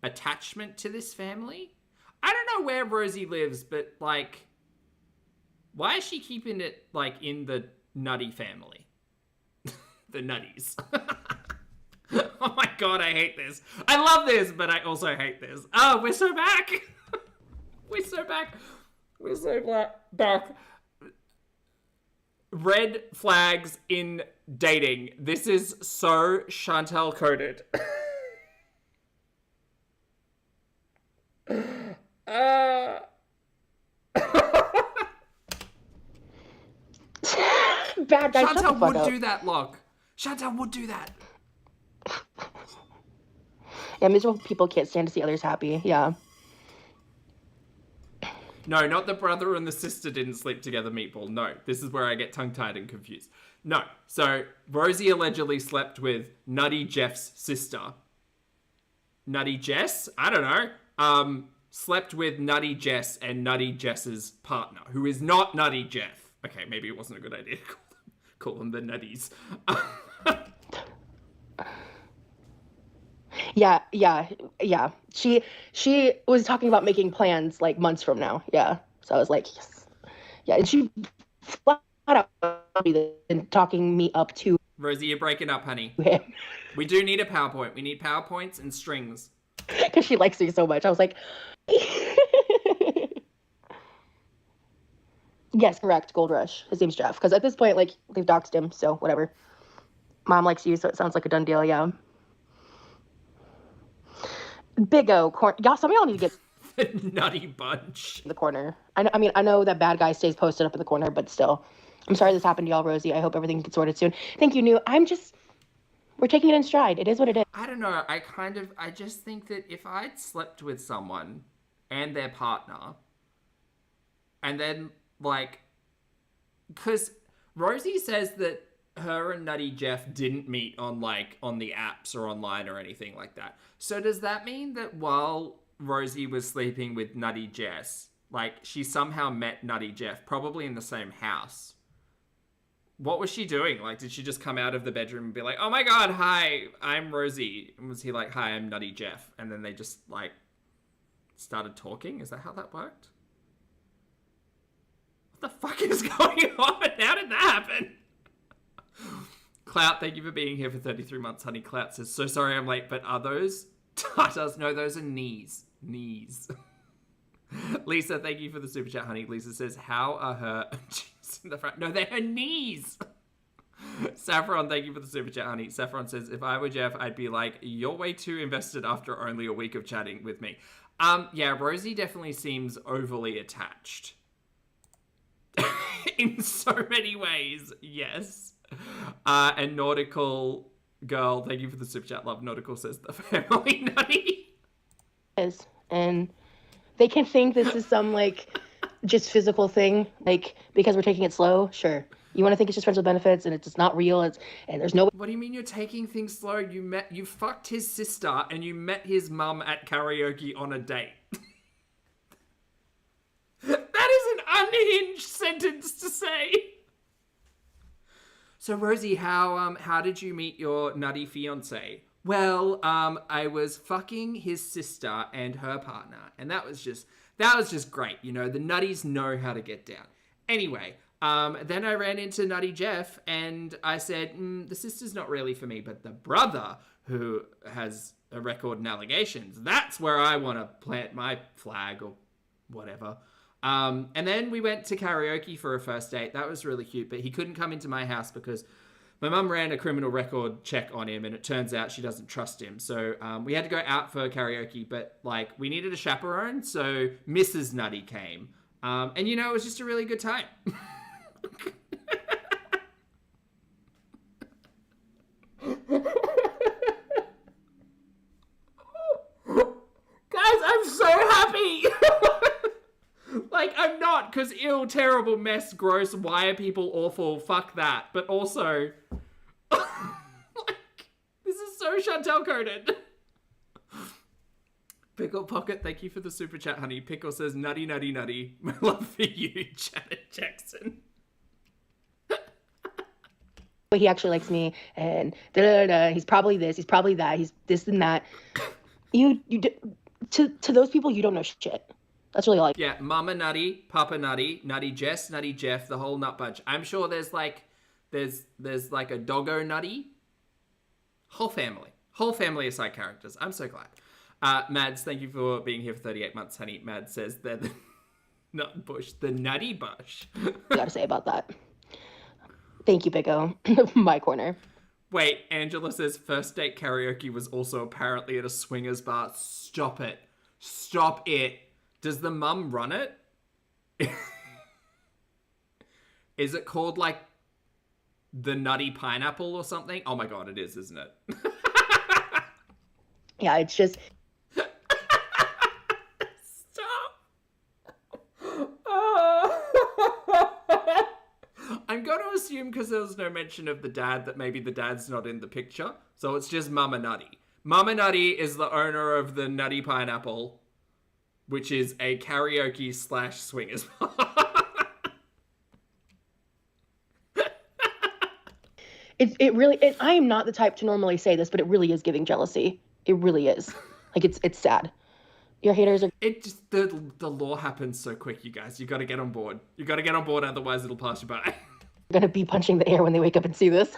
attachment to this family. I don't know where Rosie lives, but, like, why is she keeping it, like, in the Nutty family? The Nutties. Oh my god, I hate this. I love this, but I also hate this. Oh, we're so back. We're so back. We're so back. red flags in dating. This is so Chantal coded. Bad guy, shut the Chantal fuck would up. do that, Locke. Chantal would do that. Yeah, miserable people can't stand to see others happy. Yeah. No, not the brother and the sister didn't sleep together, Meatball. No, this is where I get tongue-tied and confused. No, so Rosie allegedly slept with Nutty Jeff's sister. Nutty Jess? I don't know. Slept with Nutty Jess and Nutty Jess's partner, who is not Nutty Jeff. Okay, maybe it wasn't a good idea to call them the Nutties. Yeah. She was talking about making plans like months from now. Yeah. So I was like, yes. Yeah, and she flat out and talking me up to Rosie, you're breaking up, honey. him We do need a PowerPoint. We need PowerPoints and strings. because she likes me so much. I was like, yes, correct. Gold Rush. His name's Jeff. Because at this point, like, they've doxed him, so whatever. Mom likes you, so it sounds like a done deal. Yeah. Big O corner. Y'all, some of y'all need to get The Nutty Bunch. in the corner. I know that bad guy stays posted up in the corner, but still. I'm sorry this happened to y'all, Rosie. I hope everything gets sorted soon. Thank you, New. We're taking it in stride. It is what it is. I don't know. I just think that if I'd slept with someone and their partner, and then, like, because Rosie says that her and Nutty Jeff didn't meet on the apps or online or anything like that. So does that mean that while Rosie was sleeping with Nutty Jess, like, she somehow met Nutty Jeff, probably in the same house? What was she doing? Like, did she just come out of the bedroom and be like, oh my god, hi, I'm Rosie? And was he like, hi, I'm Nutty Jeff? And then they just, like, started talking? Is that how that worked? What the fuck is going on? How did that happen? Clout, thank you for being here for 33 months, honey. Clout says, so sorry I'm late, but are those tatas? No, those are knees. Knees. Lisa, thank you for the super chat, honey. Lisa says, how are her cheeks in the front? No, they're her knees. Saffron, thank you for the super chat, honey. Saffron says, if I were Jeff, I'd be like, you're way too invested after only a week of chatting with me. Yeah, Rosie definitely seems overly attached. In so many ways, yes. And Nautical Girl, thank you for the super chat, love. Nautical says, the family nutty. And they can think this is some, like, just physical thing, like, because we're taking it slow. Sure. You want to think it's just friends with benefits and it's just not real. And there's no. What do you mean you're taking things slow? You fucked his sister and you met his mum at karaoke on a date. That is an unhinged sentence to say. So Rosie, how did you meet your nutty fiance? Well, I was fucking his sister and her partner, and that was just great. You know, the nutties know how to get down. Anyway, then I ran into Nutty Jeff, and I said, the sister's not really for me, but the brother who has a record in allegations, that's where I want to plant my flag or whatever. And then we went to karaoke for a first date. That was really cute, but he couldn't come into my house because my mum ran a criminal record check on him, and it turns out she doesn't trust him. So we had to go out for karaoke, but, like, we needed a chaperone, so Mrs. Nutty came. And, you know, it was just a really good time. Guys, I'm so happy! Like, I'm not, because ew, terrible, mess, gross, why are people awful, fuck that. But also, like, this is so Chantal coded. Pickle Pocket, thank you for the super chat, honey. Pickle says, nutty, nutty, nutty. My love for you, Janet Jackson. He actually likes me, and he's probably this, he's probably that, he's this and that. To those people, you don't know shit. That's really all Yeah, Mama Nutty, Papa Nutty, Nutty Jess, Nutty Jeff, the whole nut bunch. I'm sure there's like a Doggo Nutty. Whole family of side characters. I'm so glad. Mads, thank you for being here for 38 months, honey. Mads says they're the nut bush, the Nutty Bush. I gotta say about that. Thank you, Big O. My corner. Wait, Angela says first date karaoke was also apparently at a swingers bar. Stop it. Stop it. Does the mum run it? Is it called like the Nutty Pineapple or something? Oh my god, it is, isn't it? Yeah, it's just... I'm going to assume because there was no mention of the dad that maybe the dad's not in the picture. So it's just Mama Nutty. Mama Nutty is the owner of the Nutty Pineapple, which is a karaoke / swingers bar. It really... I am not the type to normally say this, but it really is giving jealousy. It really is. Like, it's sad. Your haters are... It just... The law happens so quick, you guys. You got to get on board. You got to get on board, otherwise it'll pass you by. Gonna be punching the air when they wake up and see this.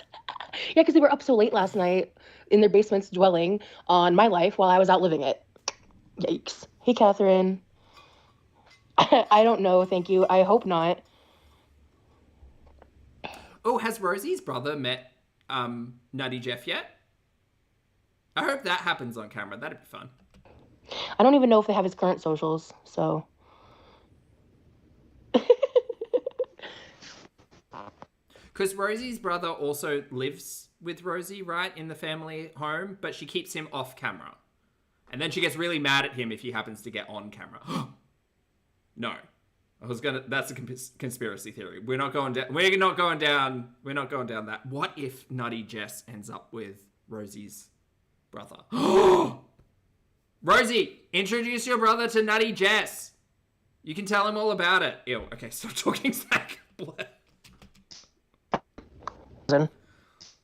Yeah, because they were up so late last night in their basements dwelling on my life while I was out living it. Yikes. Hey, Catherine. I don't know, thank you. I hope not. Oh, has Rosie's brother met Nutty Jeff yet? I hope that happens on camera. That'd be fun. I don't even know if they have his current socials, so... Because Rosie's brother also lives with Rosie, right, in the family home, but she keeps him off camera. And then she gets really mad at him if he happens to get on camera. No. That's a conspiracy theory. We're not going down that. What if Nutty Jess ends up with Rosie's brother? Rosie, introduce your brother to Nutty Jess. You can tell him all about it. Ew, okay, stop talking, Zach.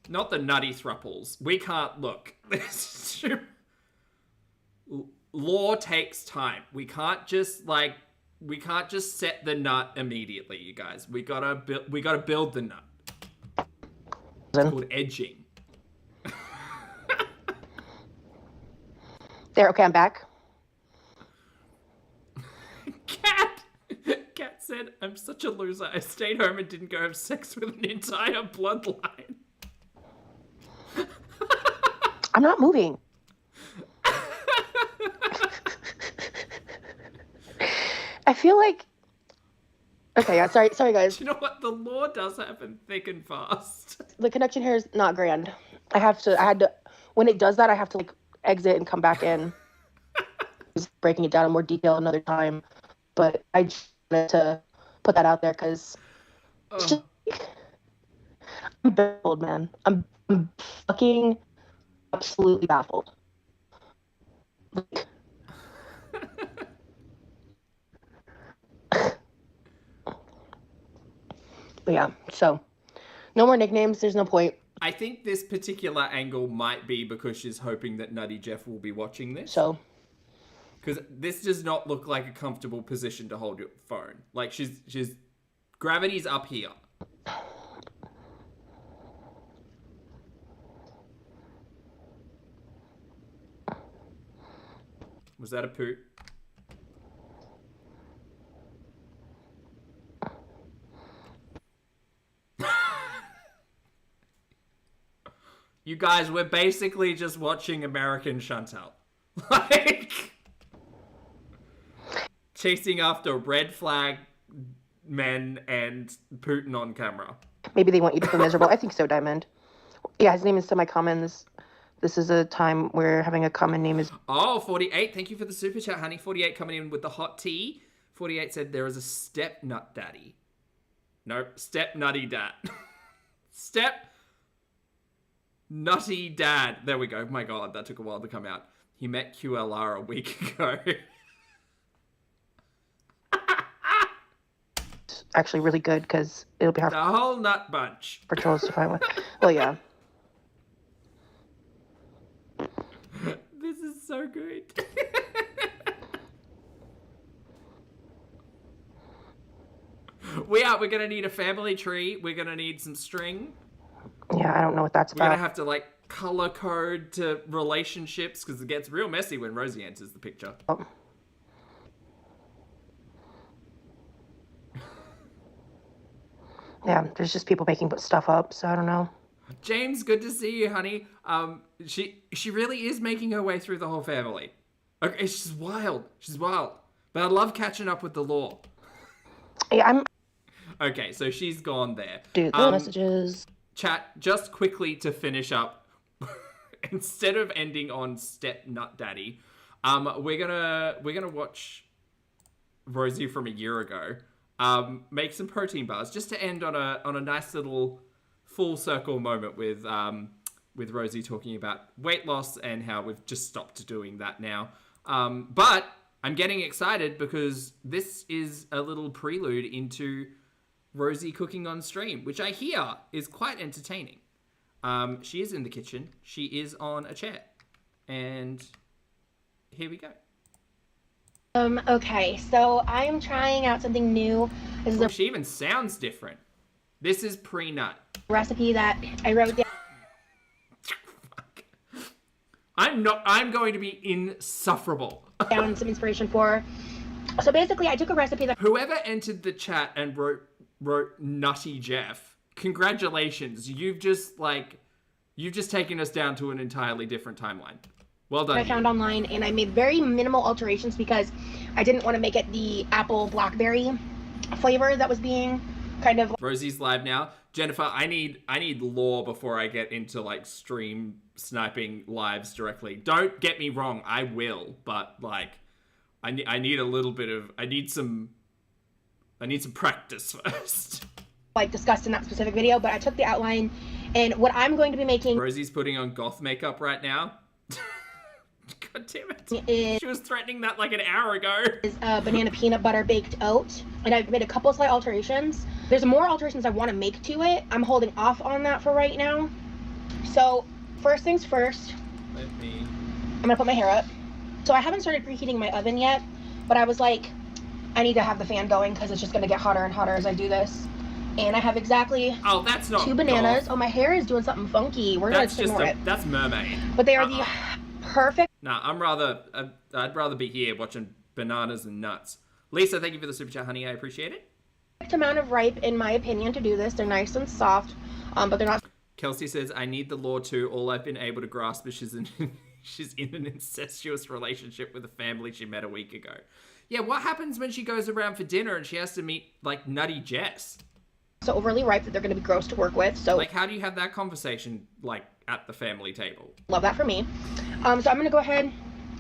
Not the nutty thruples. We can't look. Law takes time. We can't just set the nut immediately, you guys. We gotta build the nut. It's called edging. There, okay, I'm back. Cat said, I'm such a loser. I stayed home and didn't go have sex with an entire bloodline. I'm not moving. I feel like... Okay, yeah, sorry guys. Do you know what? The law does happen thick and fast. The connection here is not grand. I had to, when it does that, I have to like exit and come back in. Just breaking it down in more detail another time. But I just wanted to put that out there because it's just, I'm baffled, man. I'm fucking absolutely baffled. Like, but yeah, so no more nicknames. There's no point. I think this particular angle might be because she's hoping that Nutty Jeff will be watching this. So, because this does not look like a comfortable position to hold your phone. Like she's gravity's up here. Was that a poop? You guys, we're basically just watching American Chantal. Like, chasing after red flag men and Putin on camera. Maybe they want you to feel miserable. I think so, Diamond. Yeah, his name is semi-common. This is a time where having a common name is... Oh, 48. Thank you for the super chat, honey. 48 coming in with the hot tea. 48 said there is a step nut daddy. Nope. Step nutty dad. Step nutty dad. There we go. My God, that took a while to come out. He met QLR a week ago. It's actually really good because it'll be hard The whole nut bunch. for trolls to find one. Well, yeah. This is so good. We're gonna need a family tree. We're gonna need some string. Yeah, I don't know what that's We're gonna about. have to like color code to relationships because it gets real messy when Rosie enters the picture. Oh. yeah, there's just people making stuff up, so I don't know. James, good to see you, honey. She really is making her way through the whole family. Okay, she's wild. She's wild. But I love catching up with the lore. Yeah, I'm... Okay, so she's gone there. Dude, the messages... Chat, just quickly to finish up, instead of ending on Step Nut Daddy, we're gonna watch Rosie from a year ago, make some protein bars, just to end on a nice little full circle moment with Rosie talking about weight loss and how we've just stopped doing that now. But I'm getting excited because this is a little prelude into Rosie cooking on stream, which I hear is quite entertaining. She is in the kitchen. She is on a chair. And here we go. Okay, so I am trying out something new. This is a She even sounds different. This is pre-nut. recipe that I wrote down. Fuck. I'm going to be insufferable. Down some inspiration for. So basically, I took a recipe that Whoever entered the chat and wrote Nutty Jeff, congratulations. You've just taken us down to an entirely different timeline. Well done. I found online, and I made very minimal alterations because I didn't want to make it the apple blackberry flavor that was being kind of. Rosie's live now. Jennifer, I need lore before I get into like stream sniping lives directly. Don't get me wrong, I will, but like I need a little bit of I need some practice first. Like discussed in that specific video, but I took the outline, and what I'm going to be making. Rosie's putting on goth makeup right now. God damn it. She was threatening that like an hour ago. Is banana peanut butter baked oat, and I've made a couple slight alterations. There's more alterations I want to make to it. I'm holding off on that for right now. So first things first, I'm gonna put my hair up. So I haven't started preheating my oven yet, but I was like, I need to have the fan going because it's just gonna get hotter and hotter as I do this. And I have exactly that's not 2 bananas. goth. Oh, my hair is doing something funky. We're gonna ignore it. That's mermaid. But they are the perfect. Nah, I'd rather be here watching bananas and nuts. Lisa, thank you for the super chat, honey. I appreciate it. Amount of ripe, in my opinion, to do this. They're nice and soft, but they're not. Kelsey says, I need the lore too. All I've been able to grasp is she's in an incestuous relationship with a family she met a week ago. Yeah, what happens when she goes around for dinner and she has to meet, like, Nutty Jess? So overly ripe that they're going to be gross to work with. So, like, how do you have that conversation, like, at the family table? Love that for me. So I'm going to go ahead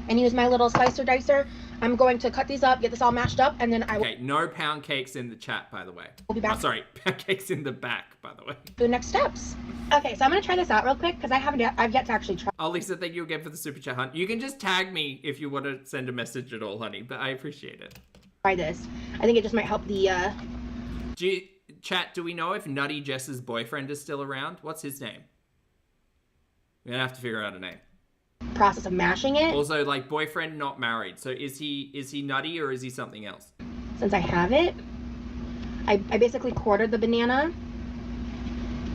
and use my little slicer dicer. I'm going to cut these up, get this all mashed up, and then I will. Okay, no pound cakes in the chat, by the way. We'll be back. Oh, sorry, pound cakes in the back, by the way. The next steps. Okay, so I'm going to try this out real quick because I've yet to actually try. Oh, Lisa, thank you again for the super chat, hunt. You can just tag me if you want to send a message at all, honey, but I appreciate it. Try this. I think it just might help the. Chat, do we know if Nutty Jess's boyfriend is still around? What's his name? We're gonna have to figure out a name. Process of mashing it. Also, like, boyfriend not married. So is he nutty or is he something else? Since I have it, I basically quartered the banana.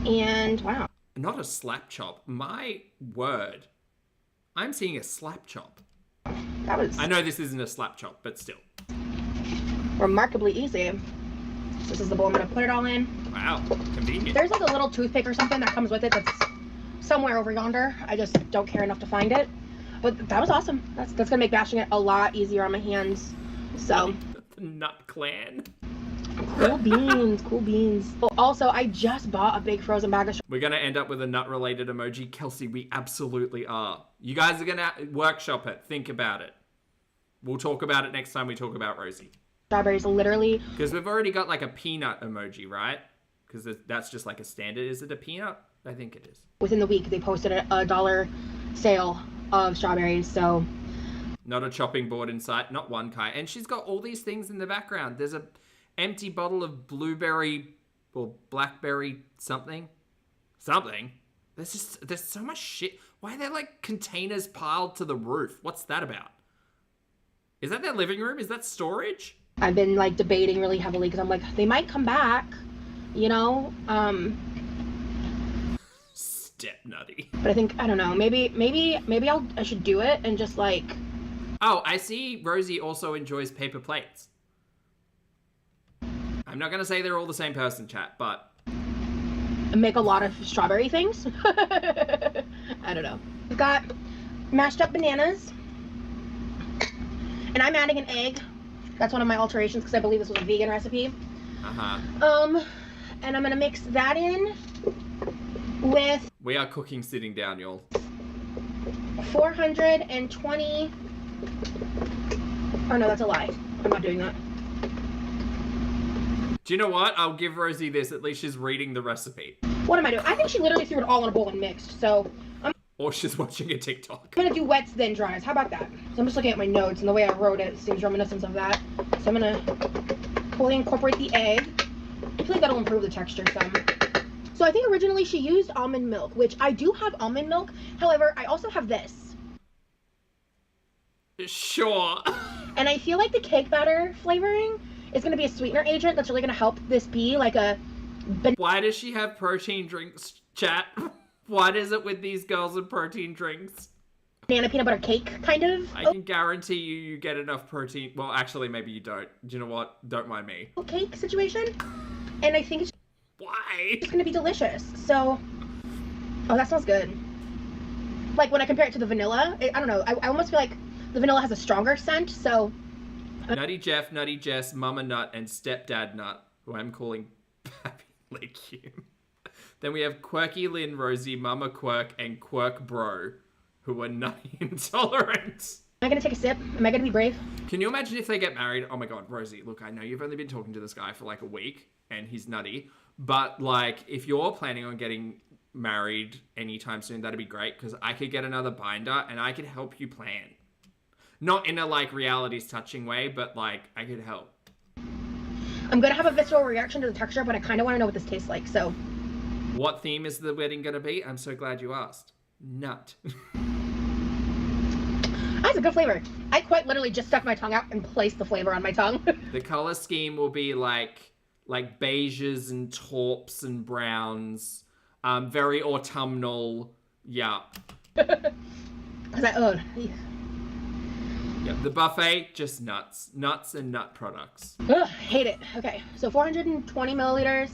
And wow. Not a slap chop. My word. I'm seeing a slap chop. That was. I know this isn't a slap chop, but still. Remarkably easy. This is the bowl I'm going to put it all in. Wow, convenient. There's like a little toothpick or something that comes with it that's somewhere over yonder. I just don't care enough to find it. But that was awesome. That's going to make bashing it a lot easier on my hands. So. The Nut Clan. Cool beans, cool beans. Oh, also, I just bought a big frozen bag of. We're going to end up with a nut-related emoji. Kelsey, we absolutely are. You guys are going to workshop it. Think about it. We'll talk about it next time we talk about Rosie. Strawberries, literally. Because we've already got like a peanut emoji, right? Because that's just like a standard. Is it a peanut? I think it is. Within the week, they posted a $1 sale of strawberries, so. Not a chopping board in sight. Not one, Kai. And she's got all these things in the background. There's a empty bottle of blueberry or blackberry something. There's so much shit. Why are there like containers piled to the roof? What's that about? Is that their living room? Is that storage? I've been like debating really heavily because I'm like, they might come back, you know? Step nutty. But I think, I don't know, maybe I should do it and just like. Oh, I see Rosie also enjoys paper plates. I'm not going to say they're all the same person, chat, but make a lot of strawberry things. I don't know. We've got mashed up bananas, and I'm adding an egg. That's one of my alterations because I believe this was a vegan recipe. And I'm gonna mix that in with... We are cooking sitting down, y'all. 420... Oh no, that's a lie. I'm not doing that. Do you know what? I'll give Rosie this. At least she's reading the recipe. What am I doing? I think she literally threw it all in a bowl and mixed, so... Or she's watching a TikTok. I'm gonna do wets then dries. How about that? So I'm just looking at my notes, and the way I wrote it seems reminiscent of that. So I'm gonna fully incorporate the egg. I feel like that'll improve the texture some. So I think originally she used almond milk, which I do have almond milk. However, I also have this. Sure. And I feel like the cake batter flavoring is gonna be a sweetener agent that's really gonna help this be like a... Why does she have protein drinks, chat? Why is it with these girls and protein drinks? Banana peanut butter cake, kind of. I can guarantee you get enough protein. Well, actually, maybe you don't. Do you know what? Don't mind me. Cake situation. And I think it's Why? gonna be delicious. So, oh, that smells good. Like when I compare it to the vanilla, I don't know. I almost feel like the vanilla has a stronger scent. So, Nutty Jeff, Nutty Jess, Mama Nut, and Stepdad Nut, who I'm calling Pappy Legume. Then we have Quirky Lynn, Rosie, Mama Quirk, and Quirk Bro, who are nutty intolerant. am I gonna take a sip? Am I gonna be brave? Can you imagine if they get married? Oh my god, Rosie, look, I know you've only been talking to this guy for like a week, and he's nutty, but like, if you're planning on getting married anytime soon, that'd be great, because I could get another binder, and I could help you plan. Not in a, like, realities touching way, but, like, I could help. I'm gonna have a visceral reaction to the texture, but I kind of want to know what this tastes like, so. What theme is the wedding gonna be? I'm so glad you asked. Nut. That's a good flavor. I quite literally just stuck my tongue out and placed the flavor on my tongue. The color scheme will be, like beiges and taupes and browns. Very autumnal. Yeah. Yep, the buffet, just nuts. Nuts and nut products. Ugh, hate it. Okay, so 420 milliliters.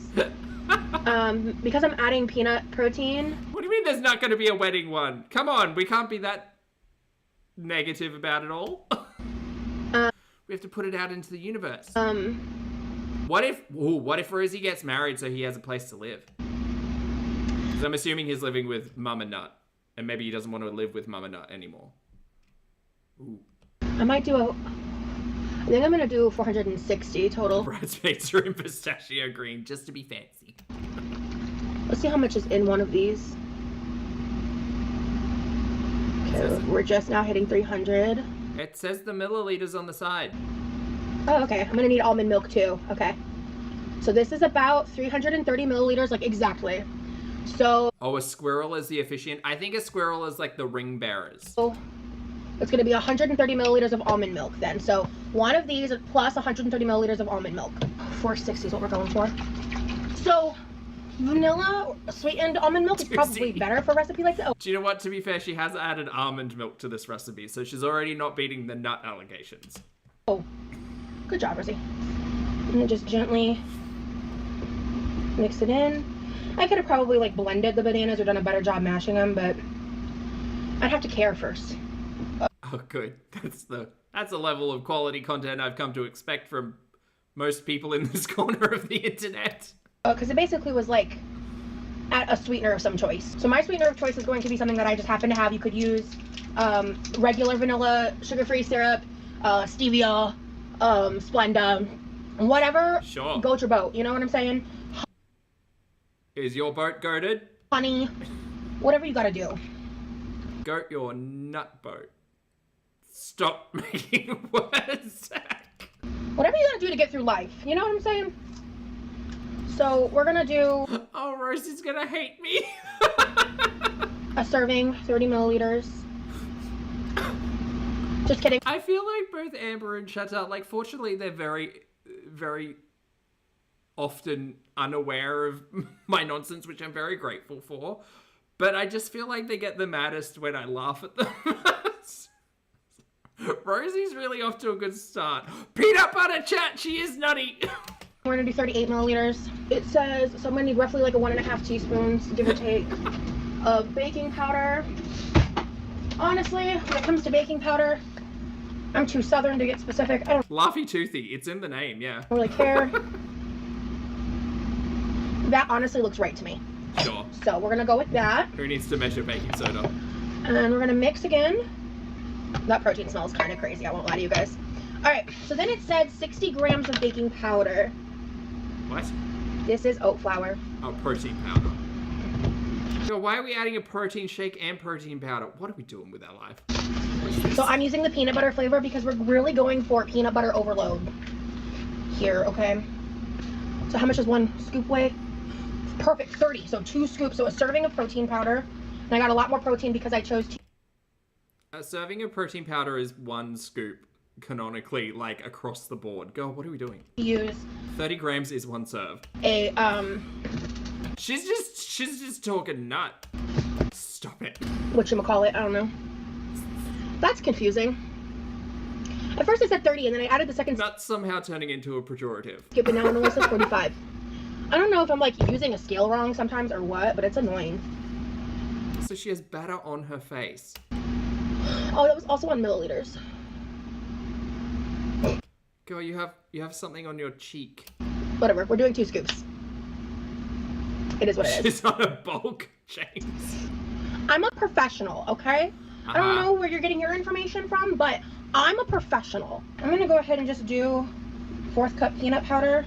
Because I'm adding peanut protein. What do you mean there's not going to be a wedding one? Come on, we can't be that negative about it all. We have to put it out into the universe. What if Rosie gets married so he has a place to live? Because I'm assuming he's living with Mama Nut. And maybe he doesn't want to live with Mama Nut anymore. Ooh. I might do I think I'm gonna do 460 total. Bridesmaids are in pistachio green just to be fancy. Let's see how much is in one of these. Okay, we're just now hitting 300. It says the milliliters on the side. Oh, okay. I'm gonna need almond milk too. Okay. So this is about 330 milliliters, like exactly. So. Oh, a squirrel is the officiant. I think a squirrel is like the ring bearers. So it's going to be 130 milliliters of almond milk then. So one of these plus 130 milliliters of almond milk. 460 is what we're going for. So vanilla sweetened almond milk is probably better for a recipe like this. Oh. Do you know what? To be fair, she has added almond milk to this recipe, so she's already not beating the nut allegations. Oh, good job, Rosie. And just gently mix it in. I could have probably like blended the bananas or done a better job mashing them, but I'd have to care first. Oh, good. That's a level of quality content I've come to expect from most people in this corner of the internet. Because it basically was like a sweetener of some choice. So my sweetener of choice is going to be something that I just happen to have. You could use regular vanilla, sugar-free syrup, stevia, Splenda, whatever. Sure. Goat your boat. You know what I'm saying? Is your boat goated? Honey, whatever you gotta do. Goat your nut boat. Stop making words, Zach. Whatever you gotta do to get through life. You know what I'm saying? So we're gonna do... Oh, Rosie's gonna hate me. a serving, 30 milliliters. Just kidding. I feel like both Amber and Chantal, like, fortunately, they're very, very often unaware of my nonsense, which I'm very grateful for. But I just feel like they get the maddest when I laugh at them. Rosie's really off to a good start. Peanut butter chat, she is nutty. We're gonna do 38 milliliters. It says, so I'm gonna need roughly like a 1.5 teaspoons, give or take, of baking powder. Honestly, when it comes to baking powder, I'm too southern to get specific. I don't Laughy Toothy, it's in the name, yeah. really care. That honestly looks right to me. Sure. So we're gonna go with that. Who needs to measure baking soda? And we're gonna mix again. That protein smells kind of crazy, I won't lie to you guys. Alright, so then it said 60 grams of baking powder. What? This is oat flour. Oh, protein powder. So why are we adding a protein shake and protein powder? What are we doing with our life? So I'm using the peanut butter flavor because we're really going for peanut butter overload here, okay? So how much does one scoop weigh? Perfect, 30, so 2 scoops. So a serving of protein powder. And I got a lot more protein because I chose A serving of protein powder is 1 scoop, canonically, like, across the board. Girl, what are we doing? to use 30 grams is 1 serve. a, She's just talking nut. Stop it. whatchamacallit, I don't know. That's confusing. At first I said 30 and then I added the second Nut somehow turning into a pejorative. skip and now it only says 45. I don't know if I'm like using a scale wrong sometimes or what, but it's annoying. So she has batter on her face. Oh, that was also 1 milliliters. Girl, you have something on your cheek. Whatever, we're doing 2 scoops. It is what it is. She's on a bulk, James. I'm a professional, okay? I don't know where you're getting your information from, but I'm a professional. I'm gonna go ahead and just do 4th cup peanut powder.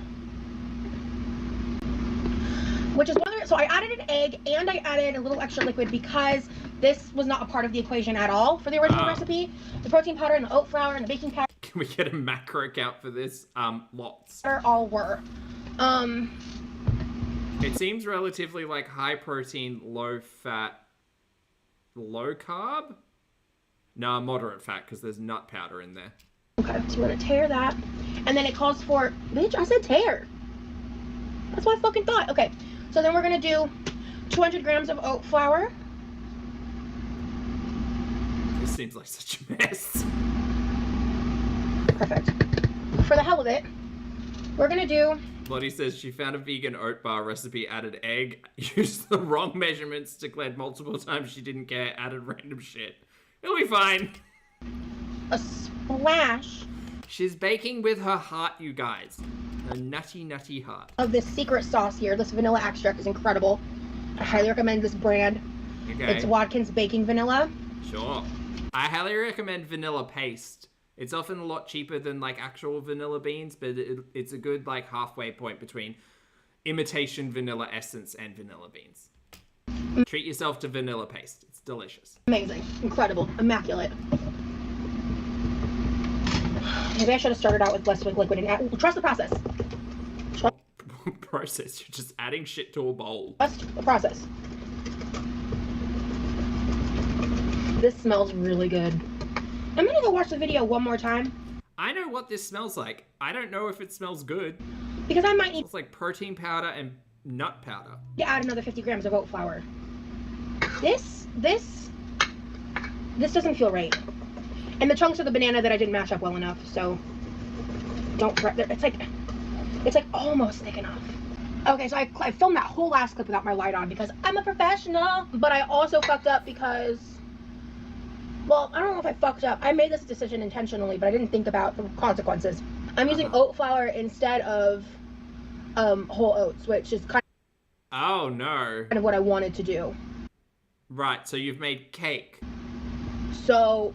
Which is so I added an egg and I added a little extra liquid because this was not a part of the equation at all for the original recipe. The protein powder and the oat flour and the baking powder Can we get a macro count for this? Lots. all were. It seems relatively like high protein, low fat, low carb? No, moderate fat because there's nut powder in there. Okay, so we're gonna tear that. And then it calls for, bitch, I said tear. That's what I fucking thought. Okay, so then we're gonna do 200 grams of oat flour. This seems like such a mess. Perfect. For the hell of it, we're gonna do... Lottie says she found a vegan oat bar recipe, added egg, used the wrong measurements, declared multiple times she didn't care, added random shit. It'll be fine. a splash She's baking with her heart, you guys. Her nutty, nutty heart. of this secret sauce here. This vanilla extract is incredible. I highly recommend this brand. Okay. It's Watkins Baking Vanilla. Sure. I highly recommend vanilla paste. It's often a lot cheaper than like actual vanilla beans, but it's a good like halfway point between imitation vanilla essence and vanilla beans. Treat yourself to vanilla paste. It's delicious. Amazing. Incredible. Immaculate. Maybe I should have started out with less liquid and trust the process. Process. You're just adding shit to a bowl. Trust the process. This smells really good. I'm gonna go watch the video one more time. I know what this smells like. I don't know if it smells good. Because I might need It's like protein powder and nut powder. to add another 50 grams of oat flour. This doesn't feel right. And the chunks of the banana that I didn't mash up well enough, so don't fret. It's like almost thick enough. Okay, so I filmed that whole last clip without my light on because I'm a professional. But I also fucked up because, well, I don't know if I fucked up. I made this decision intentionally, but I didn't think about the consequences. I'm using oat flour instead of whole oats, which is kind Oh no. of what I wanted to do. Right, so you've made cake. So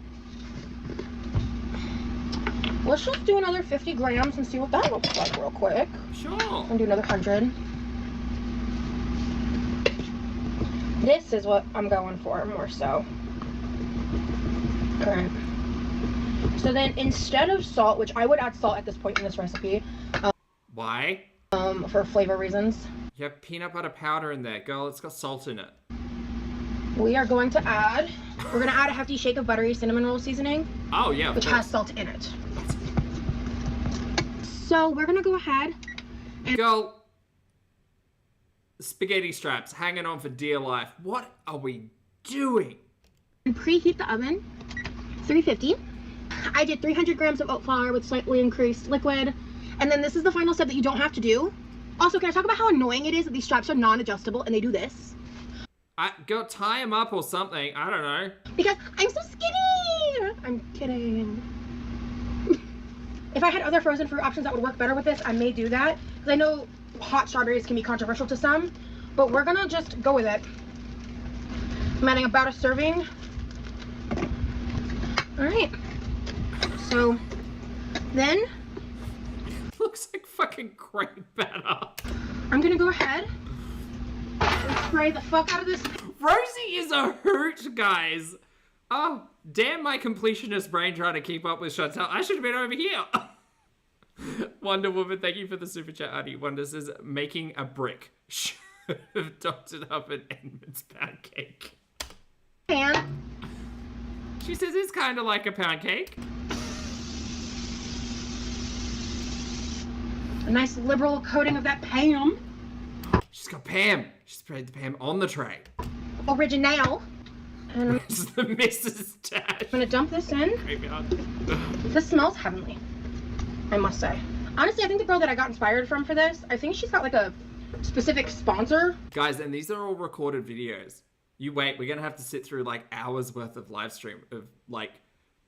let's just do another 50 grams and see what that looks like real quick. Sure. And do another 100. This is what I'm going for more so. Alright. So then instead of salt, which I would add salt at this point in this recipe, Why? for flavor reasons, You have peanut butter powder in there. Girl, it's got salt in it. we're going to add a hefty shake of buttery cinnamon roll seasoning, Oh, yeah, of which course. has salt in it. So we're gonna go ahead Girl, spaghetti straps hanging on for dear life. What are we doing? and preheat the oven, 350. I did 300 grams of oat flour with slightly increased liquid, And then this is the final step that you don't have to do. Also, can I talk about how annoying it is that these straps are non-adjustable and they do this? Go tie him up or something. I don't know. Because I'm so skinny! I'm kidding. If I had other frozen fruit options that would work better with this, I may do that. Because I know hot strawberries can be controversial to some, but we're gonna just go with it. I'm adding about a serving. All right. So then, Looks like fucking great batter. I'm gonna go ahead and spray the fuck out of this. Rosie is a hoot, guys. Oh, damn my completionist brain trying to keep up with Chantal. I should have been over here. Wonder Woman, thank you for the super chat, Auntie. Wonder says, making a brick. Should have topped it up an Edmund's pound cake. Pan. She says it's kind of like a pound cake. A nice liberal coating of that Pam. She's got Pam. She sprayed the Pam on the tray. Original. And I'm It's the Mrs. Dash. gonna dump this in. Graveyard. This smells heavenly, I must say. Honestly, I think the girl that I got inspired from for this, I think she's got like a specific sponsor. Guys, and these are all recorded videos. You wait, we're gonna have to sit through like hours worth of live stream of like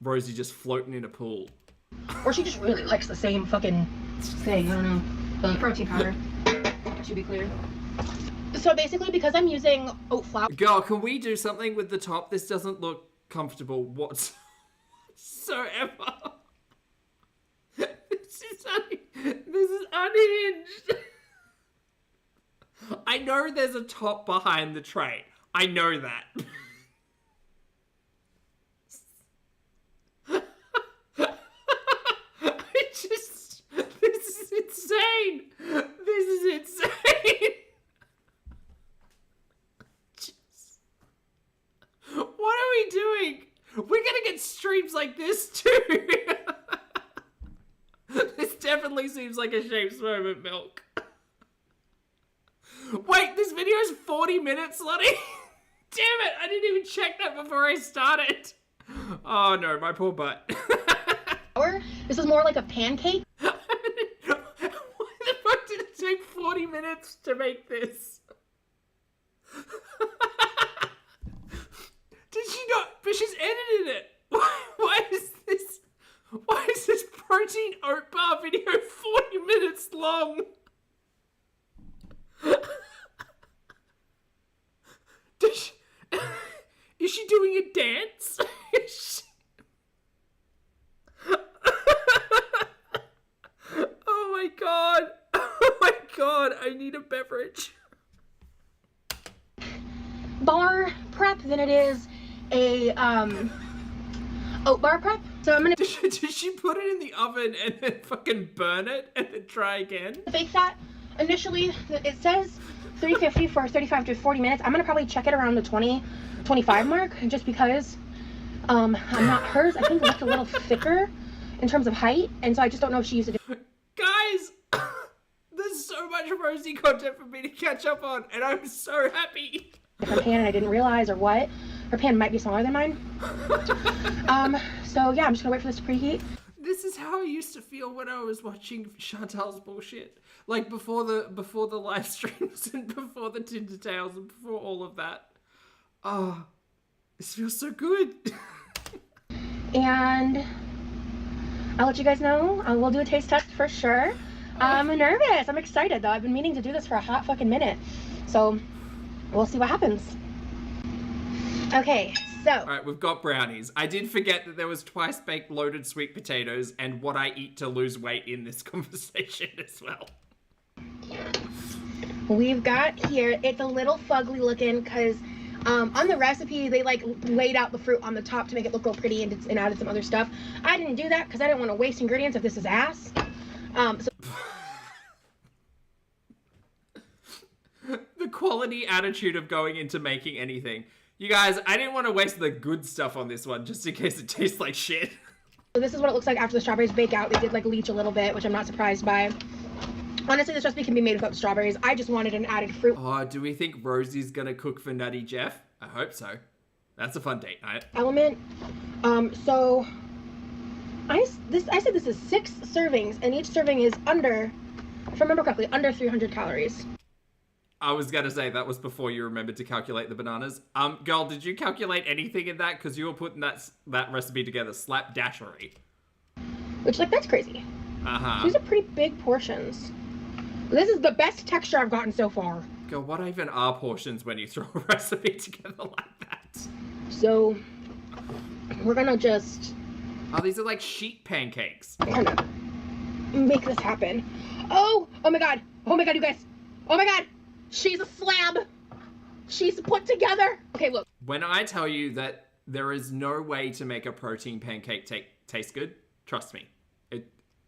Rosie just floating in a pool. Or she just really likes the same fucking thing, I don't know. Protein powder, to be clear. So basically, because I'm using oat flour. Girl, can we do something with the top? This doesn't look comfortable whatsoever. This is unhinged. I know there's a top behind the tray. I know that. This is insane. This is insane. What are we doing? We're gonna get streams like this too. This definitely seems like a Shapes Moment milk. Wait, this video is 40 minutes, Lottie? Damn it, I didn't even check that before I started. Oh no, my poor butt. This is more like a pancake. Why the fuck did it take 40 minutes to make this? Did she not? But she's edited it. Why is this protein oat bar video 40 minutes long? Is she doing a dance? Oh my god. Oh my god, I need a beverage. Bar prep than it is a oat bar prep. So I'm gonna Did she put it in the oven and then fucking burn it and then try again? bake that. Initially, it says 350 for 35 to 40 minutes. I'm gonna probably check it around the 25 mark, just because I'm not hers. I think it looked a little thicker in terms of height, and so I just don't know if she used it. Guys, there's so much Rosie content for me to catch up on, and I'm so happy. Her pan and I didn't realize, or what. Her pan might be smaller than mine. So yeah, I'm just gonna wait for this to preheat. This is how I used to feel when I was watching Chantal's bullshit. Like before the live streams and before the Tinder Tales and before all of that. Oh, this feels so good. And I'll let you guys know. We'll do a taste test for sure. I'm nervous. I'm excited though. I've been meaning to do this for a hot fucking minute. So we'll see what happens. Okay, so. All right, we've got brownies. I did forget that there was twice baked loaded sweet potatoes and what I eat to lose weight in this conversation as well. We've got here, it's a little fugly looking because on the recipe they like laid out the fruit on the top to make it look real pretty and added some other stuff. I didn't do that because I didn't want to waste ingredients if this is ass. The quality attitude of going into making anything. You guys, I didn't want to waste the good stuff on this one just in case it tastes like shit. So this is what it looks like after the strawberries bake out. They did like leach a little bit, which I'm not surprised by. Honestly, this recipe can be made without the strawberries. I just wanted an added fruit Oh, do we think Rosie's gonna cook for Nutty Jeff? I hope so. That's a fun date night. element. So I said this is 6 servings, and each serving is under, if I remember correctly, under 300 calories. I was gonna say that was before you remembered to calculate the bananas. Girl, did you calculate anything in that? Because you were putting that recipe together slapdashery. Which, like, that's crazy. Uh-huh. These are pretty big portions. This is the best texture I've gotten so far. Girl, what even are portions when you throw a recipe together like that? So, we're gonna just... Oh, these are like sheet pancakes. kind of make this happen. Oh my god, you guys. Oh my god, she's a slab. She's put together. Okay, look. When I tell you that there is no way to make a protein pancake taste good, trust me,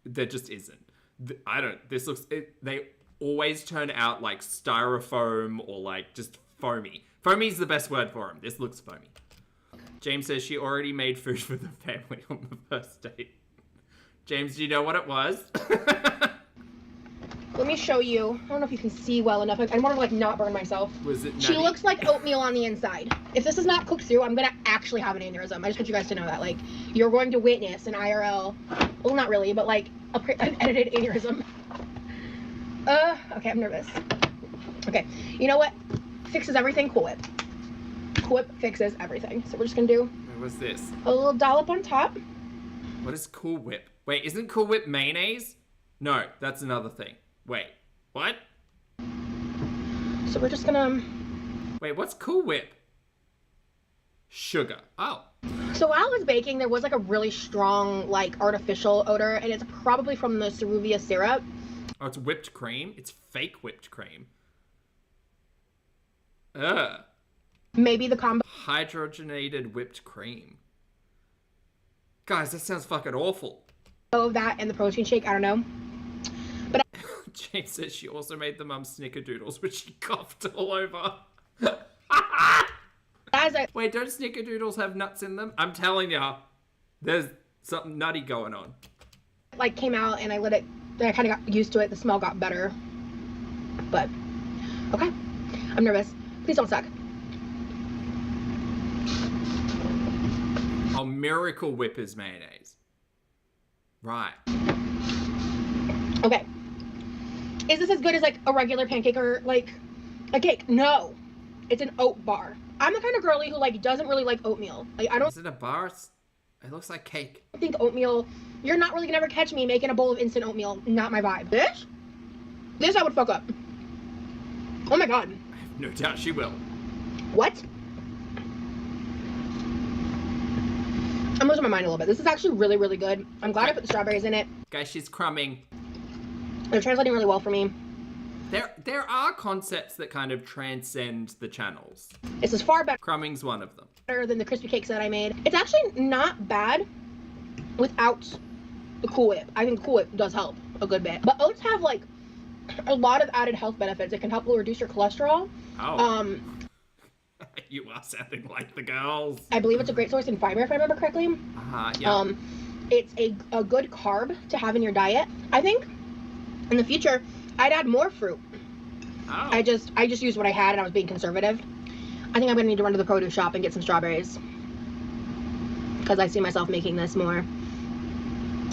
there just isn't. They always turn out like styrofoam or like just foamy. Foamy is the best word for them. This looks foamy. James says she already made food for the family on the first date. James, do you know what it was? Let me show you. I don't know if you can see well enough. I want to like not burn myself. Was it nutty? She looks like oatmeal on the inside. If this is not cooked through, I'm gonna actually have an aneurysm. I just want you guys to know that. Like, you're going to witness an IRL. Well, not really, but like an edited aneurysm. Okay, I'm nervous. Okay, you know what? Fixes everything. Cool Whip. Cool Whip fixes everything. So we're just gonna do. What's this? A little dollop on top. What is Cool Whip? Wait, isn't Cool Whip mayonnaise? No, that's another thing. Wait, what? So we're just gonna... Wait, what's Cool Whip? Sugar. Oh. So while I was baking, there was like a really strong, like, artificial odor, and it's probably from the cerevia syrup. Oh, it's whipped cream? It's fake whipped cream. Ugh. Maybe the combo Hydrogenated whipped cream. Guys, that sounds fucking awful. of that and the protein shake, I don't know. But Jane says she also made the mum snickerdoodles, which she coughed all over. as I Wait, don't snickerdoodles have nuts in them? I'm telling ya, there's something nutty going on. like came out and I let it, then I kind of got used to it, the smell got better. But, okay. I'm nervous. Please don't suck. Oh, Miracle Whip is mayonnaise. Right. Okay. Is this as good as like a regular pancake or like a cake? No. It's an oat bar. I'm the kind of girly who like doesn't really like oatmeal. Like I don't Is it a bar? It looks like cake. think oatmeal, you're not really gonna ever catch me making a bowl of instant oatmeal. Not my vibe. This I would fuck up. Oh my god. I have no doubt she will. What? I'm losing my mind a little bit. This is actually really, really good. I'm glad I put the strawberries in it. Guys, she's crumbing. They're translating really well for me. There are concepts that kind of transcend the channels. This is far Crumbing's one of them. better than the crispy cakes that I made. It's actually not bad without the Cool Whip. I think Cool Whip does help a good bit. But oats have like a lot of added health benefits. It can help reduce your cholesterol. Oh. You are sounding like the girls. I believe it's a great source in fiber, if I remember correctly. Yeah. It's a good carb to have in your diet. I think in the future, I'd add more fruit. Oh. I just used what I had and I was being conservative. I think I'm gonna need to run to the produce shop and get some strawberries because I see myself making this more.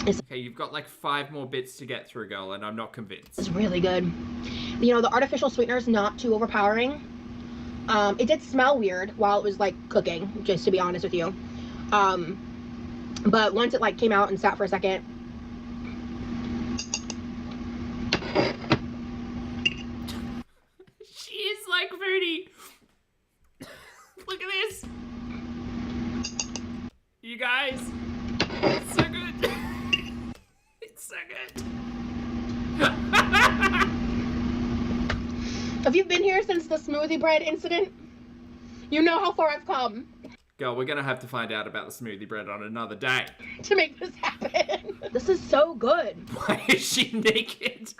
Okay, you've got like 5 more bits to get through, girl, and I'm not convinced. It's really good. You know, the artificial sweetener is not too overpowering. It did smell weird while it was like cooking, just to be honest with you. But once it like came out and sat for a second, She is like Foodie. Look at this. You guys. It's so good. It's so good. if you've been here since the smoothie bread incident, you know how far I've come Girl, we're gonna have to find out about the smoothie bread on another day. to make this happen. This is so good. Why is she naked?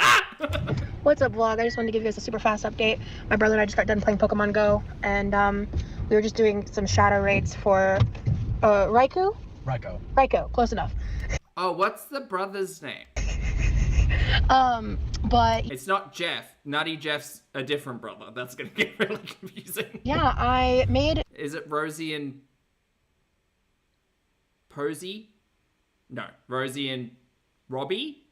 What's up, vlog? I just wanted to give you guys a super fast update. My brother and I just got done playing Pokemon Go, and we were just doing some shadow raids for Raikou? Raikou, close enough. Oh, what's the brother's name? But It's not Jeff. Nutty Jeff's a different brother. That's gonna get really confusing. yeah, I made Is it Rosie and Posey? No, Rosie and Robbie?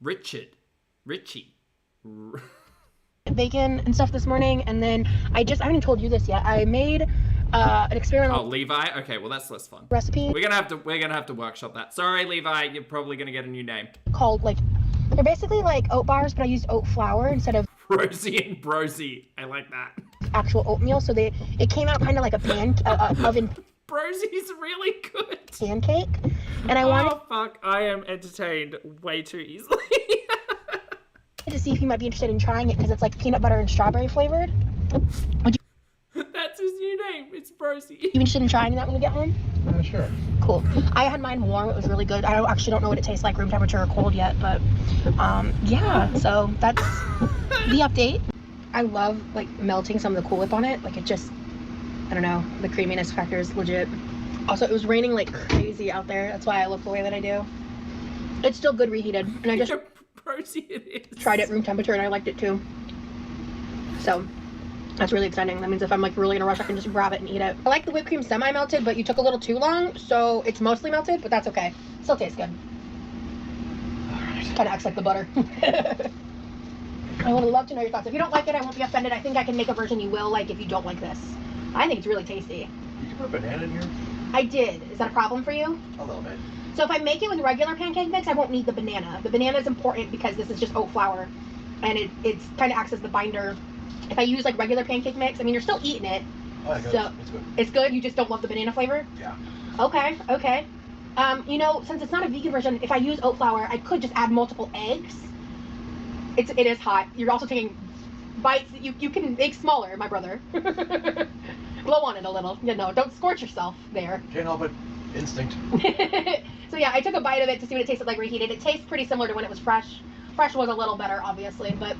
Richie. Bacon and stuff this morning, and then I haven't even told you this yet. I made an experimental Levi? Okay, well that's less fun. recipe. We're gonna have to workshop that. Sorry, Levi, you're probably gonna get a new name. Called they're basically like oat bars, but I used oat flour instead of Rosie and Brosie. I like that. actual oatmeal, so it came out kind of like a oven Brosie's really good. pancake, and I wanted fuck, I am entertained way too easily. to see if you might be interested in trying it because it's like peanut butter and strawberry flavored. That's his new name. It's Brosie. You interested in trying that when you get home? Sure. Cool. I had mine warm. It was really good. I actually don't know what it tastes like room temperature or cold yet, but yeah. So that's the update. I love like melting some of the Cool Whip on it. Like it just, I don't know, the creaminess factor is legit. Also, it was raining like crazy out there. That's why I look the way that I do. It's still good reheated, and I just Brosie it is. tried it room temperature and I liked it too. So that's really exciting. That means if I'm like really in a rush, I can just grab it and eat it. I like the whipped cream semi-melted, but you took a little too long, so it's mostly melted, but that's okay. Still tastes good. Kind of acts like the butter. I would love to know your thoughts. If you don't like it, I won't be offended. I think I can make a version you will like if you don't like this. I think it's really tasty. Did you put a banana in here? I did. Is that a problem for you? A little bit. So if I make it with regular pancake mix, I won't need the banana. The banana is important because this is just oat flour, and it's kind of acts as the binder. If I use like regular pancake mix, I mean you're still eating it. Oh, it's So good. it's good. You just don't love the banana flavor. Yeah. Okay. You know, since it's not a vegan version, if I use oat flour, I could just add multiple eggs. It is hot. You're also taking bites that you can make smaller, my brother. Blow on it a little. You know, don't scorch yourself there. Can't help it. Instinct. So yeah, I took a bite of it to see what it tasted like reheated. It tastes pretty similar to when it was fresh. Fresh was a little better, obviously, but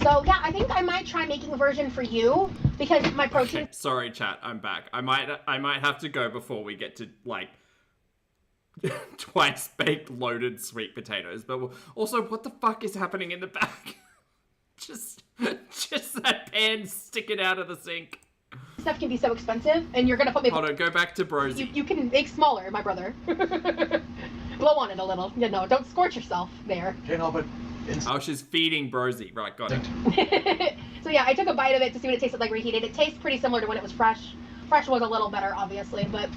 so yeah, I think I might try making a version for you because my protein. Okay, sorry, chat. I'm back. I might have to go before we get to like twice baked loaded sweet potatoes. But also, what the fuck is happening in the back? just that pan sticking out of the sink. Stuff can be so expensive, and you're gonna put me. Hold on, go back to Brosie. You can make smaller, my brother. Blow on it a little. You know, don't scorch yourself there. Can't help it. Oh, she's feeding Brosie. Right, got it. So yeah, I took a bite of it to see what it tasted like reheated. It tastes pretty similar to when it was fresh. Fresh was a little better, obviously, but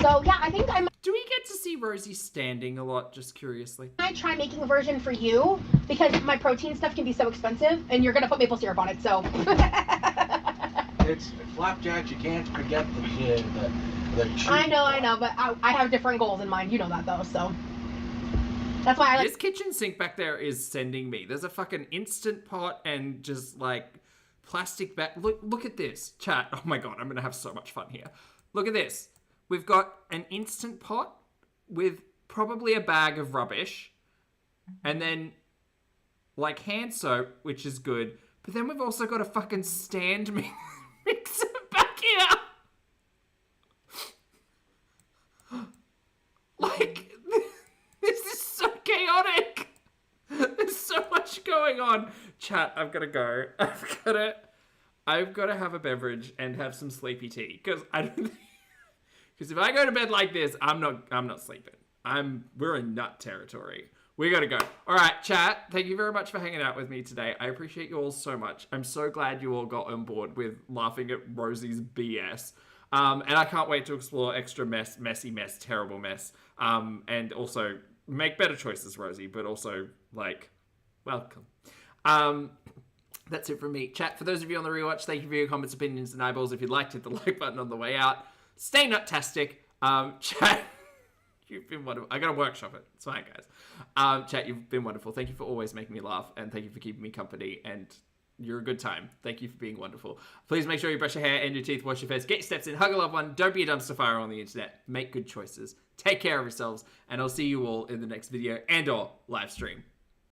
so yeah, I think I might. Do we get to see Rosie standing a lot? Just curiously. I try making a version for you because my protein stuff can be so expensive, and you're gonna put maple syrup on it, so. It's flapjacks. You can't forget the cheese. I know, but I have different goals in mind. You know that though, so. That's why I like. This kitchen sink back there is sending me. There's a fucking Instant Pot and just like plastic bag. Look at this, chat. Oh my god, I'm gonna have so much fun here. Look at this. We've got an Instant Pot with probably a bag of rubbish, and then like hand soap, which is good. But then we've also got a fucking stand mixer back here. Like, this is so chaotic. There's so much going on. Chat, I've got to go. I've got to have a beverage and have some sleepy tea because because if I go to bed like this, I'm not sleeping. We're in nut territory. We gotta go. All right, chat. Thank you very much for hanging out with me today. I appreciate you all so much. I'm so glad you all got on board with laughing at Rosie's BS. And I can't wait to explore extra messy mess, terrible mess. And also make better choices, Rosie, but also like, welcome. That's it from me. Chat, for those of you on the rewatch, thank you for your comments, opinions, and eyeballs. If you'd like, hit the like button on the way out. Stay nut-tastic. Chat, you've been wonderful. I gotta workshop it. It's fine, guys. Chat, you've been wonderful. Thank you for always making me laugh, and thank you for keeping me company, and you're a good time. Thank you for being wonderful. Please make sure you brush your hair and your teeth, wash your face, get your steps in, hug a loved one, don't be a dumpster fire on the internet, make good choices, take care of yourselves, and I'll see you all in the next video and or live stream.